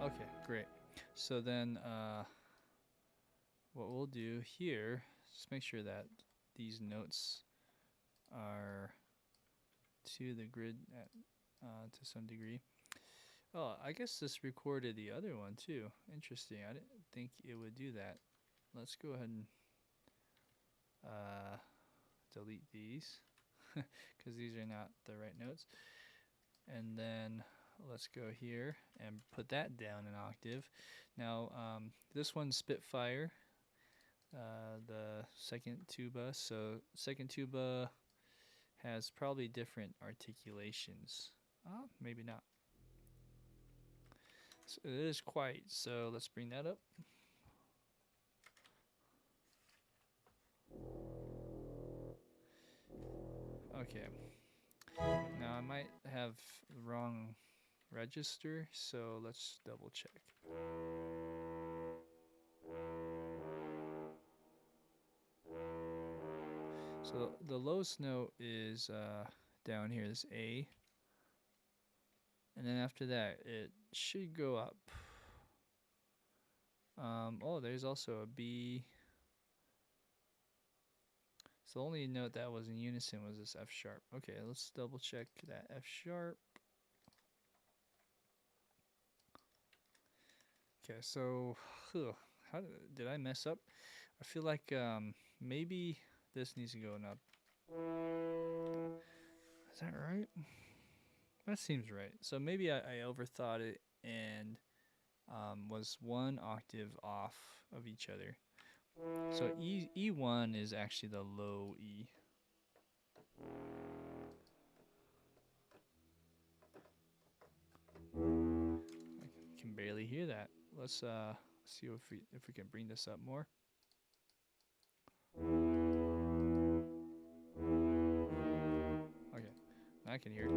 Okay, great. So then what we'll do here, just make sure that these notes are to the grid at, to some degree. Oh, I guess this recorded the other one too. Interesting. I didn't think it would do that. Let's go ahead and delete these because these are not the right notes. And then let's go here and put that down an octave. Now, this one's Spitfire, the second tuba. So second tuba has probably different articulations. Maybe not. So it is quiet, so let's bring that up. Okay. Now I might have the wrong register, so let's double check. So the lowest note is down here, this A. And then after that, it should go up. Oh, there's also a B. So the only note that was in unison was this F sharp. Okay, let's double check that F sharp. Okay, so how did I mess up? I feel like maybe this needs to go up. Is that right? That seems right. So maybe I overthought it and was one octave off of each other. So E1 is actually the low E. I can barely hear that. Let's see if we can bring this up more. Okay, now I can hear it.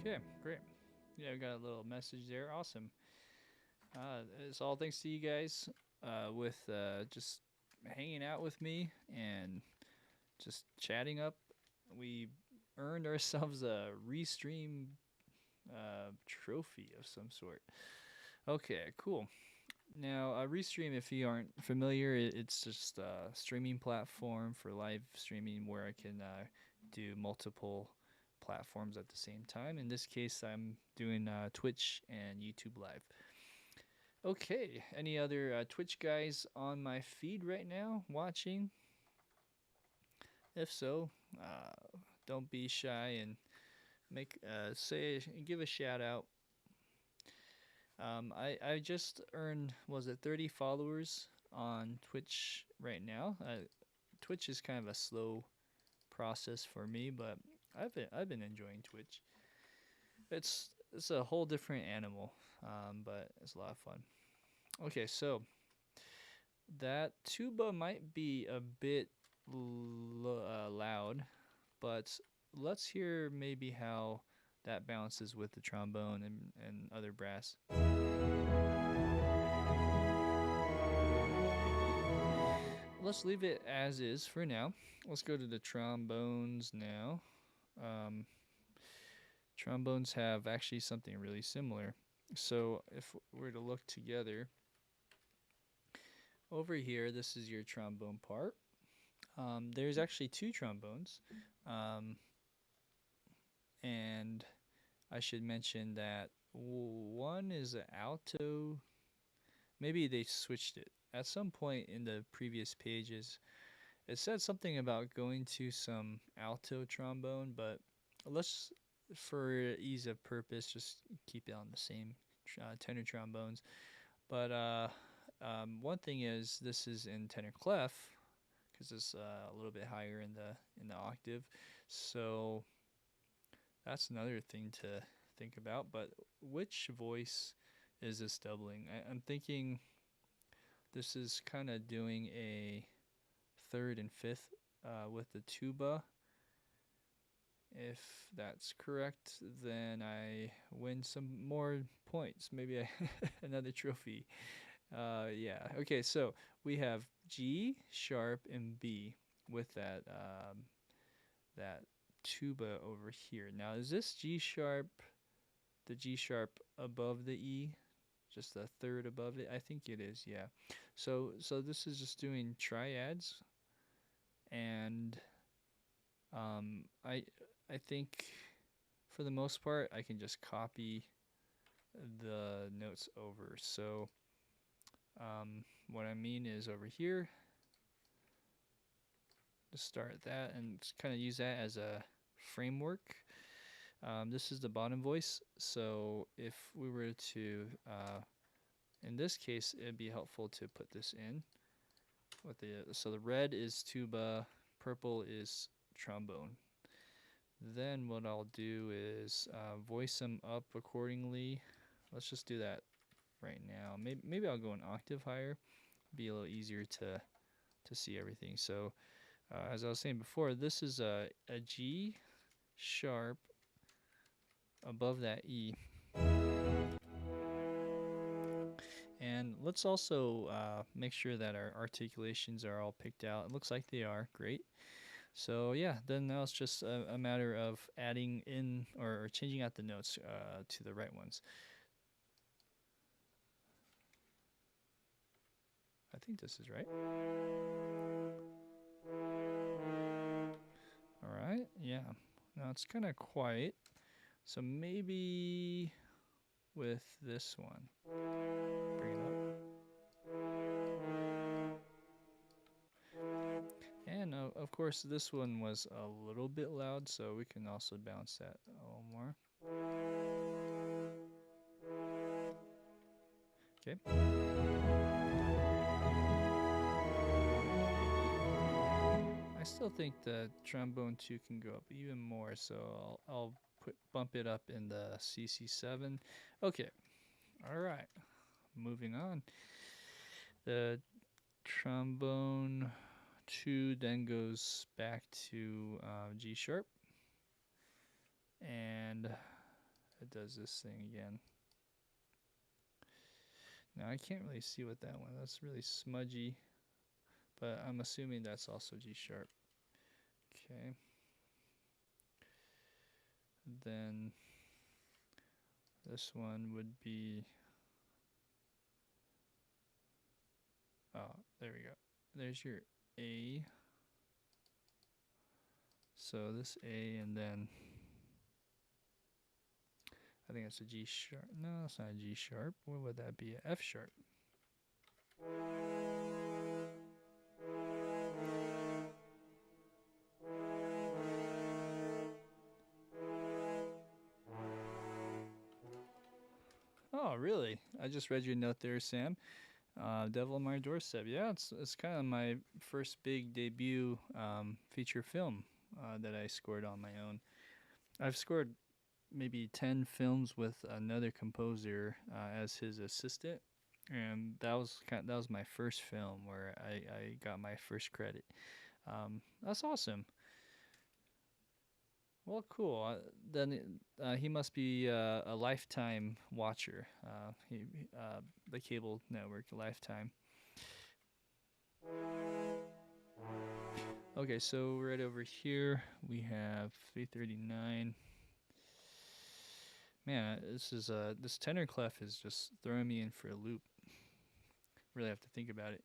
Okay, great. Yeah, we got a little message there. Awesome. It's all thanks to you guys with just hanging out with me and just chatting up. We earned ourselves a restream trophy of some sort. Okay, cool. Now, Restream, if you aren't familiar, it's just a streaming platform for live streaming where I can do multiple platforms at the same time. In this case, I'm doing Twitch and YouTube Live. Okay, any other Twitch guys on my feed right now watching? If so, don't be shy and give a shout out. I just earned, was it 30 followers on Twitch right now? Twitch is kind of a slow process for me, but I've been enjoying Twitch. It's a whole different animal, but it's a lot of fun. Okay, so that tuba might be a bit loud, but let's hear maybe how that balances with the trombone and other brass. Let's leave it as is for now. Let's go to the trombones now. Um, Trombones have actually something really similar. So if we're to look together, over here, this is your trombone part. There's actually two trombones. And I should mention that one is an alto. Maybe they switched it. At some point in the previous pages, it said something about going to some alto trombone, but let's, for ease of purpose, just keep it on the same tenor trombones. But one thing is, this is in tenor clef because it's a little bit higher in the octave. So that's another thing to think about. But which voice is this doubling? I'm thinking this is kind of doing a third and fifth with the tuba. If that's correct, then I win some more points. Maybe another trophy. Yeah. Okay. So we have G sharp and B with that tuba over here. Now, is this G sharp, the G sharp above the E, just a third above it? I think it is. Yeah. So this is just doing triads, and I think for the most part I can just copy the notes over. So what I mean is over here, to start that and kind of use that as a framework. This is the bottom voice, so if we were to, in this case, it'd be helpful to put this in. with so the red is tuba, purple is trombone. Then what I'll do is voice them up accordingly. Let's just do that right now. Maybe I'll go an octave higher. Be a little easier to see everything. So as I was saying before, this is a G sharp above that E. And let's also make sure that our articulations are all picked out. It looks like they are. Great. So yeah, then now it's just a matter of adding in or changing out the notes to the right ones. I think this is right. All right, yeah. Now it's kind of quiet, so maybe with this one. Bring it up. And of course, this one was a little bit loud, so we can also bounce that a little more. Okay. I still think the trombone 2 can go up even more, so I'll bump it up in the CC7. Okay. All right. Moving on. The trombone 2 then goes back to G sharp, and it does this thing again. Now I can't really see what that one. That's really smudgy, but I'm assuming that's also G sharp. Okay. Then this one would be. Oh, there we go. There's your A. So this A, and then I think that's a G sharp. No, it's not a G sharp. What would that be? A F sharp. Oh, really? I just read your note there, Sam. Devil on My Doorstep. Yeah, it's kind of my first big debut feature film that I scored on my own. I've scored maybe 10 films with another composer as his assistant, and that was my first film where I got my first credit. That's awesome. Well, cool. Then he must be a Lifetime watcher. The cable network, Lifetime. Okay, so right over here we have 339. Man, this tenor clef is just throwing me in for a loop. Really have to think about it.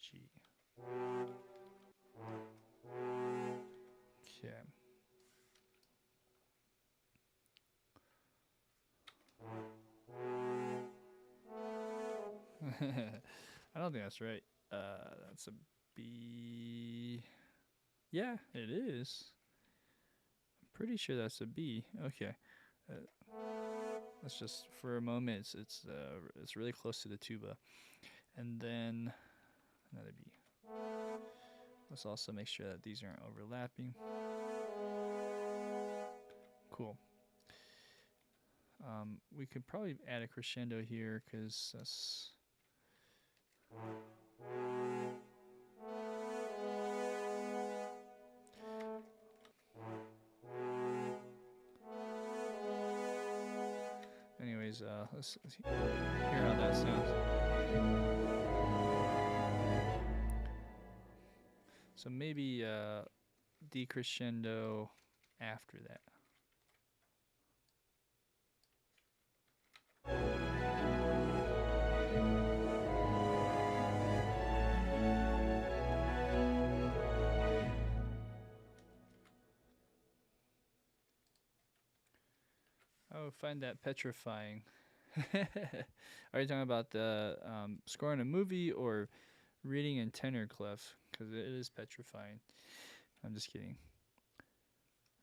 G. Okay. I don't think that's right. That's a B. Yeah, it is. I'm pretty sure that's a B. Okay. Let's just for a moment. It's really close to the tuba, and then another B. Let's also make sure that these aren't overlapping. Cool. We could probably add a crescendo here because that's. Anyways, let's hear how that sounds. So maybe decrescendo after that. I would find that petrifying. Are you talking about the scoring a movie or reading in tenor clef? Because it is petrifying. I'm just kidding.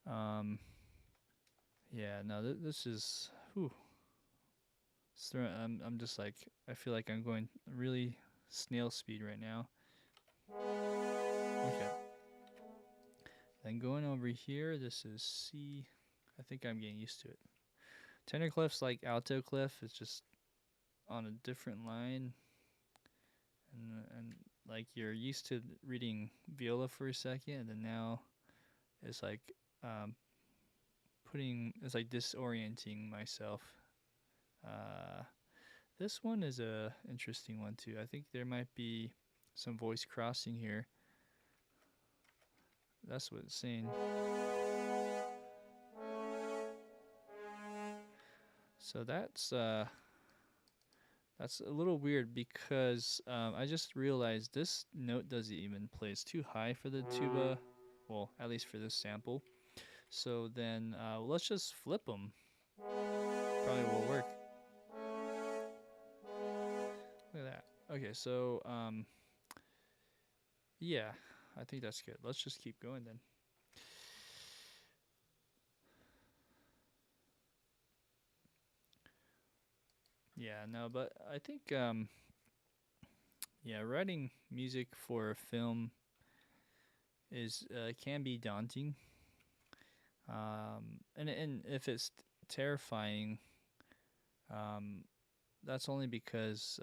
Yeah, no, this is. Whew. I'm just like, I feel like I'm going really snail speed right now. Okay. Then going over here, this is C. I think I'm getting used to it. Tenor clef's like alto clef. It's just on a different line. And like you're used to reading viola for a second, and then now it's like um, it's like disorienting myself. Uh, this one is a interesting one too. I think there might be some voice crossing here. That's what it's saying. So that's a little weird because I just realized this note doesn't even play. It's too high for the tuba. Well, at least for this sample. So then let's just flip them. Probably will work. Look at that. Okay, so yeah, I think that's good. Let's just keep going then. Yeah, no, but I think yeah, writing music for a film is can be daunting. And if it's terrifying, um, that's only because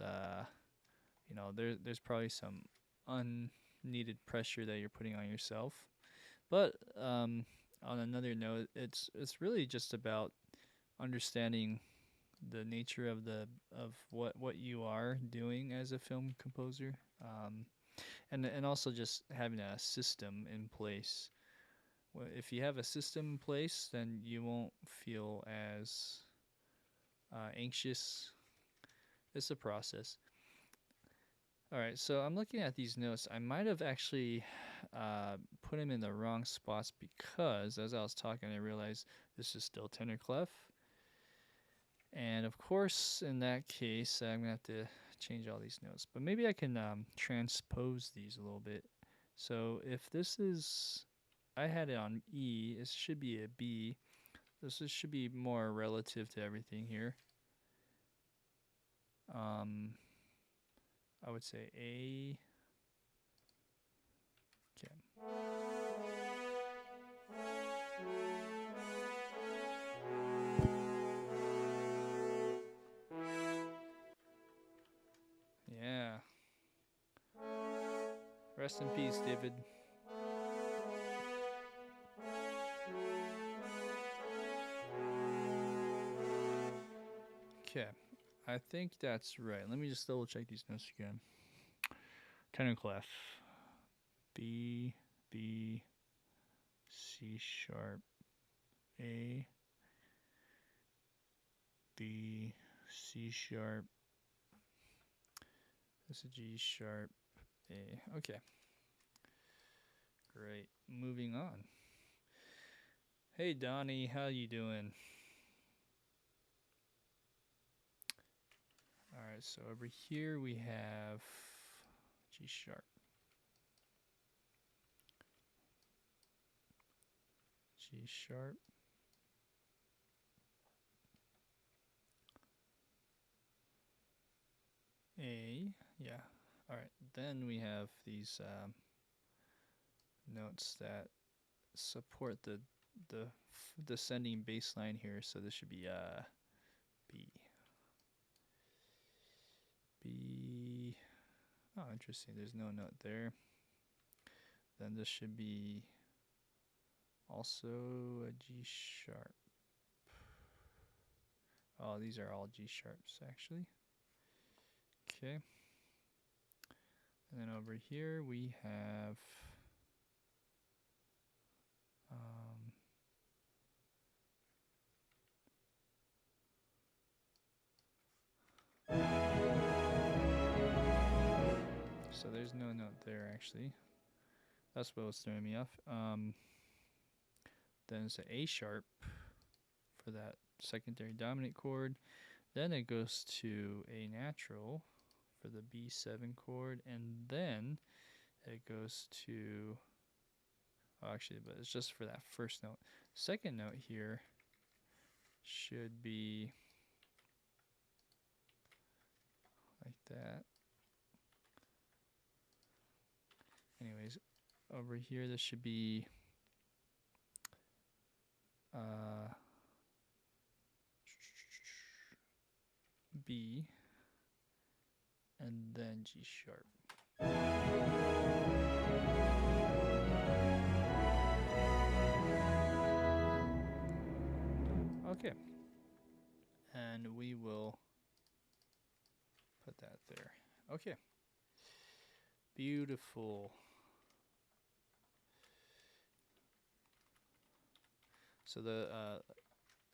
there's probably some unneeded pressure that you're putting on yourself. But on another note, it's really just about understanding the nature of what you are doing as a film composer, and also just having a system in place. If you have a system in place, then you won't feel as anxious. It's a process. All right, so I'm looking at these notes. I might have actually put them in the wrong spots because as I was talking, I realized this is still tenor clef. And of course, in that case, I'm going to have to change all these notes. But maybe I can transpose these a little bit. So if this is, I had it on E, it should be a B. Should be more relative to everything here. I would say A. Okay. Yeah. Rest in peace, David. Okay. I think that's right. Let me just double check these notes again. Tenor clef. B, B, C sharp, A, B, C sharp. This is G sharp, A. Okay. Great. Moving on. Hey Donnie, how you doing? All right, so over here we have G sharp. G sharp. A, yeah. All right, then we have these notes that support the descending bass line here, so this should be B. B. Oh, interesting. There's no note there. Then this should be also a G sharp. Oh, these are all G sharps actually. Okay. And then over here we have so there's no note there actually. That's what was throwing me off. Then it's an A sharp for that secondary dominant chord. Then it goes to A natural for the B7 chord, and then it goes to, oh, actually, but it's just for that first note. Second note here should be that. Anyways, over here this should be B, and then G sharp. Okay, and we will put that there. Okay, beautiful. So the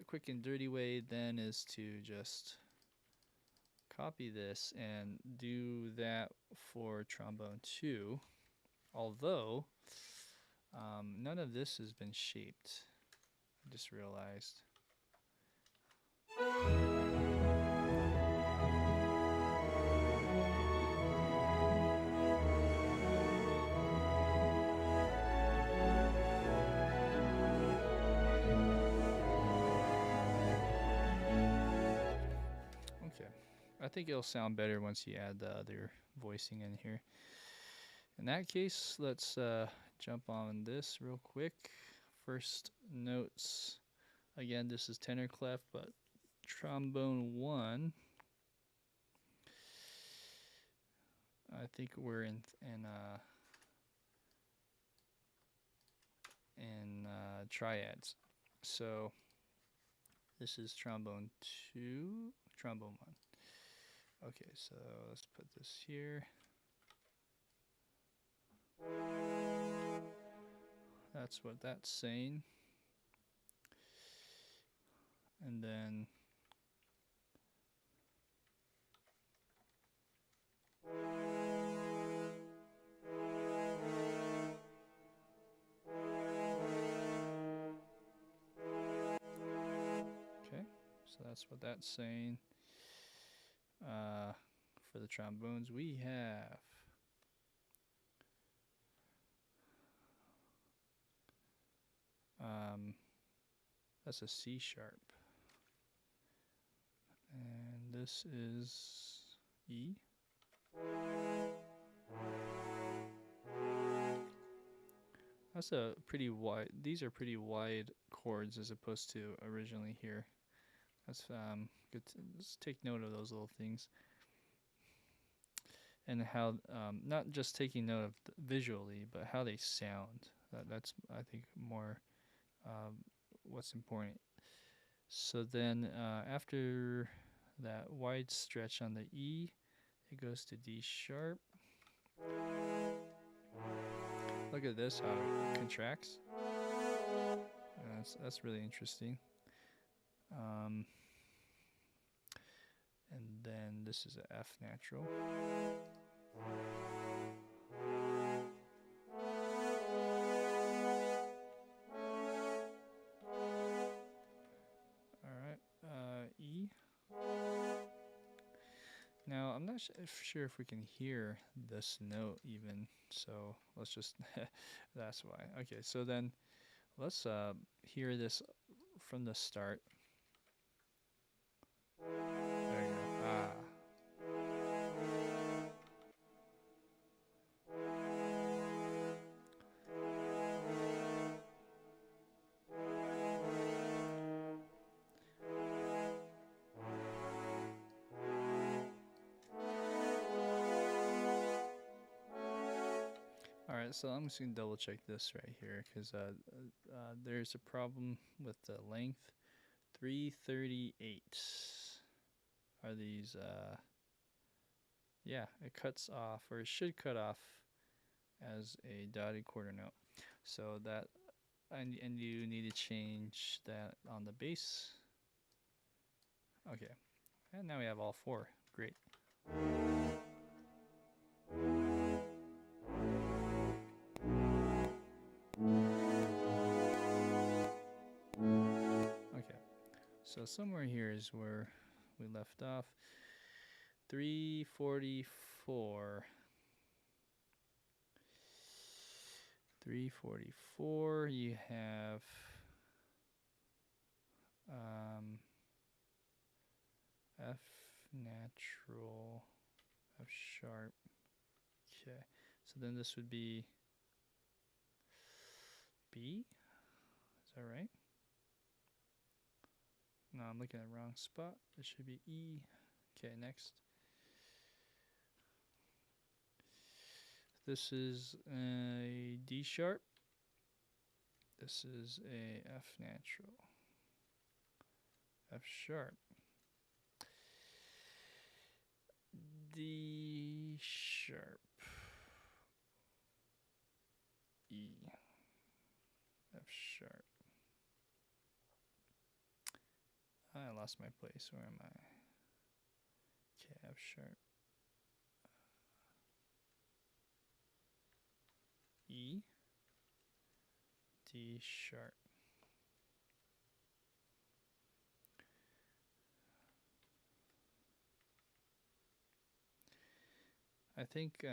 quick and dirty way then is to just copy this and do that for trombone 2, although none of this has been shaped. I just realized. Okay, I think it'll sound better once you add the other voicing in here. In that case, let's jump on this real quick. First notes. Again, this is tenor clef, but trombone 1. I think we're in triads. So this is trombone 2, trombone 1. Okay, so let's put this here. That's what that's saying. And then okay, so that's what that's saying. For the trombones, we have that's a C sharp, and this is E. That's a pretty wide. These are pretty wide chords as opposed to originally here. That's good. Just take note of those little things, and how not just taking note of visually, but how they sound. That's I think more what's important. So then after that wide stretch on the E, it goes to D sharp. Look at this, how it contracts. That's really interesting. And then this is a F natural. E. Now, I'm not sure if we can hear this note even, so let's just, that's why. Okay, so then let's hear this from the start. There you go. Ah. Alright, so I'm just going to double check this right here because there's a problem with the length. 338 are these, yeah, it cuts off, or it should cut off as a dotted quarter note. So that, and you need to change that on the bass. Okay, and now we have all 4. Great. So somewhere here is where we left off. 344. 344, you have F natural F sharp. Okay, so then this would be B. Is that right? No, I'm looking at the wrong spot. It should be E. Okay, next. This is a D sharp. This is a F natural. F sharp. D sharp. E. F sharp. I lost my place. Where am I? Okay, F sharp. E. D sharp. I think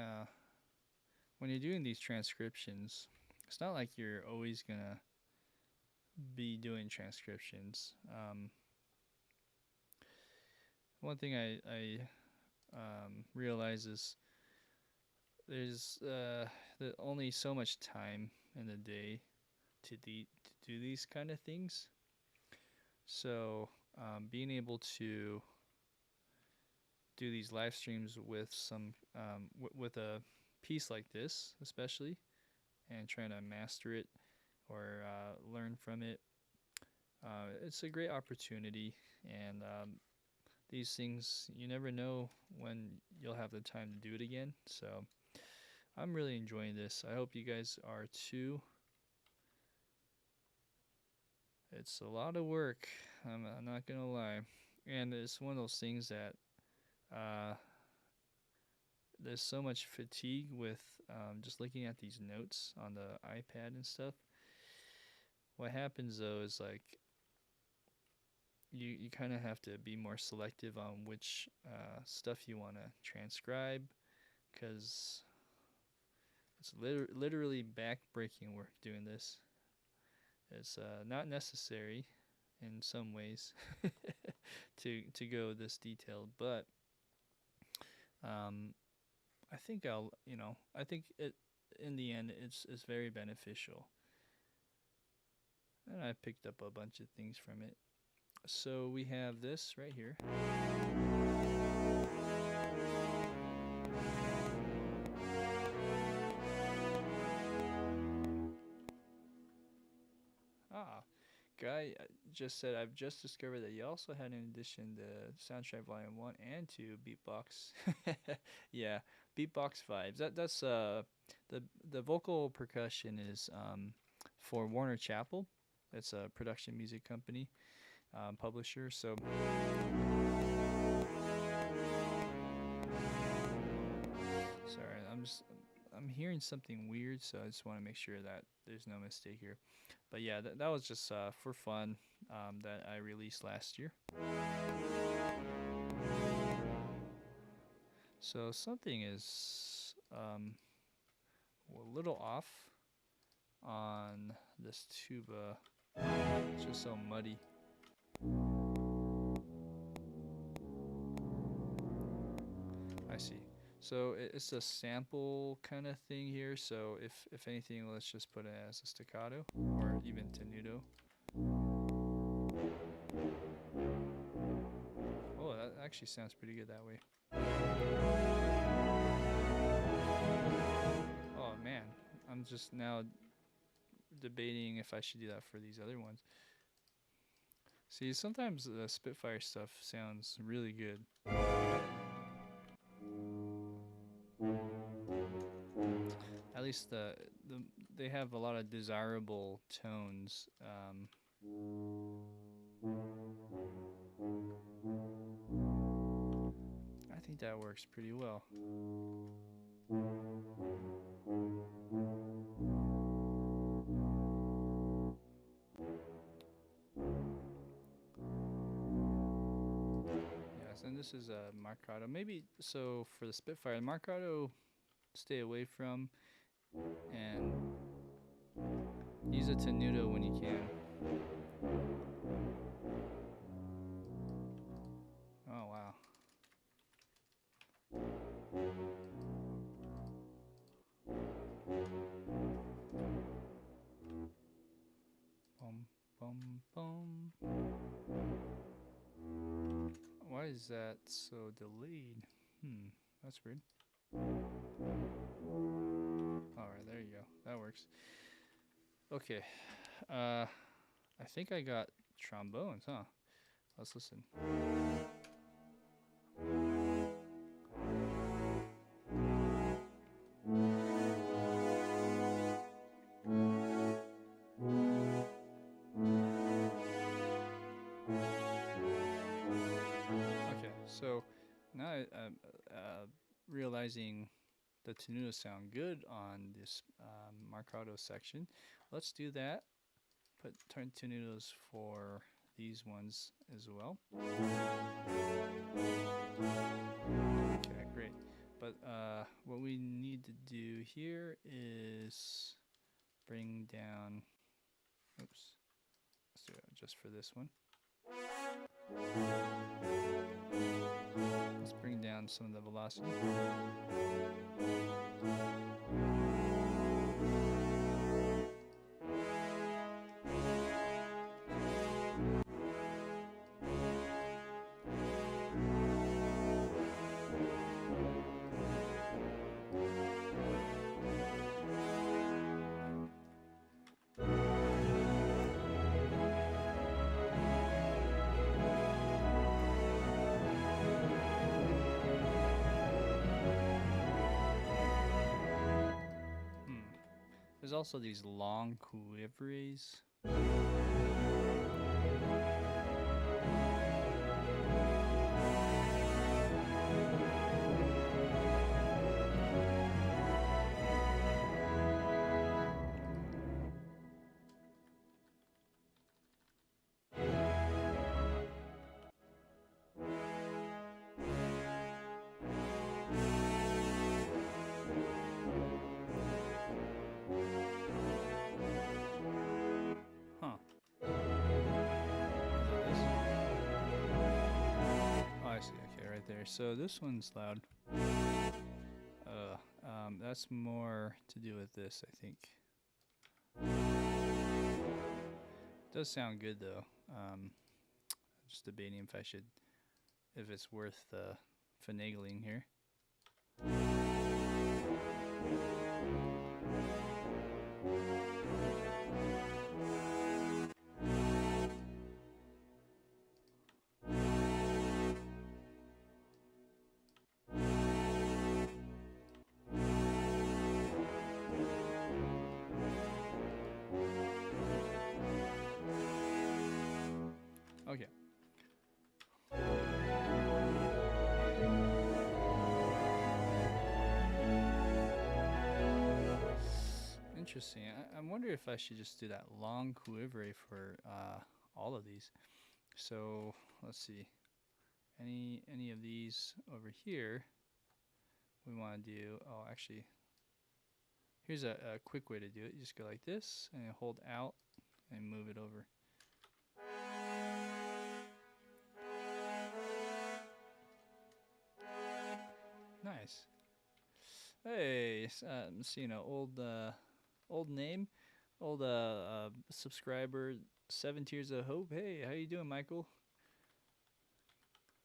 when you're doing these transcriptions, it's not like you're always gonna be doing transcriptions. One thing I realize is there's only so much time in the day to do these kind of things. So being able to do these live streams with some with a piece like this, especially, and trying to master it or learn from it, it's a great opportunity. And these things, you never know when you'll have the time to do it again. So I'm really enjoying this. I hope you guys are too. It's a lot of work. I'm not gonna lie, and it's one of those things that there's so much fatigue with just looking at these notes on the iPad and stuff. What happens though is like you kind of have to be more selective on which stuff you want to transcribe, because it's literally back-breaking work doing this. It's not necessary in some ways to go this detailed, but I think I think it in the end it's very beneficial, and I picked up a bunch of things from it. So we have this right here. Guy just said, I've just discovered that you also had, in addition, the soundtrack volume 1 and 2 beatbox. Yeah, beatbox vibes. That's the vocal percussion is for Warner Chappell. It's a production music company, publisher. So sorry, I'm hearing something weird, so I just want to make sure that there's no mistake here. But yeah, that was just for fun, that I released last year. So something is a little off on this tuba. It's just so muddy. I see. So it's a sample kind of thing here. So if anything, let's just put it as a staccato or even tenuto. Oh, that actually sounds pretty good that way. Oh man, I'm just now debating if I should do that for these other ones. See, sometimes the Spitfire stuff sounds really good. At least they have a lot of desirable tones. I think that works pretty well. Yes, and this is a marcato. Maybe so for the Spitfire, marcato, stay away from, and use a tenuto when you can. Oh wow. Why is that so delayed? That's weird. Alright, there you go. That works. Okay. I think I got trombones, huh? Let's listen. Okay, so now I'm realizing the tenutos sound good on this marcato section. Let's do that. Turn tenutos for these ones as well. Okay, great. But what we need to do here is bring down, oops, let's do it just for this one. Let's bring down some of the velocity. There's also these long quiveries. There. So this one's loud. That's more to do with this, I think. Does sound good though. Just debating if it's worth finagling here. Okay. Interesting. I wonder if I should just do that long quiver for all of these. So let's see. Any of these over here we want to do. Oh, actually, here's a quick way to do it. You just go like this and hold out and move it over. Nice. Hey, I'm seeing an old name, old subscriber, 7 Tears of Hope. Hey, how you doing, Michael?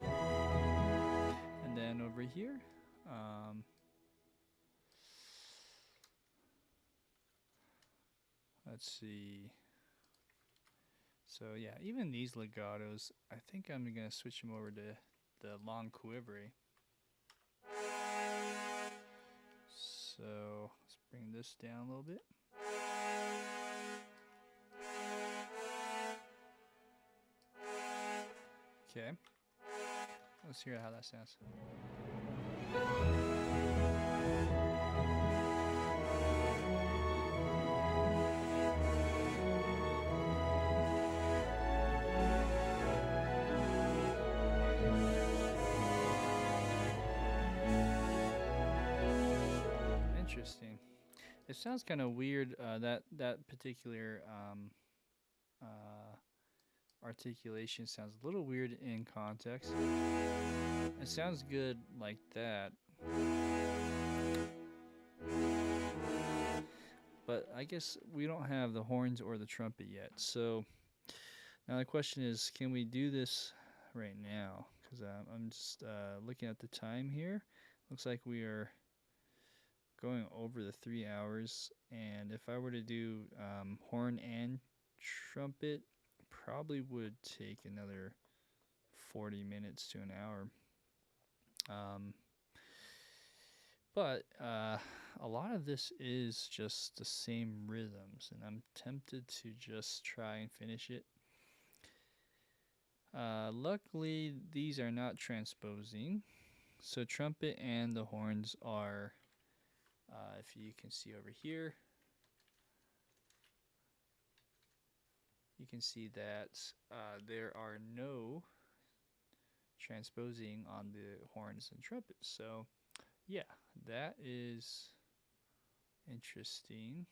And then over here, let's see. So yeah, even these legatos, I think I'm gonna switch them over to the long quivery. So let's bring this down a little bit. Okay, let's hear how that sounds. Interesting. It sounds kind of weird, that particular articulation sounds a little weird in context. It sounds good like that. But I guess we don't have the horns or the trumpet yet. So now the question is, can we do this right now? because I'm just looking at the time here. Looks like we are going over the 3 hours, and if I were to do horn and trumpet, probably would take another 40 minutes to an hour. But a lot of this is just the same rhythms, and I'm tempted to just try and finish it. Luckily, these are not transposing, so trumpet and the horns are, if you can see over here, you can see that there are no transposing on the horns and trumpets. So yeah, that is interesting.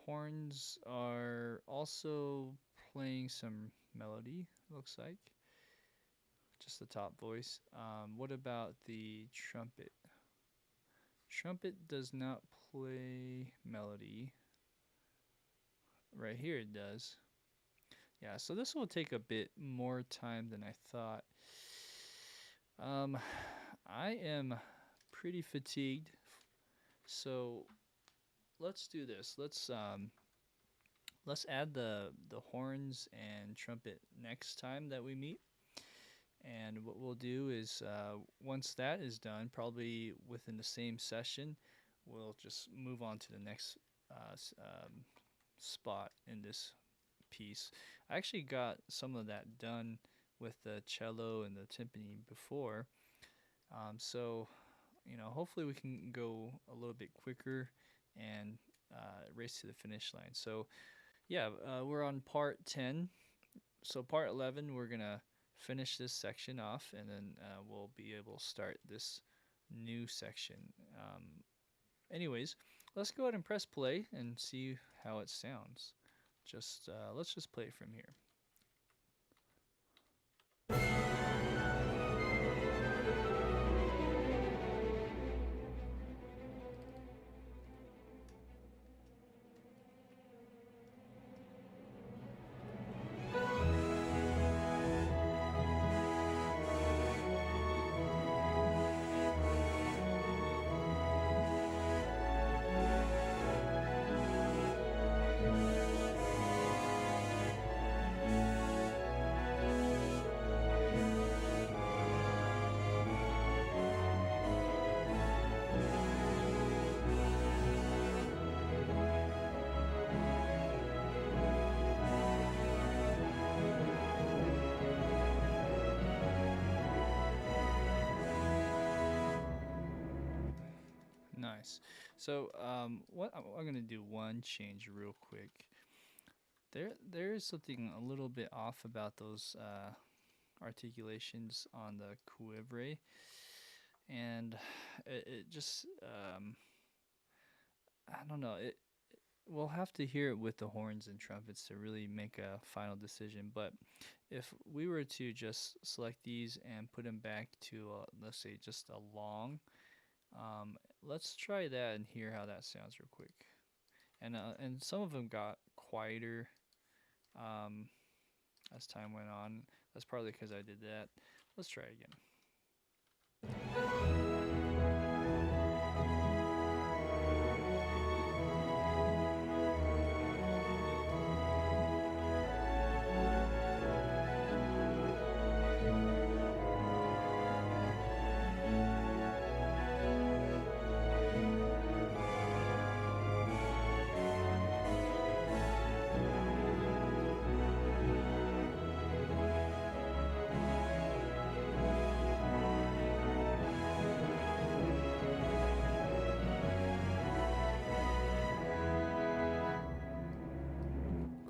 Horns are also playing some melody, looks like. Just the top voice. What about the trumpet? Trumpet does not play melody. Right here it does. Yeah, so this will take a bit more time than I thought. I am pretty fatigued, so let's do this. Let's add the horns and trumpet next time that we meet. And what we'll do is once that is done, probably within the same session, we'll just move on to the next spot in this piece. I actually got some of that done with the cello and the timpani before, so hopefully we can go a little bit quicker and race to the finish line. So yeah, we're on part 10. So part 11, we're gonna finish this section off, and then we'll be able to start this new section. Anyways, let's go ahead and press play and see how it sounds. Let's just play it from here. Nice. So what I'm going to do one change real quick. There is something a little bit off about those articulations on the cuivre, and it just I don't know. We'll have to hear it with the horns and trumpets to really make a final decision. But if we were to just select these and put them back to let's say just a long. Let's try that and hear how that sounds real quick. And some of them got quieter as time went on. That's probably because I did that. Let's try again.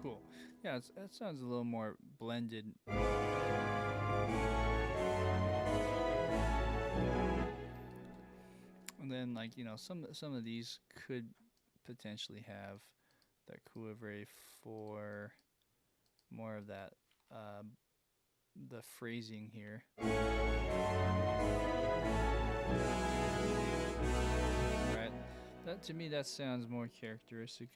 Cool. Yeah, that sounds a little more blended. And then, like, some of these could potentially have that cuivre for more of that, the phrasing here. Right. That, to me, that sounds more characteristic.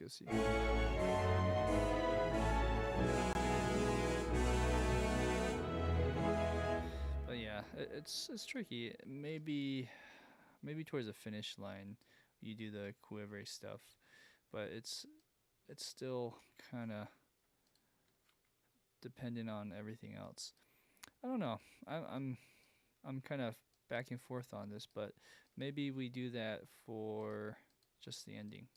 it's tricky. Maybe towards the finish line, you do the quiver stuff, but it's still kind of dependent on everything else. I don't know. I'm kind of back and forth on this, but maybe we do that for just the ending.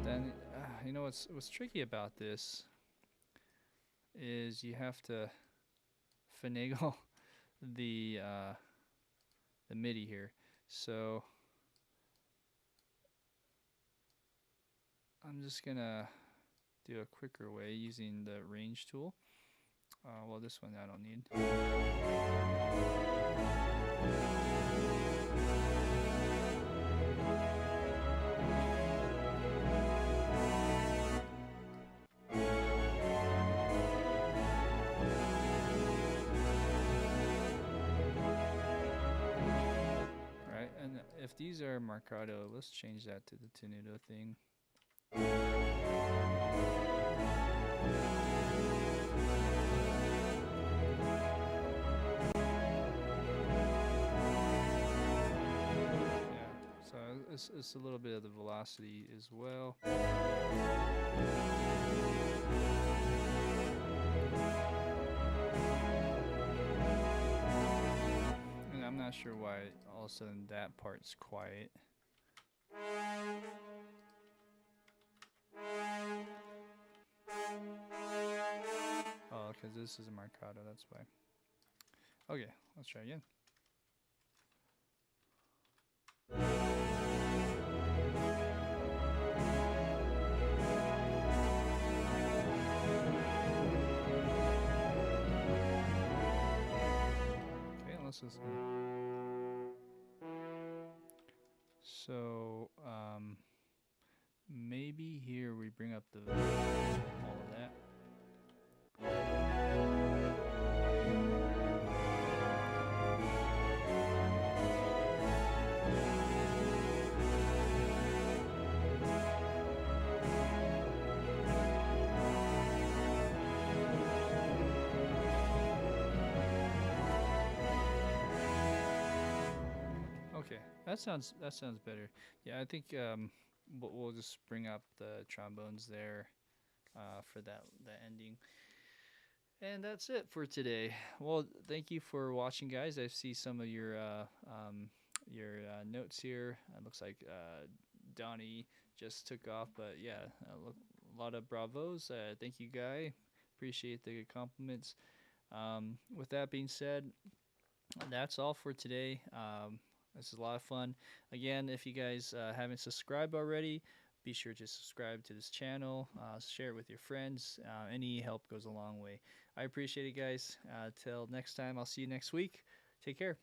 Then you know what's tricky about this is you have to finagle the MIDI here. So I'm just gonna do a quicker way using the range tool. Well, this one I don't need. Right, and if these are marcato, let's change that to the tenuto thing. It's a little bit of the velocity as well. And I'm not sure why all of a sudden that part's quiet. Oh, because this is a marcato, that's why. Okay, let's try again. Let's listen. So maybe here we bring up the all of that. Okay, that sounds better. Yeah, I think we'll just bring up the trombones there for that ending. And that's it for today. Well, thank you for watching, guys. I see some of your notes here. It looks like Donnie just took off, but yeah, a lot of bravos. Thank you, Guy. Appreciate the compliments. With that being said, that's all for today. This is a lot of fun. Again, if you guys haven't subscribed already, be sure to subscribe to this channel. Share it with your friends. Any help goes a long way. I appreciate it, guys. Till next time, I'll see you next week. Take care.